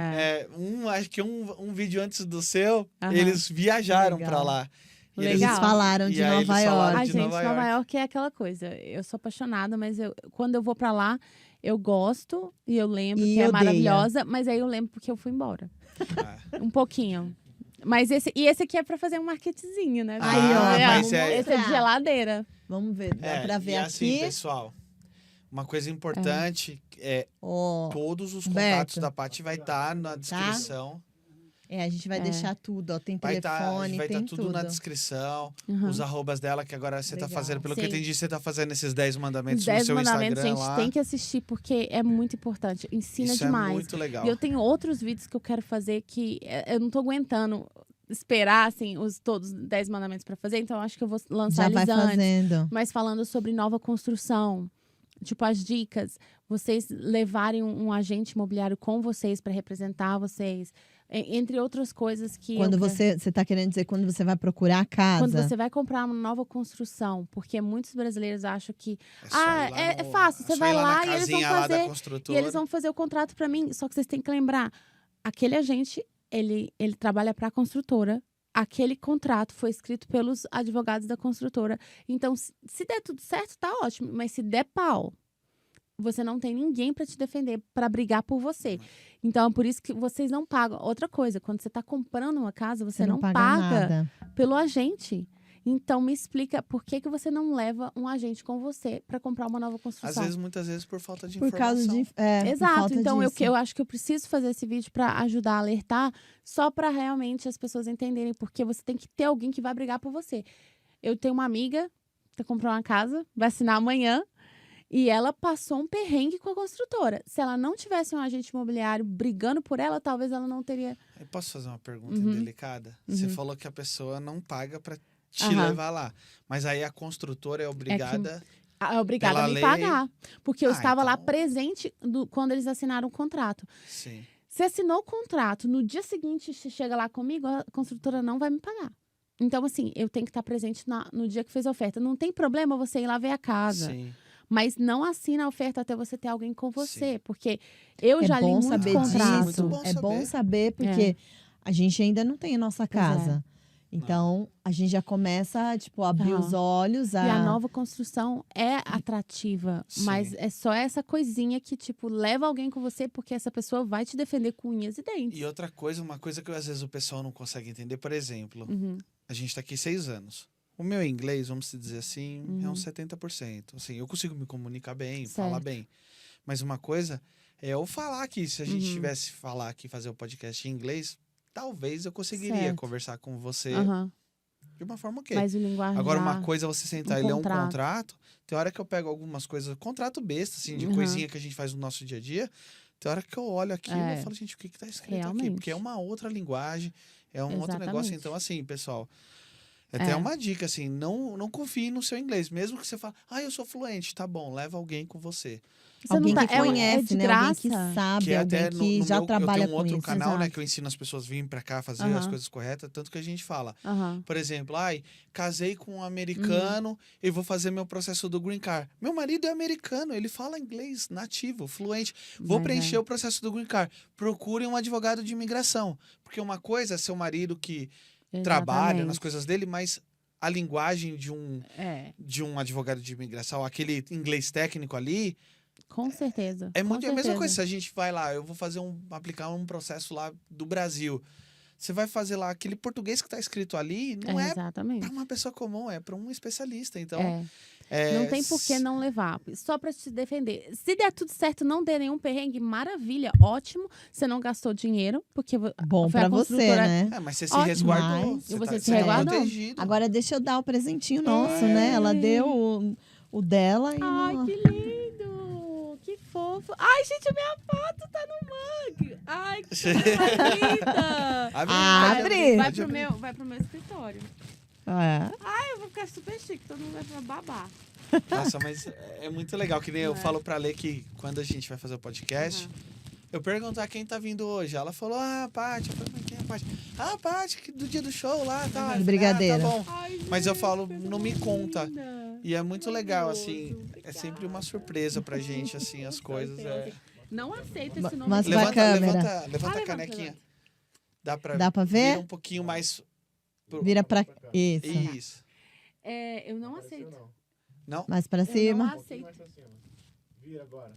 S2: Acho que um vídeo antes do seu,
S3: Aham.
S2: eles viajaram
S1: Legal.
S2: pra lá. E
S3: Legal.
S1: Eles falaram
S2: E
S1: de
S2: aí
S1: Nova
S2: eles falaram
S1: York.
S3: Ai,
S2: de
S3: gente,
S2: Nova
S3: Nova
S2: York.
S3: York é aquela coisa. Eu sou apaixonada, mas quando eu vou pra lá, eu gosto e eu lembro
S1: E
S3: que é
S1: odeia.
S3: maravilhosa, mas aí eu lembro porque eu fui embora.
S2: Ah.
S3: Um pouquinho. Mas esse aqui é pra fazer um marketzinho, né?
S1: Aí, ó,
S2: mas
S1: vamos
S2: é-
S3: Esse é de
S1: mostrar.
S3: geladeira.
S1: Vamos ver, dá pra ver
S2: e assim,
S1: aqui.
S2: pessoal, uma coisa importante é
S1: Ó,
S2: todos os
S1: Humberto.
S2: contatos da Paty vai estar na descrição.
S1: a gente vai
S3: É.
S1: deixar tudo, ó. Tem
S2: Vai
S1: telefone,
S2: estar
S1: tem
S2: tudo na descrição.
S3: Uhum.
S2: Os arrobas dela, que agora você tá
S1: Legal.
S2: fazendo, pelo que eu
S3: Sim.
S2: entendi, você tá fazendo esses 10 mandamentos
S3: Os
S2: no
S3: 10
S2: seu
S3: mandamentos,
S2: Instagram
S3: gente,
S2: lá.
S3: tem que assistir porque é muito importante. Ensina
S2: Isso
S3: demais.
S2: é muito legal.
S3: E eu tenho outros vídeos que eu quero fazer que eu não tô aguentando esperar, assim, todos os 10 mandamentos pra fazer. Então, eu acho que eu vou lançar
S1: Já vai
S3: eles antes.
S1: fazendo.
S3: Mas falando sobre nova construção. Tipo, as dicas. Vocês levarem um agente imobiliário com vocês para representar vocês. Entre outras coisas que...
S1: Quando
S3: eu
S1: você tá querendo dizer quando você vai procurar a casa.
S3: Quando você vai comprar uma nova construção, porque muitos brasileiros acham que é fácil, você
S2: só
S3: vai
S2: ir
S3: lá
S2: na
S3: e eles vão
S2: casinha lá da
S3: fazer
S2: construtora.
S3: e eles vão fazer o contrato para mim. Só que vocês têm que lembrar, aquele agente, ele trabalha para a construtora. Aquele contrato foi escrito pelos advogados da construtora. Então, se der tudo certo, tá ótimo, mas se der pau, você não tem ninguém para te defender, para brigar por você. Então, é por isso que vocês não pagam. Outra coisa, quando você está comprando uma casa, você não paga
S1: nada
S3: pelo agente. Então, me explica por que você não leva um agente com você para comprar uma nova construção.
S2: Muitas vezes, por falta de
S1: por
S2: informação.
S1: causa de
S3: Exato.
S1: Por falta
S3: Então,
S1: disso.
S3: eu acho que eu preciso fazer esse vídeo para ajudar a alertar, só para realmente as pessoas entenderem, porque você tem que ter alguém que vai brigar por você. Eu tenho uma amiga que comprou uma casa, vai assinar amanhã. E ela passou um perrengue com a construtora. Se ela não tivesse um agente imobiliário brigando por ela, talvez ela não teria...
S2: Eu posso fazer uma pergunta indelicada? Você falou que a pessoa não paga para te levar lá. Mas aí a construtora é obrigada...
S3: É obrigada a me pagar. Porque eu estava lá presente quando eles assinaram o contrato.
S2: Sim.
S3: Se assinou o contrato, no dia seguinte você chega lá comigo, a construtora não vai me pagar. Então, assim, eu tenho que estar presente no dia que fez a oferta. Não tem problema você ir lá ver a casa.
S2: Sim.
S3: Mas não assina a oferta até você ter alguém com você. Sim. Porque eu já li muito contrato.
S1: Disso. É bom saber, porque a gente ainda não tem a nossa casa. Então, a gente já começa, tipo, a abrir os olhos.
S3: E a nova construção é atrativa. Sim. Mas é só essa coisinha que, tipo, leva alguém com você, porque essa pessoa vai te defender com unhas e dentes.
S2: E outra coisa, uma coisa que às vezes o pessoal não consegue entender, por exemplo, a gente tá aqui 6 anos. O meu inglês, vamos dizer assim, é uns 70%. Assim, eu consigo me comunicar bem, falar bem. Mas uma coisa é eu falar aqui. Se a gente tivesse falar aqui, fazer o podcast em inglês, talvez eu conseguiria conversar com você de uma forma ok.
S3: Mas o linguagem
S2: agora, uma coisa é você sentar e ler um contrato. Tem hora que eu pego algumas coisas, contrato besta, assim, de coisinha que a gente faz no nosso dia a dia. Tem hora que eu olho aquilo e eu falo, gente, o que tá escrito aqui? Porque é uma outra linguagem, é um outro negócio. Então, assim, pessoal... Até uma dica, assim, não confie no seu inglês. Mesmo que você fale, eu sou fluente, tá bom, leva alguém com você.
S1: Alguém que conhece, né? Alguém que sabe,
S2: que
S1: alguém
S2: até
S1: que já trabalha com isso.
S2: Eu tenho um outro canal, né, que eu ensino as pessoas a virem pra cá fazer as coisas corretas, tanto que a gente fala. Por exemplo, casei com um americano e vou fazer meu processo do Green Card. Meu marido é americano, ele fala inglês nativo, fluente. Vou preencher o processo do Green Card. Procurem um advogado de imigração. Porque uma coisa é seu marido que... trabalha nas coisas dele, mas a linguagem de um advogado de imigração, aquele inglês técnico ali...
S3: Com certeza.
S2: É muito a mesma coisa. Se a gente vai lá, eu vou aplicar um processo lá do Brasil. Você vai fazer lá aquele português que está escrito ali, não é para uma pessoa comum, é para um especialista. Então,
S3: não tem por que não levar. Só para te defender. Se der tudo certo, não der nenhum perrengue, maravilha, ótimo. Você não gastou dinheiro, porque
S1: bom para você, né?
S2: Mas você se resguardou.
S3: Você se resguardou.
S1: Agora deixa eu dar o presentinho nosso, né? Ela deu o dela e
S3: que lindo! Que fofo. Ai, gente, a minha foto tá no mug. Ai, que coisa linda.
S1: Abre.
S3: Vai pro meu escritório. Eu vou ficar super chique, todo mundo vai babar.
S2: Nossa, mas é muito legal, que nem eu falo pra Lê que quando a gente vai fazer o podcast, eu pergunto quem tá vindo hoje. Ela falou, Paty. Eu falei, mas quem é a Paty? Paty, do dia do show lá, tá.
S1: Brigadeiro.
S2: Tá bom.
S3: Ai,
S2: mas eu
S3: gente,
S2: falo, não me conta.
S3: Linda.
S2: E é muito legal, assim, é sempre uma surpresa pra gente, assim, as coisas.
S3: Não aceito esse nome.
S1: Mas
S2: levanta a canequinha. Dá pra ver? Vira um pouquinho mais...
S1: Vira pra... Isso.
S3: Eu não aceito.
S2: Não?
S1: Mais pra cima.
S3: Eu não aceito.
S4: Vira agora.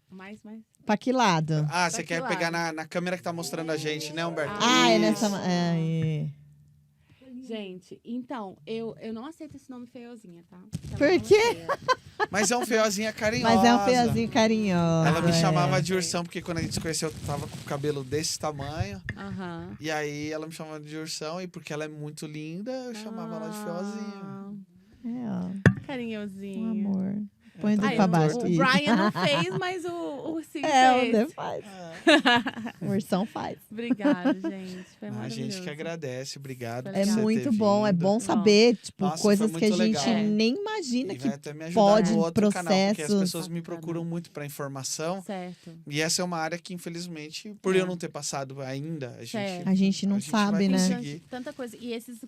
S3: Mais.
S1: Pra que lado?
S2: Você quer pegar na câmera que tá mostrando a gente, né, Humberto?
S1: É nessa...
S3: Gente, então, eu não aceito esse nome feiozinha, tá?
S1: Por quê?
S2: Mas é um feiozinha carinhosa.
S1: Mas é um feiozinho carinhoso.
S2: Ela me chamava de ursão, porque quando a gente se conheceu, eu tava com o cabelo desse tamanho. E aí ela me chamava de ursão, e porque ela é muito linda, eu chamava ela de feiozinho.
S3: Carinhosinho.
S1: Um amor. Põe tudo pra baixo.
S3: O Brian não fez, mas o ursinho
S1: É, o
S3: fez.
S1: The faz.
S2: Ah,
S1: O ursão faz.
S3: Obrigada, gente. Foi
S2: a
S3: maravilhoso.
S2: gente que agradece, obrigado
S3: Foi
S2: por
S1: É
S3: legal.
S2: você
S1: muito
S2: ter
S1: bom, é
S2: vindo.
S1: bom
S3: Bom.
S1: saber, tipo,
S2: Nossa,
S1: coisas
S2: foi
S1: que a
S2: muito
S1: gente
S2: legal.
S1: nem imagina
S2: E
S1: que
S2: vai até me ajudar
S1: pode,
S2: no outro canal, porque as
S1: processos.
S2: pessoas me
S3: Bacana.
S2: procuram muito para informação.
S3: Certo.
S2: E essa é uma área que, infelizmente, por eu não ter passado ainda,
S3: Certo.
S1: A gente não sabe,
S2: vai
S1: né?
S2: conseguir.
S3: Tanta coisa. E esses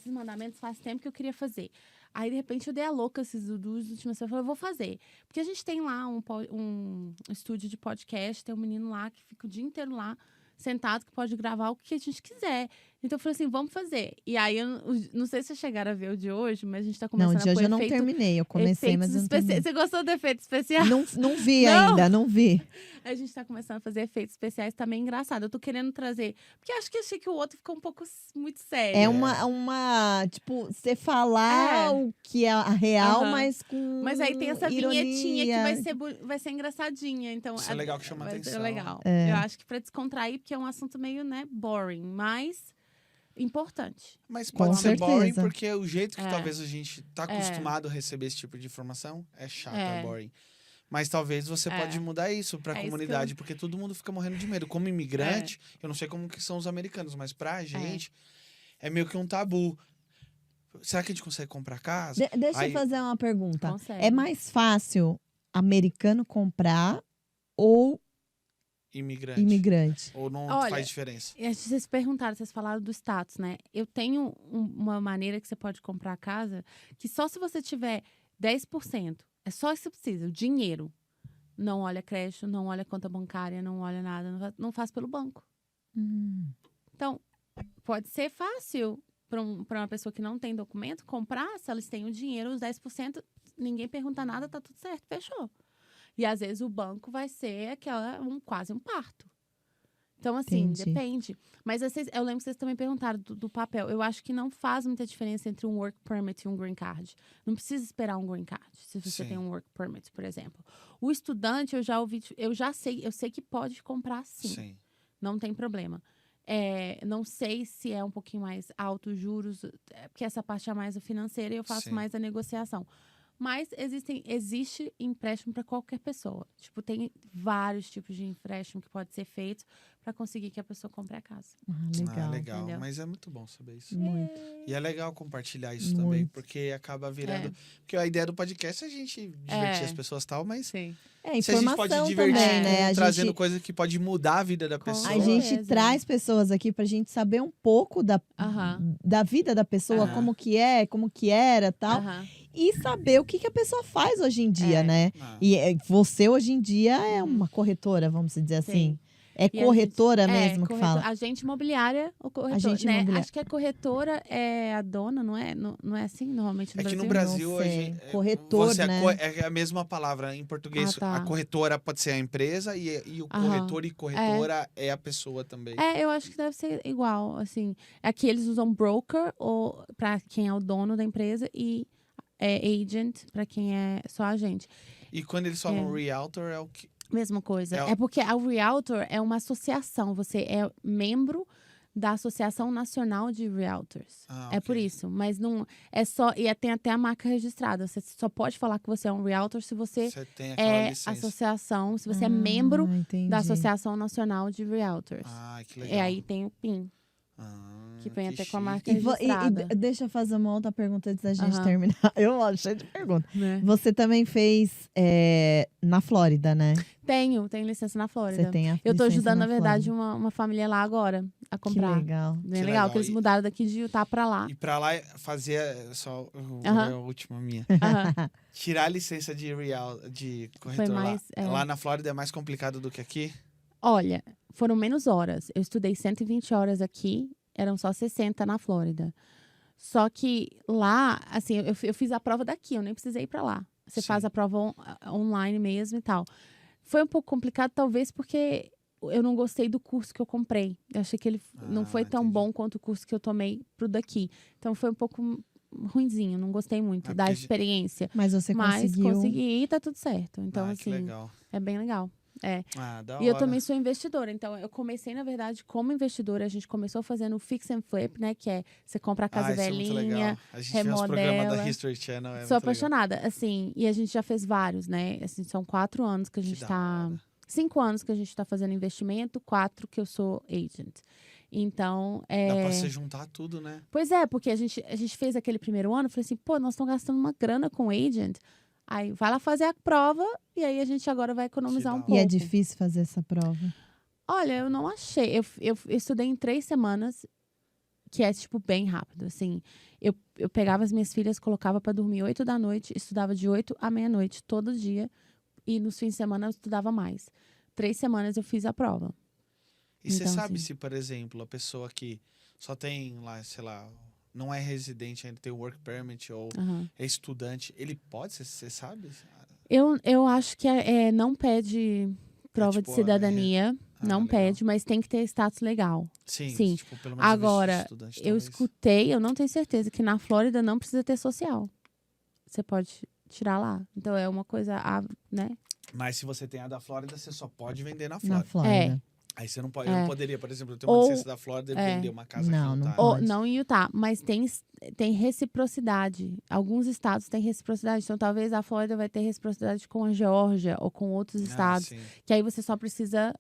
S3: mandamentos faz tempo que eu queria fazer. Aí, de repente, eu dei a louca esses dos últimos semanas. Eu falei, eu vou fazer. Porque a gente tem lá um estúdio de podcast, tem um menino lá que fica o dia inteiro lá, sentado, que pode gravar o que a gente quiser. Então, eu falei assim, vamos fazer. E aí, eu não sei se vocês chegaram a ver o de hoje, mas a gente tá
S1: Não,
S3: começando
S1: de
S3: a
S1: hoje
S3: pôr
S1: eu não terminei. Eu comecei, mas eu não terminei.
S3: Você gostou do efeito especial?
S1: Não vi
S3: Não.
S1: ainda, não vi.
S3: A gente tá começando a fazer efeitos especiais, tá meio engraçado. Eu tô querendo trazer. Porque achei que o outro ficou um pouco muito sério.
S1: É uma tipo, você falar
S3: É.
S1: o que é a real,
S3: Aham.
S1: mas com
S3: Mas aí tem essa
S1: ironia.
S3: vinhetinha que vai ser engraçadinha. Então,
S2: Isso é legal que chama
S3: vai
S2: atenção.
S3: ser legal.
S1: É.
S3: Eu acho que pra descontrair, porque é um assunto meio, né, boring, mas importante.
S2: Mas
S1: Com
S2: pode ser boring,
S1: certeza.
S2: porque o jeito que
S3: É.
S2: talvez a gente tá acostumado a receber esse tipo de informação é chato, é
S3: É.
S2: boring. Mas talvez você
S3: É.
S2: pode mudar isso pra
S3: É isso que
S2: comunidade, porque todo mundo fica morrendo de medo. Como imigrante, eu não sei como que são os americanos, mas pra gente é meio que um tabu. Será que a gente consegue comprar casa?
S1: Deixa
S2: Aí-
S1: eu fazer uma pergunta.
S3: Consegue.
S1: É mais fácil americano comprar ou
S2: Imigrante.
S1: imigrante?
S2: Ou não
S3: Olha,
S2: faz diferença?
S3: E vocês perguntaram, vocês falaram do status, né? Eu tenho uma maneira que você pode comprar a casa que só se você tiver 10%, é só isso que você precisa, o dinheiro. Não olha crédito, não olha conta bancária, não olha nada, não faz pelo banco. Então, pode ser fácil para uma pessoa que não tem documento comprar, se eles têm o dinheiro, os 10%, ninguém pergunta nada, tá tudo certo, fechou. E às vezes o banco vai ser quase um parto. Então, assim,
S1: Entendi.
S3: depende. Mas eu lembro que vocês também perguntaram do papel. Eu acho que não faz muita diferença entre um work permit e um green card. Não precisa esperar um green card, se você
S2: Sim.
S3: tem um work permit, por exemplo. O estudante, eu sei que pode comprar sim. Não tem problema. Não sei se é um pouquinho mais alto os juros, porque essa parte é mais a financeira e eu faço
S2: Sim.
S3: mais a negociação. Mas existe empréstimo para qualquer pessoa. Tipo, tem vários tipos de empréstimo que pode ser feito para conseguir que a pessoa compre a casa.
S1: Legal.
S2: Legal.
S3: Entendeu?
S2: Mas é muito bom saber isso.
S1: Muito.
S2: E é legal compartilhar isso também,
S1: Muito.
S2: porque acaba virando... Porque a ideia do podcast é a gente divertir as pessoas e tal, mas
S3: Sim.
S1: É
S2: se a gente pode
S1: informação
S2: divertir
S1: também, né? A
S2: trazendo
S1: gente,
S2: coisa que pode mudar a vida da pessoa.
S1: a gente
S3: certeza.
S1: traz pessoas aqui pra gente saber um pouco
S3: Aham.
S1: da vida da pessoa,
S2: Aham.
S1: como que é, como que era, tal.
S3: Aham.
S1: E saber o que a pessoa faz hoje em dia, né?
S2: Ah,
S1: E você hoje em dia é uma corretora, vamos dizer assim.
S3: Sim.
S1: É
S3: E a
S1: corretora
S3: gente-
S1: mesmo que fala.
S3: Agente imobiliária ou corretor,
S1: Agente
S3: né?
S1: imobiliário.
S3: Acho que a corretora é a dona, não é? Não é assim normalmente no
S2: é que
S3: Brasil?
S2: no Brasil,
S1: Não
S2: a
S1: sei.
S2: gente,
S1: Corretor,
S2: você,
S1: né?
S2: É a mesma palavra. Em português,
S3: Ah, tá.
S2: a corretora pode ser a empresa e o
S3: Aham.
S2: corretor e corretora é a pessoa também.
S3: Eu acho que deve ser igual, assim. Aqui eles usam broker ou para quem é o dono da empresa e agent para quem é só agente.
S2: E quando eles falam realtor, é o que...
S3: Mesma coisa.
S2: É o-
S3: É porque a Realtor é uma associação. Você é membro da Associação Nacional de Realtors.
S2: Ah,
S3: É por
S2: ok.
S3: isso. Mas não é só. E tem até a marca registrada. Você só pode falar que você é um Realtor se você
S2: Você tem aquela
S3: é
S2: licença.
S3: associação, se você é membro
S1: entendi.
S3: da Associação Nacional de Realtors.
S2: Ah, que legal.
S3: E aí tem o PIN, que vem até com a marca
S1: E
S3: registrada.
S1: deixa eu fazer uma outra pergunta antes da gente
S3: Aham.
S1: terminar. Eu achei de pergunta.
S3: Né?
S1: Você também fez na Flórida, né?
S3: Tenho licença na Flórida.
S1: Você tem a
S3: Eu tô
S1: licença
S3: ajudando, na
S1: Flórida.
S3: verdade, uma família lá agora a
S1: Que
S3: comprar.
S1: legal.
S3: Bem
S2: Que
S3: legal,
S2: legal.
S3: que eles
S2: E-
S3: mudaram daqui de Utah pra lá.
S2: E pra lá fazer só
S3: Aham.
S2: a última minha.
S3: Aham.
S2: Tirar a licença de corretor
S3: mais,
S2: lá na Flórida é mais complicado do que aqui?
S3: Olha, foram menos horas. Eu estudei 120 horas aqui, eram só 60 na Flórida. Só que lá, assim, eu fiz a prova daqui, eu nem precisei ir pra lá. Você
S2: Sim.
S3: faz a prova online mesmo e tal. Foi um pouco complicado, talvez, porque eu não gostei do curso que eu comprei. Eu achei que ele não foi tão
S2: entendi.
S3: bom quanto o curso que eu tomei pro daqui. Então foi um pouco ruinzinho, não gostei muito
S2: É
S3: da
S2: porque
S3: experiência.
S1: Mas você
S3: Mas
S1: conseguiu.
S3: consegui e tá tudo certo. Então,
S2: Que
S3: assim,
S2: legal.
S3: é bem legal.
S2: Ah, da
S3: E eu
S2: hora.
S3: também sou investidora, então eu comecei, na verdade, como investidora. A gente começou fazendo o fix and flip, né? Que é você compra a casa
S2: isso é muito
S3: velhinha.
S2: legal. A gente vê os programas
S3: remodela.
S2: da History Channel.
S3: Sou apaixonada, assim. E a gente já fez vários, né? Assim, são 4 anos que a gente
S2: da
S3: tá
S2: hora.
S3: 5 anos que a gente tá fazendo investimento, 4 que eu sou agent. Então,
S2: Dá pra você juntar tudo, né?
S3: Pois é, porque a gente fez aquele primeiro ano, eu falei assim, pô, nós estamos gastando uma grana com agent. Aí vai lá fazer a prova e aí a gente agora vai economizar um
S2: Que da
S3: pouco.
S1: E é difícil fazer essa prova.
S3: Olha, eu não achei. Eu estudei em 3 semanas, que é, tipo, bem rápido. Assim, eu pegava as minhas filhas, colocava pra dormir 8 da noite, estudava de 8 à meia-noite, todo dia. E nos fins de semana eu estudava mais. 3 semanas eu fiz a prova.
S2: E você
S3: Então,
S2: sabe
S3: assim-
S2: se, por exemplo, a pessoa que só tem lá, sei lá, não é residente ainda, tem work permit ou
S3: Aham.
S2: é estudante, ele pode, você sabe?
S3: Eu acho que não pede prova
S2: tipo,
S3: de cidadania, não
S2: legal.
S3: pede, mas tem que ter status legal.
S2: Sim,
S3: Sim.
S2: tipo, pelo menos o visto de
S3: Agora,
S2: estudante,
S3: eu
S2: talvez.
S3: escutei, eu não tenho certeza, que na Flórida não precisa ter social. Você pode tirar lá. Então é uma coisa, né?
S2: Mas se você tem a da Flórida, você só pode vender na
S1: Na
S2: Flórida.
S1: Flórida.
S2: Aí você não pode, eu
S3: É.
S2: não poderia, por exemplo, eu tenho uma
S3: Ou-
S2: licença da Flórida e vender uma casa
S1: Não,
S2: aqui,
S1: não
S2: tá?
S1: pode.
S3: Ou, não em Utah, mas tem reciprocidade. Alguns estados têm reciprocidade. Então, talvez a Flórida vai ter reciprocidade com a Geórgia ou com outros estados.
S2: sim.
S3: Que aí você só precisa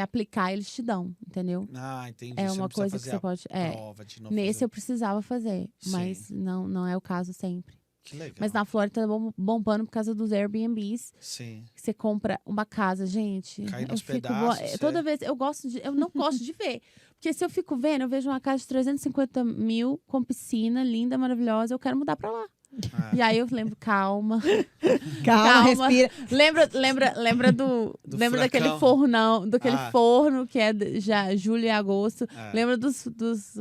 S3: aplicar, eles te dão, entendeu?
S2: Ah, entendi.
S3: É
S2: Você
S3: uma
S2: não precisa
S3: coisa que
S2: fazer
S3: você
S2: a
S3: pode.
S2: prova de novo.
S3: Nesse
S2: fazer.
S3: eu precisava fazer,
S2: Sim.
S3: mas não é o caso sempre.
S2: Que legal.
S3: Mas na Flórida tá bombando por causa dos Airbnbs.
S2: Sim.
S3: Que você compra uma casa, gente.
S2: Cai
S3: eu
S2: nos
S3: fico
S2: pedaços, você-
S3: toda vez eu não gosto de ver. Porque se eu fico vendo, eu vejo uma casa de 350 mil com piscina, linda, maravilhosa, eu quero mudar pra lá.
S2: Ah,
S3: E aí eu lembro, calma.
S1: Calma, respira.
S3: Lembra lembra daquele
S2: furacão.
S3: forno, daquele
S2: Ah.
S3: forno que é já julho e agosto.
S2: É.
S3: Lembra dos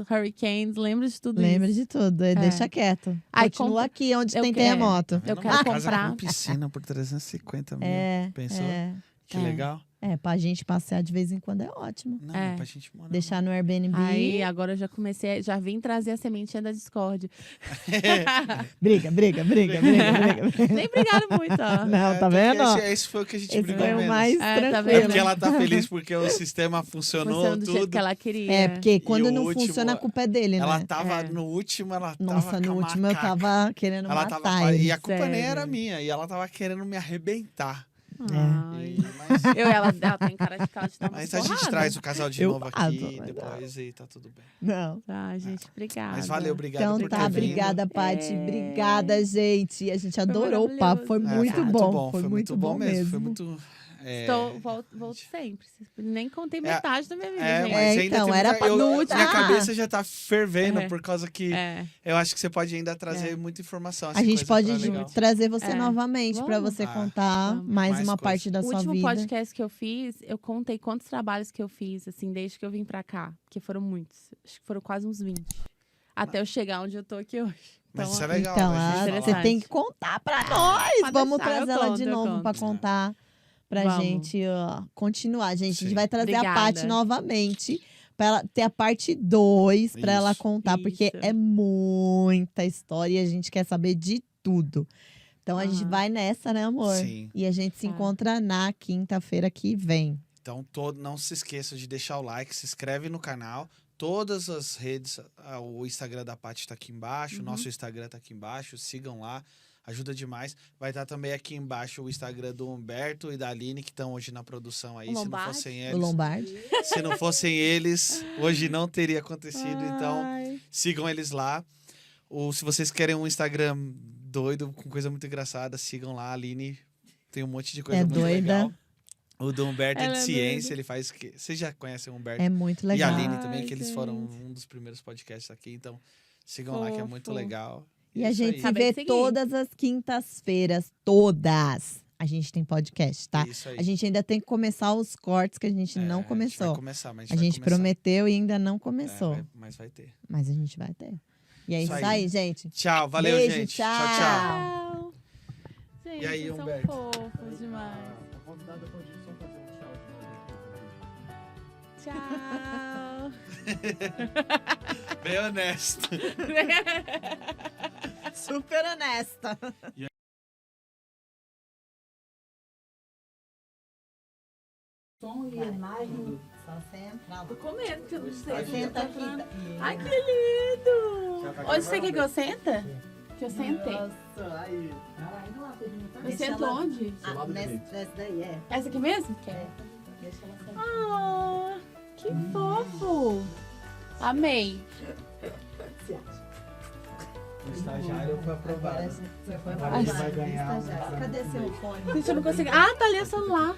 S3: hurricanes, lembra de tudo
S1: Lembra
S3: isso.
S1: de tudo, deixa quieto.
S3: Aí
S1: Continua
S3: compra-
S1: aqui onde
S3: eu
S1: tem
S3: quero-
S1: terremoto.
S2: Tá vendo?
S3: quero
S2: Uma casa
S3: comprar.
S2: com piscina por 350 mil. Pensou? Que
S3: É.
S2: legal.
S1: Pra gente passear de vez em quando é ótimo.
S2: Não,
S3: É.
S2: mas pra gente morar.
S1: Deixar no Airbnb.
S3: Aí agora eu já comecei, já vim trazer a sementinha da Discord.
S1: Briga.
S3: Nem brigaram muito, ó.
S1: Não, tá
S2: porque
S1: vendo?
S2: Esse foi o que a gente
S1: Esse
S2: brigou
S1: foi o
S2: menos.
S1: mais
S3: É, tá
S1: tranquilo.
S2: É
S3: vendo?
S2: porque ela tá feliz porque o sistema funcionou
S3: Funcionando do jeito
S2: tudo.
S3: que ela queria.
S1: É, porque quando
S2: o
S1: não
S2: último,
S1: funciona, a culpa é dele,
S2: Ela
S1: né?
S2: tava
S3: É.
S2: no último, ela
S1: Nossa,
S2: tava com
S1: no
S2: a
S1: último eu
S2: macaca.
S1: tava querendo
S2: Ela
S1: matar
S2: tava.
S1: ele.
S2: E a culpa nem era
S3: Sério?
S2: minha. E ela tava querendo me arrebentar.
S3: Ai.
S2: Mas,
S3: Ela tem cara de cara de dar umas
S2: mas a gente
S3: porradas.
S2: traz o casal de
S1: Eu
S2: novo
S1: faço,
S2: aqui
S1: mas
S2: depois e tá tudo bem.
S1: Não.
S3: Tá, gente, obrigada.
S2: Mas valeu, obrigado
S1: Então
S2: por
S1: tá,
S2: ter vindo.
S1: obrigada, Paty.
S3: É.
S1: Obrigada, gente. A gente adorou o papo. Foi
S3: maravilhoso.
S1: muito
S2: Foi
S1: bom. Foi muito bom mesmo.
S2: Foi muito.
S3: Volto sempre. Nem contei metade da minha vida,
S2: É,
S3: gente.
S2: mas ainda
S1: então,
S2: tem
S1: era
S2: muita-
S1: pra
S2: eu,
S1: no
S2: Minha
S1: último-
S2: cabeça já tá fervendo
S3: É.
S2: por causa que
S3: É.
S2: eu acho que você pode ainda trazer
S3: É.
S2: muita informação.
S1: A
S2: assim,
S1: gente
S2: coisa
S1: pode
S2: pra legal.
S1: trazer você
S3: É.
S1: novamente pra
S3: Vamos.
S1: você
S2: Ah,
S1: contar
S3: vamos.
S1: mais
S2: Mais
S1: uma
S2: coisa.
S1: parte da
S3: O
S1: sua
S3: último
S1: vida.
S3: podcast que eu fiz, eu contei quantos trabalhos que eu fiz, assim, desde que eu vim pra cá. Porque foram muitos. Acho que foram quase uns 20. Até eu chegar onde eu tô aqui hoje.
S2: Mas
S3: Então,
S2: isso é legal.
S1: Então,
S2: a gente
S1: você
S3: interessante.
S1: tem que contar pra nós.
S3: pode
S1: Vamos
S3: deixar, eu
S1: trazer ela
S3: conto,
S1: de
S3: eu
S1: novo
S3: conto.
S1: pra contar pra
S3: Vamos.
S1: gente continuar. Gente, a
S2: Sim.
S1: gente vai trazer a
S3: Obrigada.
S1: Paty novamente pra ela ter a parte 2 pra ela
S2: Isso.
S1: contar, porque
S3: Isso.
S1: é muita história e a gente quer saber de tudo. Então a gente
S3: Aham.
S1: vai nessa, né, amor?
S2: Sim.
S1: E a gente se
S3: Tá.
S1: encontra na quinta-feira que vem.
S2: Então, não se esqueça de deixar o like, se inscreve no canal. Todas as redes, o Instagram da Paty tá aqui embaixo, o nosso Instagram tá aqui embaixo. Sigam lá, ajuda demais. Vai estar também aqui embaixo o Instagram do Humberto e da Aline, que estão hoje na produção aí.
S3: O
S2: Se não
S3: Lombardi.
S2: fossem
S1: O
S2: eles,
S1: Lombardi.
S2: se não fossem eles, hoje não teria acontecido. Então,
S3: Ai.
S2: sigam eles lá. Ou se vocês querem um Instagram doido, com coisa muito engraçada, sigam lá. A Aline tem um monte de coisa
S1: É
S2: muito
S1: doida.
S2: legal. O do Humberto é
S3: Ela
S2: de
S3: é
S2: ciência,
S3: doida.
S2: ele faz... Vocês já conhecem o Humberto?
S1: É muito
S2: E a
S1: legal.
S2: Aline também,
S3: Ai,
S2: que eles foram
S3: gente.
S2: um dos primeiros podcasts aqui. Então, sigam lá, que é muito
S3: Fofo.
S2: legal.
S1: E
S2: é
S1: a
S2: isso
S1: gente
S2: aí.
S1: se
S3: Acabei
S1: vê
S3: de seguir.
S1: todas as quintas-feiras. Todas. A gente tem podcast, tá?
S2: Isso aí.
S1: A gente ainda tem que começar os cortes que a gente não
S2: A gente vai
S1: começou.
S2: começar, mas
S1: A gente
S2: vai começar.
S1: prometeu e ainda não
S2: É,
S1: começou.
S2: mas vai ter.
S1: Mas a gente vai ter. E é
S2: Isso
S1: isso
S2: aí.
S1: aí, gente.
S2: Tchau, valeu,
S1: Beijo,
S2: gente.
S1: tchau.
S2: Tchau, tchau.
S3: Tchau. Gente,
S2: E aí,
S3: vocês são
S2: Humberto?
S3: fofos demais.
S4: A convidada pode só fazer um tchau.
S3: Tchau.
S2: Bem honesto.
S1: Super honesta. Som e imagem, só você entrar.
S3: Tô com medo, porque eu não sei.
S1: Senta aqui.
S3: Ai, que lindo!
S4: Já tá
S3: Onde você
S4: gravando?
S3: quer que eu senta? que eu sentei.
S4: Nossa, aí. Caralho, lá, todo mundo tá
S3: Você sentou onde?
S4: Seu lado direito.
S1: Nessa daí, é.
S3: Essa aqui mesmo?
S1: Deixa ela sentar.
S3: Ah, que fofo. Amei.
S2: O estagiário foi aprovado.
S1: Você foi
S2: Agora ele vai ganhar
S1: estagiário.
S2: um-
S1: Cadê seu fone?
S3: Gente, eu não consegui. Ah, tá ali o celular.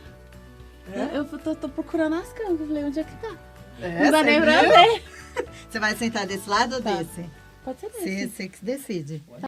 S3: Eu tô procurando as câmeras. Eu falei, onde é que tá? Não dá nem pra ver.
S1: Você vai sentar desse lado ou
S3: Tá.
S1: desse?
S3: Pode ser desse.
S1: Você que decide.